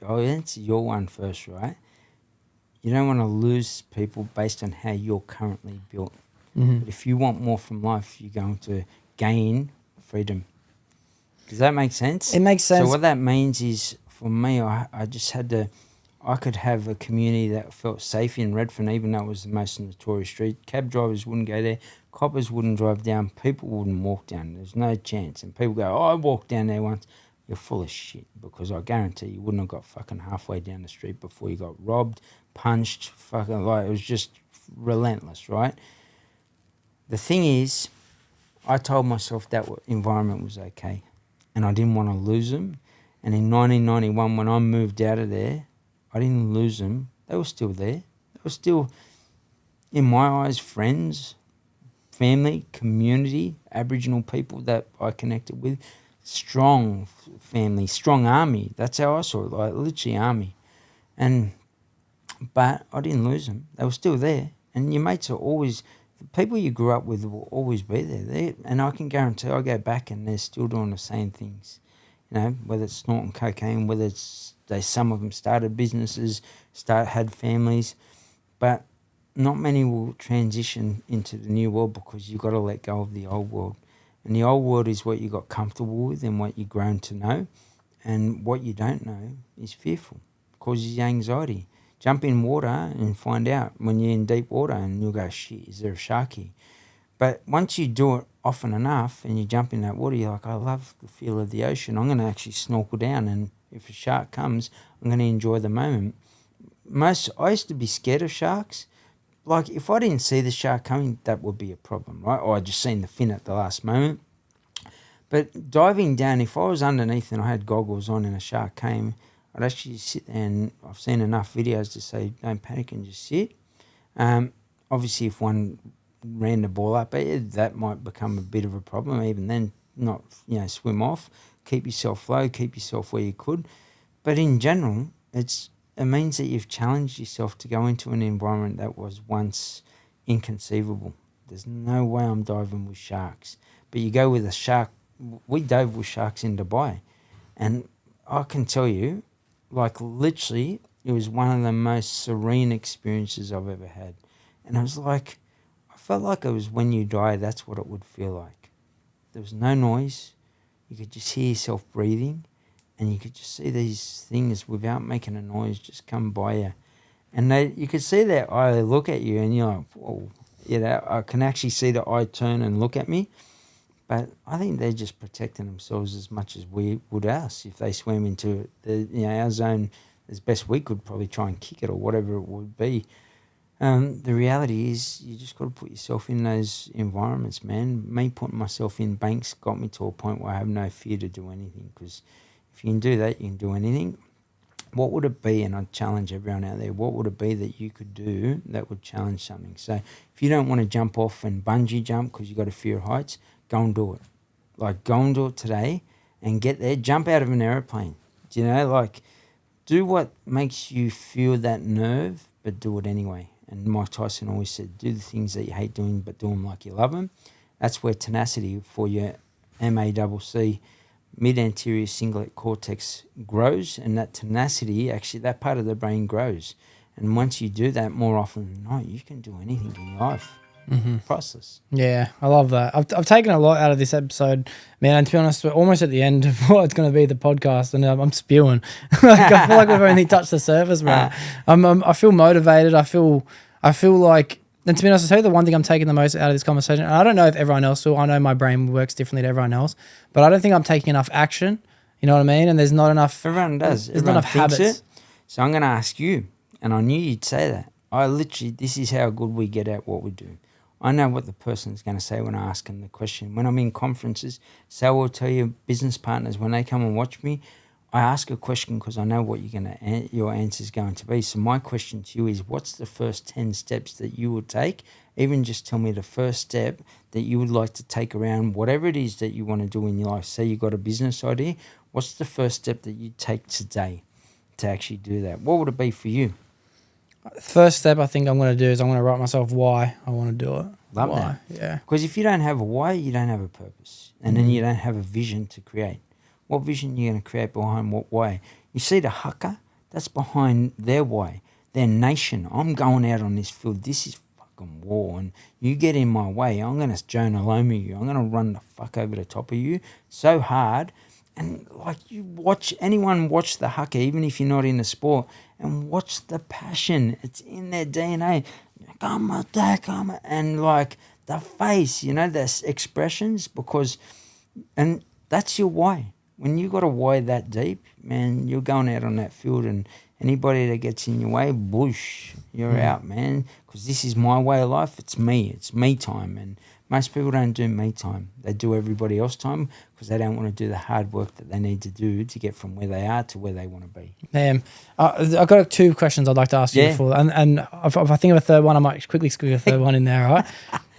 your one first, right? You don't want to lose people based on how you're currently built. But if you want more from life, you're going to gain freedom. Does that make sense? It makes sense. So what that means is, for me, I just had to, I could have a community that felt safe in Redfern, even though it was the most notorious street. Cab drivers wouldn't go there. Coppers wouldn't drive down. People wouldn't walk down. There's no chance. And people go, I walked down there once. You're full of shit, because I guarantee you wouldn't have got fucking halfway down the street before you got robbed, punched, fucking, like, it was just relentless, right? The thing is, I told myself that environment was okay, and I didn't want to lose them. And in 1991, when I moved out of there, I didn't lose them. They were still there. They were still, in my eyes, friends, family, community, Aboriginal people that I connected with. Strong family, strong army. That's how I saw it, like literally army. But I didn't lose them. They were still there. And your mates are always, the people you grew up with will always be there. And I can guarantee I go back and they're still doing the same things. You know, whether it's snorting cocaine, whether it's some of them started businesses, had families. But not many will transition into the new world, because you've got to let go of the old world. And the old world is what you got comfortable with and what you've grown to know. And what you don't know is fearful, causes you anxiety. Jump in water and find out when you're in deep water, and you'll go, shit, is there a shark here? But once you do it often enough and you jump in that water, you're like, I love the feel of the ocean. I'm going to actually snorkel down, and if a shark comes, I'm going to enjoy the moment. I used to be scared of sharks. Like, if I didn't see the shark coming, that would be a problem, right? Or I just seen the fin at the last moment. But diving down, if I was underneath and I had goggles on and a shark came, I'd actually sit there, and I've seen enough videos to say, don't panic and just sit. Obviously, if one ran the ball up, that might become a bit of a problem. Even then, not, swim off. Keep yourself low, keep yourself where you could. But in general, it means that you've challenged yourself to go into an environment that was once inconceivable. There's no way I'm diving with sharks. But you go with a shark. We dove with sharks in Dubai. And I can tell you, like, literally, it was one of the most serene experiences I've ever had. And I was like, I felt like it was when you die, that's what it would feel like. There was no noise. You could just hear yourself breathing. And you could just see these things without making a noise just come by you. And you could see their eye, they look at you, and you're like, whoa. I can actually see the eye turn and look at me. But I think they're just protecting themselves as much as we would us. If they swam into our zone as best we could, probably try and kick it or whatever it would be. The reality is, you just got to put yourself in those environments, man. Me putting myself in banks got me to a point where I have no fear to do anything, because if you can do that, you can do anything. What would it be, and I'd challenge everyone out there, what would it be that you could do that would challenge something? So if you don't want to jump off and bungee jump because you've got a fear of heights, go and do it. Like, go and do it today and get there. Jump out of an aeroplane. Do what makes you feel that nerve, but do it anyway. And Mike Tyson always said, do the things that you hate doing, but do them like you love them. That's where tenacity for your MACC, mid-anterior cingulate cortex, grows. And that tenacity, actually, that part of the brain grows. And once you do that more often than not, you can do anything in life. Priceless. Yeah, I love that. I've taken a lot out of this episode, man. And to be honest, we're almost at the end of what's going to be the podcast, and I'm spewing. I feel like we've only touched the surface, bro. I feel motivated. I feel like, and to be honest, I'll tell you the one thing I'm taking the most out of this conversation, and I don't know if everyone else will. I know my brain works differently to everyone else, but I don't think I'm taking enough action. You know what I mean? And there's not enough. Everyone does. There's not enough habits. It. So I'm going to ask you, and I knew you'd say that. This is how good we get at what we do. I know what the person's going to say when I ask them the question. When I'm in conferences, so I will tell you, business partners, when they come and watch me, I ask a question because I know what your answer is going to be. So my question to you is, what's the first 10 steps that you would take? Even just tell me the first step that you would like to take around whatever it is that you want to do in your life. Say you got a business idea. What's the first step that you take today to actually do that? What would it be for you? First step I think I'm going to do is I'm going to write myself why I want to do it. Love why. that. Yeah. Because if you don't have a why, you don't have a purpose. And then you don't have a vision to create. What vision are you going to create behind what why? You see the haka? That's behind their why. Their nation. I'm going out on this field. This is fucking war. And you get in my way, I'm going to Jonah Loma you. I'm going to run the fuck over the top of you so hard. And like anyone watch the haka, even if you're not in the sport, and watch the passion. It's in their DNA. Come on, Dad, come on. And like the face, the expressions, and that's your why. When you got a why that deep, man, you're going out on that field, and anybody that gets in your way, bush, you're out, man. Because this is my way of life. It's me time. And most people don't do me time. They do everybody else time because they don't want to do the hard work that they need to do to get from where they are to where they want to be. I've got 2 questions I'd like to ask you before, and if I think of a third one, I might quickly squeeze a third one in there, right?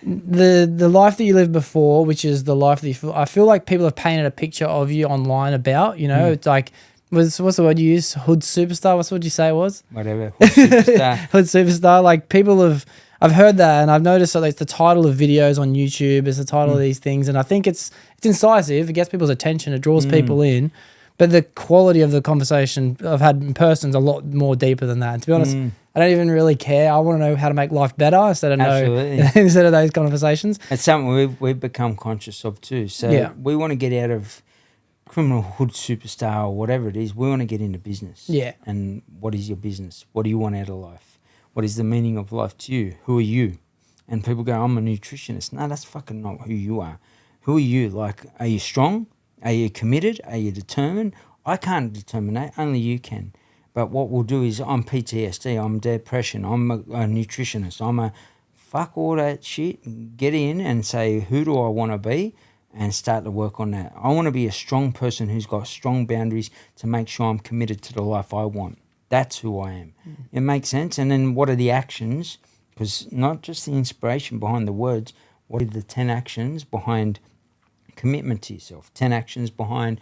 The life that you lived before, which is the life that I feel like people have painted a picture of you online about, it's like, what's the word you use? Hood superstar? What's what you say it was? Whatever. Hood superstar. Hood superstar. Like I've heard that, and I've noticed that it's the title of videos on YouTube, it's the title of these things, and I think it's incisive, it gets people's attention, it draws people in, but the quality of the conversation I've had in person is a lot more deeper than that. And to be honest, I don't even really care. I want to know how to make life better instead of those conversations. It's something we've become conscious of too. So we want to get out of criminal hood superstar or whatever it is. We want to get into business. Yeah. And what is your business? What do you want out of life? What is the meaning of life to you? Who are you? And people go, I'm a nutritionist. No, that's fucking not who you are. Who are you? Like, are you strong? Are you committed? Are you determined? I can't determine that. Only you can. But what we'll do is I'm PTSD, I'm depression, I'm a nutritionist, fuck all that shit. Get in and say, who do I want to be? And start to work on that. I want to be a strong person who's got strong boundaries to make sure I'm committed to the life I want. That's who I am. It makes sense. And then what are the actions? Because not just the inspiration behind the words, what are the 10 actions behind commitment to yourself? 10 actions behind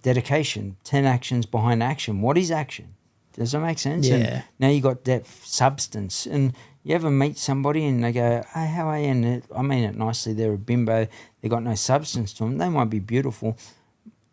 dedication, 10 actions behind action. What is action? Does that make sense? Yeah. And now you got depth, substance. And you ever meet somebody and they go, hey, how are you? And I mean it nicely, they're a bimbo, they got no substance to them. They might be beautiful.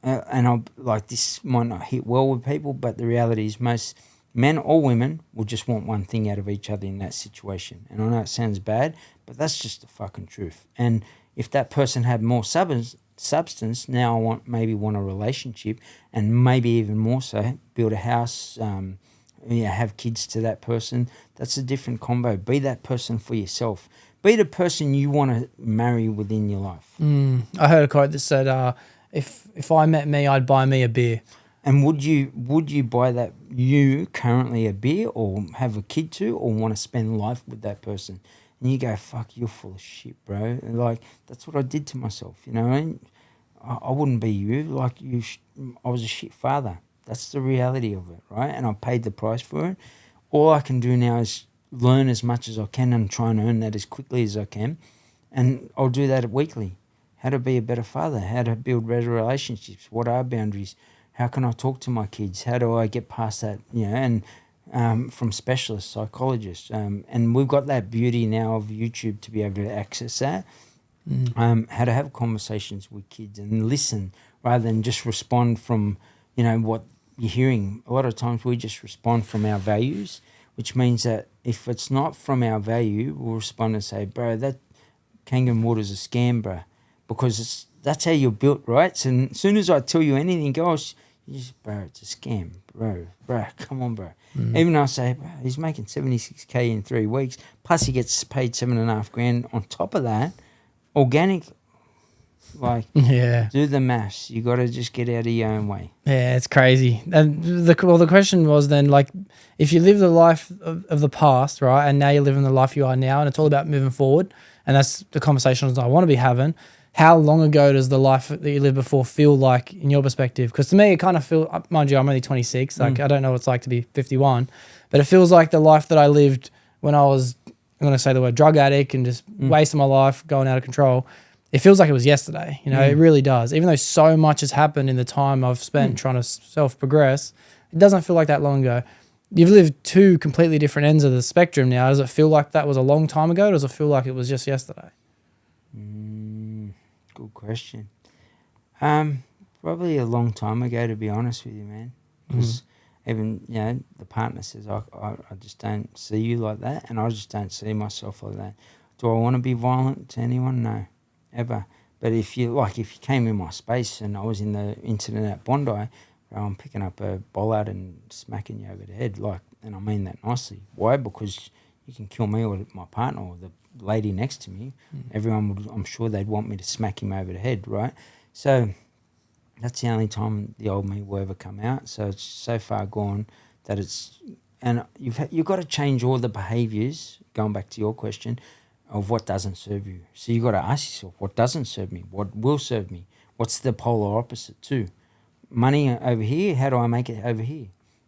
And I'll like, this might not hit well with people, but the reality is most men or women will just want one thing out of each other in that situation. And I know it sounds bad, but that's just the fucking truth. And if that person had more substance, now I want a relationship, and maybe even more so, build a house, have kids to that person. That's a different combo. Be that person for yourself. Be the person you want to marry within your life. I heard a quote that said, if I met me, I'd buy me a beer. And would you buy that you currently a beer, or have a kid to, or want to spend life with that person? And you go, fuck, you're full of shit, bro. And like, that's what I did to myself, And I wouldn't be you. Like, I was a shit father. That's the reality of it, right? And I paid the price for it. All I can do now is learn as much as I can and try and earn that as quickly as I can. And I'll do that weekly. How to be a better father, how to build better relationships, what are boundaries, how can I talk to my kids, how do I get past that, and from specialists, psychologists. And we've got that beauty now of YouTube to be able to access that. How to have conversations with kids and listen rather than just respond from, what you're hearing. A lot of times we just respond from our values, which means that if it's not from our value, we'll respond and say, bro, that Kangen water's a scam, bro, because that's how you're built, right? So as soon as I tell you anything else, you just, bro, it's a scam, bro, come on, bro. Even I say, bro, he's making 76K in 3 weeks, plus he gets paid $7,500 on top of that. Organic, do the maths. You got to just get out of your own way. Yeah, it's crazy. And the question was then, like, if you live the life of the past, right, and now you're living the life you are now, and it's all about moving forward, and that's the conversations I want to be having. how long ago does the life that you lived before feel like in your perspective? Because to me, it kind of feels, mind you, I'm only 26. Like, I don't know what it's like to be 51, but it feels like the life that I lived when I was, I'm going to say the word drug addict and just wasting my life, going out of control. It feels like it was yesterday. You know, it really does. Even though so much has happened in the time I've spent trying to self-progress, it doesn't feel like that long ago. You've lived two completely different ends of the spectrum now. Does it feel like that was a long time ago? Or does it feel like it was just yesterday? Good question. Probably a long time ago, to be honest with you, man. Because even, you know, the partner says, I just don't see you like that, and I just don't see myself like that. Do I want to be violent to anyone? No, ever. But if you came in my space and I was in the incident at Bondi, I'm picking up a bollard and smacking you over the head, and I mean that nicely. Why? Because you can kill me or my partner or the lady next to me. Everyone would, I'm sure they'd want me to smack him over the head, right? So that's the only time the old me will ever come out. So it's so far gone that it's, and you've got to change all the behaviours, going back to your question, of what doesn't serve you. So you've got to ask yourself, what doesn't serve me? What will serve me? What's the polar opposite too? Money over here, how do I make it over here?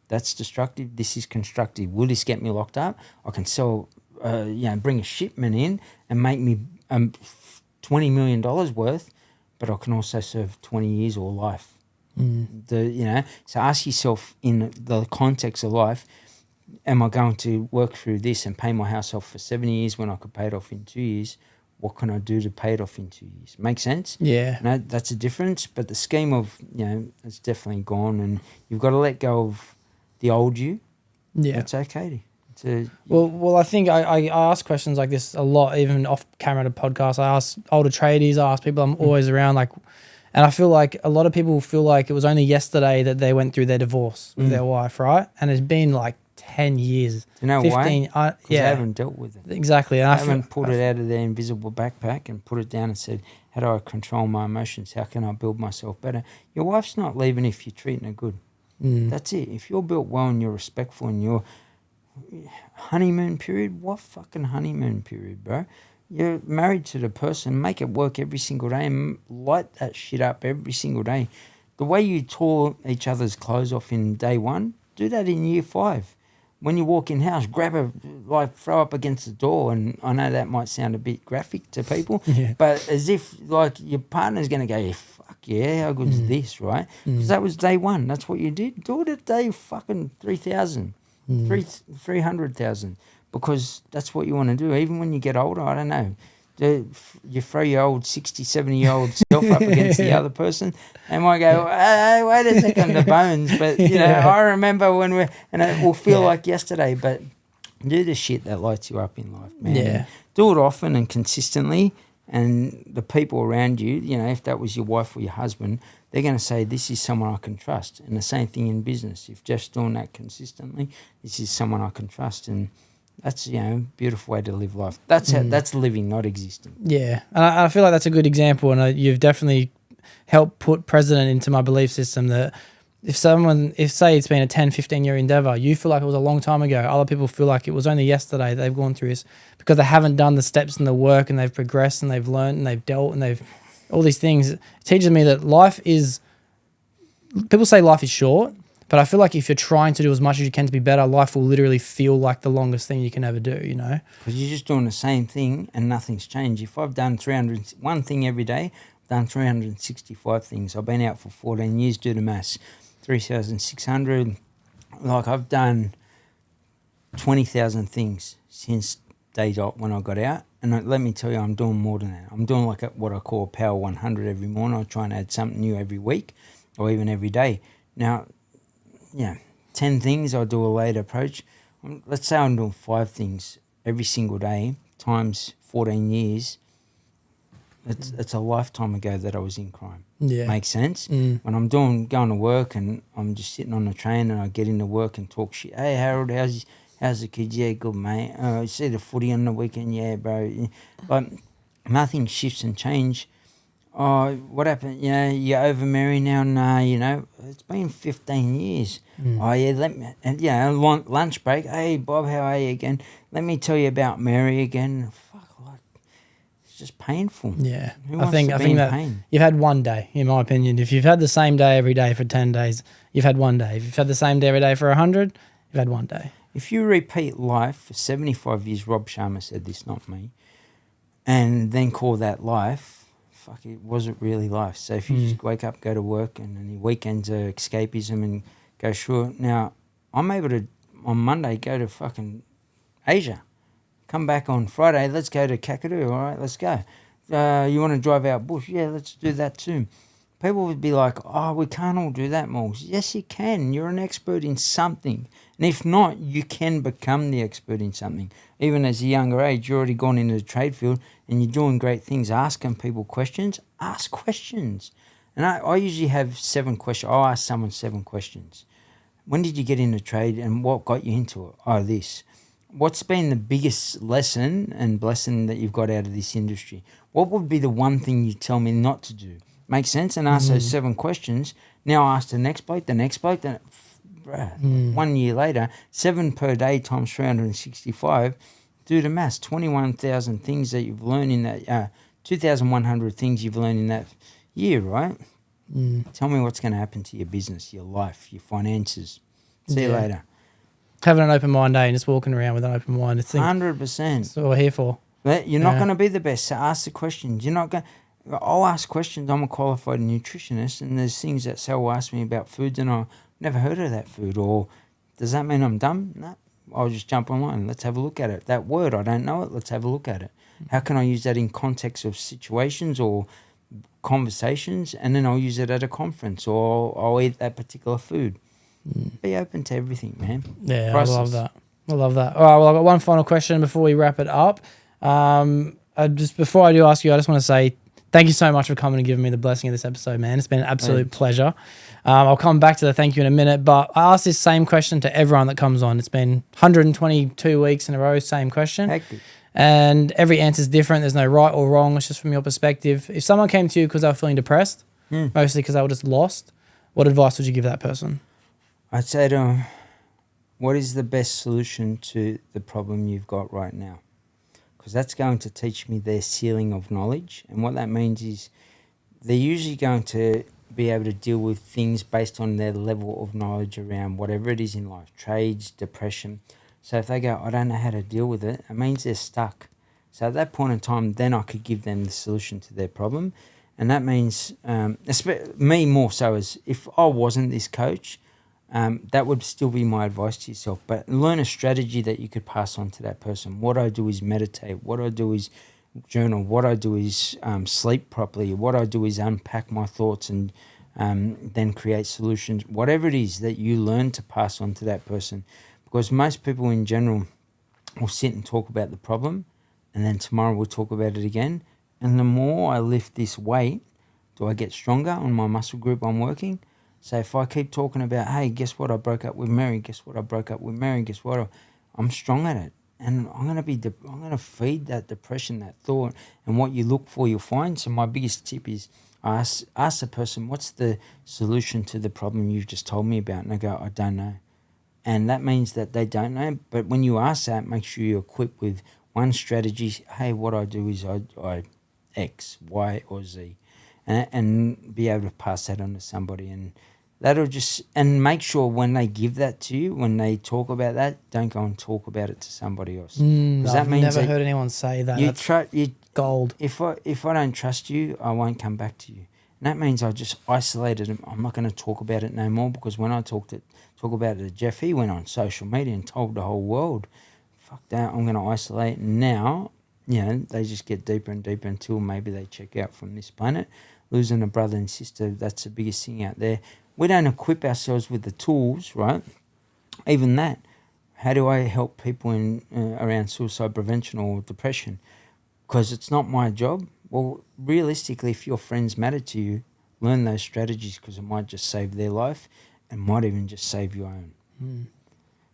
That's destructive. This is constructive. Will this get me locked up? I can sell, bring a shipment in and make me $20 million worth, but I can also serve 20 years or life. So ask yourself in the context of life, am I going to work through this and pay my house off for 7 years when I could pay it off in 2 years? What can I do to pay it off in 2 years? Make sense? Yeah. No, that's a difference. But the scheme of, it's definitely gone, and you've got to let go of the old you. Yeah. It's okay Well, I think I ask questions like this a lot, even off camera to podcasts. I ask older tradies, I ask people I'm always around, and I feel like a lot of people feel like it was only yesterday that they went through their divorce with their wife, right? And it's been like 10 years. Do you know 15, why? Because they haven't dealt with it. Exactly. And I haven't pulled it out of their invisible backpack and put it down and said, how do I control my emotions? How can I build myself better? Your wife's not leaving if you're treating her good. That's it. If you're built well and you're respectful and you're honeymoon period, what fucking honeymoon period, bro? You're married to the person, make it work every single day and light that shit up every single day. The way you tore each other's clothes off in day one, do that in year 5. When you walk in house, grab her, throw up against the door, and I know that might sound a bit graphic to people, but as if your partner's going to go, fuck yeah, how good is this, right? Because that was day 1. That's what you did. Do it at day fucking 3,000. 300,000, because that's what you want to do. Even when you get older, I don't know, you throw your old 60, 70-year-old self up against the other person, they might go, hey, wait a second, the bones. But, I remember when and it will feel like yesterday, but do the shit that lights you up in life, man. Yeah. Do it often and consistently, and the people around you, if that was your wife or your husband, they're going to say, this is someone I can trust. And the same thing in business. If Jeff's doing that consistently, this is someone I can trust. And that's, a beautiful way to live life. That's that's living, not existing. Yeah. And I feel like that's a good example. And you've definitely helped put precedent into my belief system that if say it's been a 10, 15-year endeavor, you feel like it was a long time ago. Other people feel like it was only yesterday they've gone through this because they haven't done the steps and the work, and they've progressed and they've learned and they've dealt and they've all these things. It teaches me that people say life is short, but I feel like if you're trying to do as much as you can to be better, life will literally feel like the longest thing you can ever do, Because you're just doing the same thing and nothing's changed. If I've done 301 thing every day, I've done 365 things. I've been out for 14 years, do the maths, 3,600. I've done 20,000 things since day dot when I got out. And let me tell you, I'm doing more than that. I'm doing what I call a Power 100 every morning. I try and add something new every week or even every day. Now, 10 things, I do a later approach. Let's say I'm doing 5 things every single day times 14 years. It's a lifetime ago that I was in crime. Yeah. Makes sense? When I'm going to work and I'm just sitting on the train and I get into work and talk shit. Hey, Harold, how's the kids? Yeah, good, mate. See the footy on the weekend? Yeah, bro. But nothing shifts and change. Oh, what happened? You over Mary now? Nah, it's been 15 years. Oh, yeah, lunch break. Hey, Bob, how are you again? Let me tell you about Mary again. Fuck, just painful. Yeah. Who I wants think to I be think in that pain? you've had one day, in my opinion. If you've had the same day every day for 10 days, you've had one day. If you've had the same day every day for 100, you've had one day. If you repeat life for 75 years, Rob Sharma said this, not me, and then call that life, fuck, it wasn't really life. So if you just wake up, go to work, and then your weekends are escapism and go, sure. Now, I'm able to, on Monday, go to fucking Asia. Come back on Friday, let's go to Kakadu, all right, let's go. You want to drive out bush? Yeah, let's do that too. People would be like, oh, we can't all do that, Morgs. Yes, you can. You're an expert in something. And if not, you can become the expert in something. Even as a younger age, you're already gone into the trade field and you're doing great things, asking people questions. Ask questions. And I usually have 7 questions. I'll ask someone 7 questions. When did you get into trade and what got you into it? Oh, this. What's been the biggest lesson and blessing that you've got out of this industry? What would be the one thing you tell me not to do? Make sense? And ask those 7 questions. Now ask the next bloke, then 1 year later, 7 per day times 365. Do the maths. 21,000 things that you've learned in that, 2,100 things you've learned in that year, right? Tell me what's going to happen to your business, your life, your finances. See you later. Having an open mind day and just walking around with an open mind. 100%. That's what we're here for. But you're not going to be the best, so ask the questions. You're not going. I'll ask questions. I'm a qualified nutritionist, and there's things that Sal will ask me about foods, and I've never heard of that food. Or does that mean I'm dumb? No. I'll just jump online. Let's have a look at it. That word, I don't know it. Let's have a look at it. How can I use that in context of situations or conversations? And then I'll use it at a conference, or I'll eat that particular food. Be open to everything, man. Yeah, Process. I love that. I love that. All right, well, I've got one final question before we wrap it up. Before I do ask you, I just want to say thank you so much for coming and giving me the blessing of this episode, man. It's been an absolute pleasure. I'll come back to the thank you in a minute, but I ask this same question to everyone that comes on. It's been 122 weeks in a row, same question. Hectic. And every answer is different. There's no right or wrong. It's just from your perspective. If someone came to you because they were feeling depressed, mostly because they were just lost, what advice would you give that person? I'd say to them, what is the best solution to the problem you've got right now? Because that's going to teach me their ceiling of knowledge. And what that means is they're usually going to be able to deal with things based on their level of knowledge around whatever it is in life, trades, depression. So if they go, I don't know how to deal with it, it means they're stuck. So at that point in time, then I could give them the solution to their problem. And that means, me more so, as if I wasn't this coach, that would still be my advice to yourself. But learn a strategy that you could pass on to that person. What I do is meditate. What I do is journal. What I do is sleep properly. What I do is unpack my thoughts and then create solutions. Whatever it is that you learn to pass on to that person. Because most people in general will sit and talk about the problem, and then tomorrow we'll talk about it again. And the more I lift this weight, do I get stronger on my muscle group I'm working? So if I keep talking about, hey, guess what? I broke up with Mary. Guess what? I broke up with Mary. Guess what? I'm strong at it. And I'm going to feed that depression, that thought, and what you look for, you'll find. So my biggest tip is ask the person, what's the solution to the problem you've just told me about? And they go, I don't know. And that means that they don't know. But when you ask that, make sure you're equipped with one strategy. Hey, what I do is I X, Y, or Z. And be able to pass that on to somebody. And that'll just, and make sure when they give that to you, when they talk about that, don't go and talk about it to somebody else. I've never heard anyone say that. You gold. If I don't trust you, I won't come back to you. And that means I just isolated him. I'm not going to talk about it no more, because when I talk about it to Jeff, he went on social media and told the whole world, fuck that, I'm going to isolate. And now, they just get deeper and deeper until maybe they check out from this planet. Losing a brother and sister, that's the biggest thing out there. We don't equip ourselves with the tools, right? Even that. How do I help people around suicide prevention or depression? Because it's not my job. Well, realistically, if your friends matter to you, learn those strategies, because it might just save their life and might even just save your own.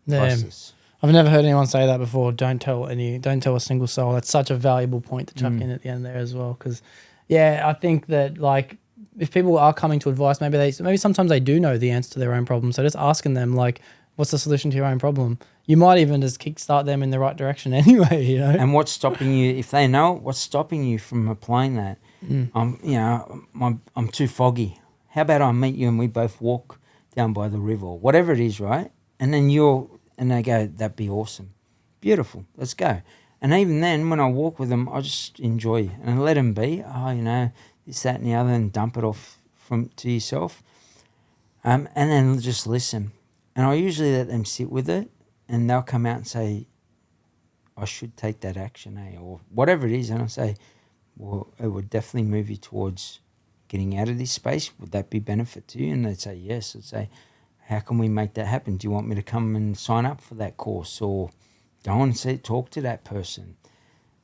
Priceless. I've never heard anyone say that before. Don't tell a single soul. That's such a valuable point to chuck in at the end there as well. Because, I think that if people are coming to advice, maybe sometimes they do know the answer to their own problem. So just asking them, what's the solution to your own problem? You might even just kickstart them in the right direction anyway, you know? And what's stopping you, if they know it, what's stopping you from applying that? I'm too foggy. How about I meet you and we both walk down by the river or whatever it is, right? And then they go, that'd be awesome. Beautiful. Let's go. And even then, when I walk with them, I just enjoy and let them be. This, that, and the other, and dump it off to yourself. And then just listen. And I usually let them sit with it, and they'll come out and say, I should take that action, or whatever it is. And I say, well, it would definitely move you towards getting out of this space. Would that be benefit to you? And they'd say, yes. I'd say, how can we make that happen? Do you want me to come and sign up for that course, or go and talk to that person?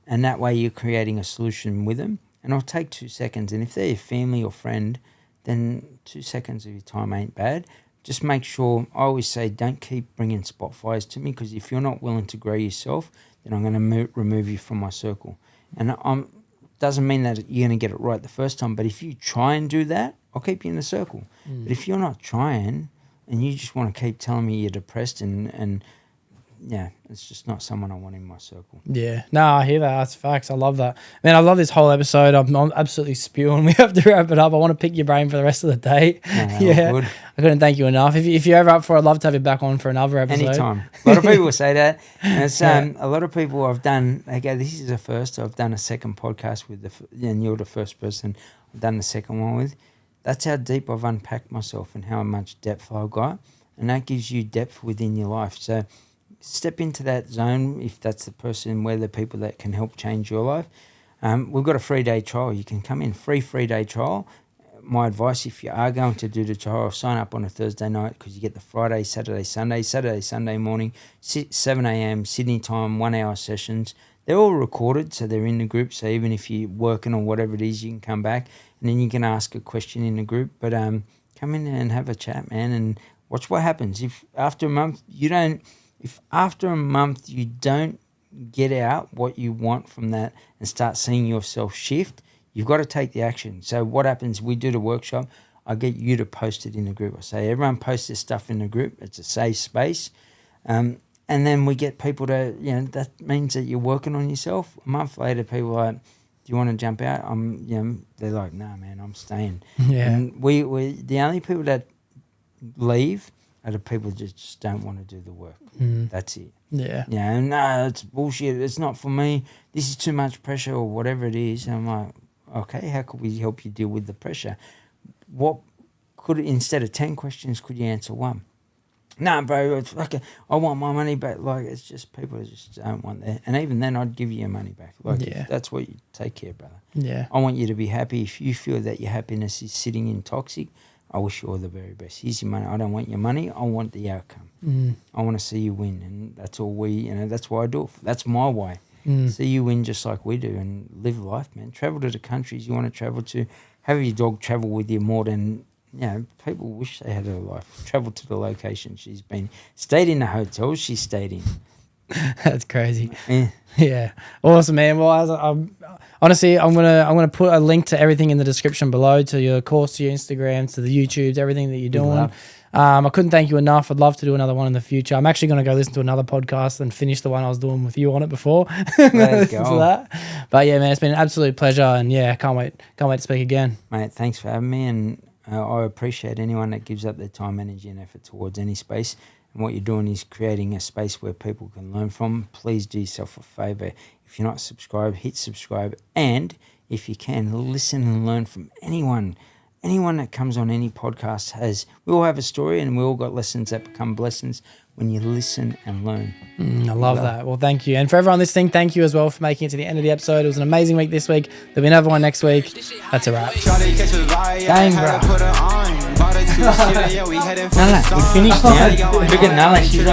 And that way you're creating a solution with them. And I'll take 2 seconds. And if they're your family or friend, then 2 seconds of your time ain't bad. Just make sure, I always say, don't keep bringing spot fires to me, because if you're not willing to grow yourself, then I'm going to remove you from my circle. And doesn't mean that you're going to get it right the first time, but if you try and do that, I'll keep you in the circle. But if you're not trying and you just want to keep telling me you're depressed and yeah, it's just not someone I want in my circle. Yeah. No, I hear that. That's facts. I love that. Man, I love this whole episode. I'm absolutely spewing. We have to wrap it up. I want to pick your brain for the rest of the day. No, yeah. Good. I couldn't thank you enough. If you're ever up for it, I'd love to have you back on for another episode. Anytime. A lot of people say that. And it's, a lot of people I've done, they go, this is the first. I've done a second podcast with and you're the first person I've done the second one with. That's how deep I've unpacked myself and how much depth I've got. And that gives you depth within your life. So step into that zone if that's the person, where the people that can help change your life. We've got a 3-day trial. You can come in, free 3-day trial. My advice, if you are going to do the trial, sign up on a Thursday night, because you get the Friday, Saturday, Sunday morning, 7 a.m. Sydney time, 1 hour sessions. They're all recorded, so they're in the group. So even if you're working on whatever it is, you can come back and then you can ask a question in the group. But come in and have a chat, man, and watch what happens. If after a month you don't get out what you want from that and start seeing yourself shift, you've got to take the action. So what happens, we do the workshop, I get you to post it in the group. I say, everyone post this stuff in the group. It's a safe space. And then we get people to, that means that you're working on yourself. A month later, people are like, do you want to jump out? They're like, no, man, I'm staying. Yeah. And we the only people that leave are the people that just don't want to do the work. That's it. Yeah. Yeah, no, it's bullshit. It's not for me. This is too much pressure or whatever it is. And I'm like, okay, how could we help you deal with the pressure? Instead of 10 questions, could you answer one? No, bro, it's like I want my money back. Like, it's just people just don't want that. And even then, I'd give you your money back. Like, if that's what you take care, brother. Yeah. I want you to be happy. If you feel that your happiness is sitting in toxic, I wish you all the very best. Here's your money. I don't want your money. I want the outcome. I want to see you win. And that's all that's why I do it. That's my way. See you win just like we do, and live life, man. Travel to the countries you want to travel to. Have your dog travel with you more than, people wish they had her life. Travel to the location she's been. Stayed in the hotel she stayed in. That's crazy. Yeah. Yeah. Awesome, man. Well, honestly, I'm gonna put a link to everything in the description below, to your course, to your Instagram, to the YouTubes, everything that you're doing. I couldn't thank you enough. I'd love to do another one in the future. I'm actually going to go listen to another podcast and finish the one I was doing with you on it before. Listen to that. But yeah, man, it's been an absolute pleasure, and yeah, can't wait to speak again. Mate, thanks for having me, and I appreciate anyone that gives up their time, energy and effort towards any space. And what you're doing is creating a space where people can learn from. Please do yourself a favour. If you're not subscribed, hit subscribe. And if you can, listen and learn from anyone that comes on any podcast. We all have a story, and we all got lessons that become blessings when you listen and learn. I love that. Well, thank you. And for everyone listening, thank you as well for making it to the end of the episode. It was an amazing week this week. There'll be another one next week. That's a wrap. Dang, bro. Nala, we finished now. Look at Nala. She's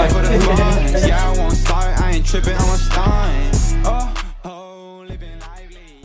like...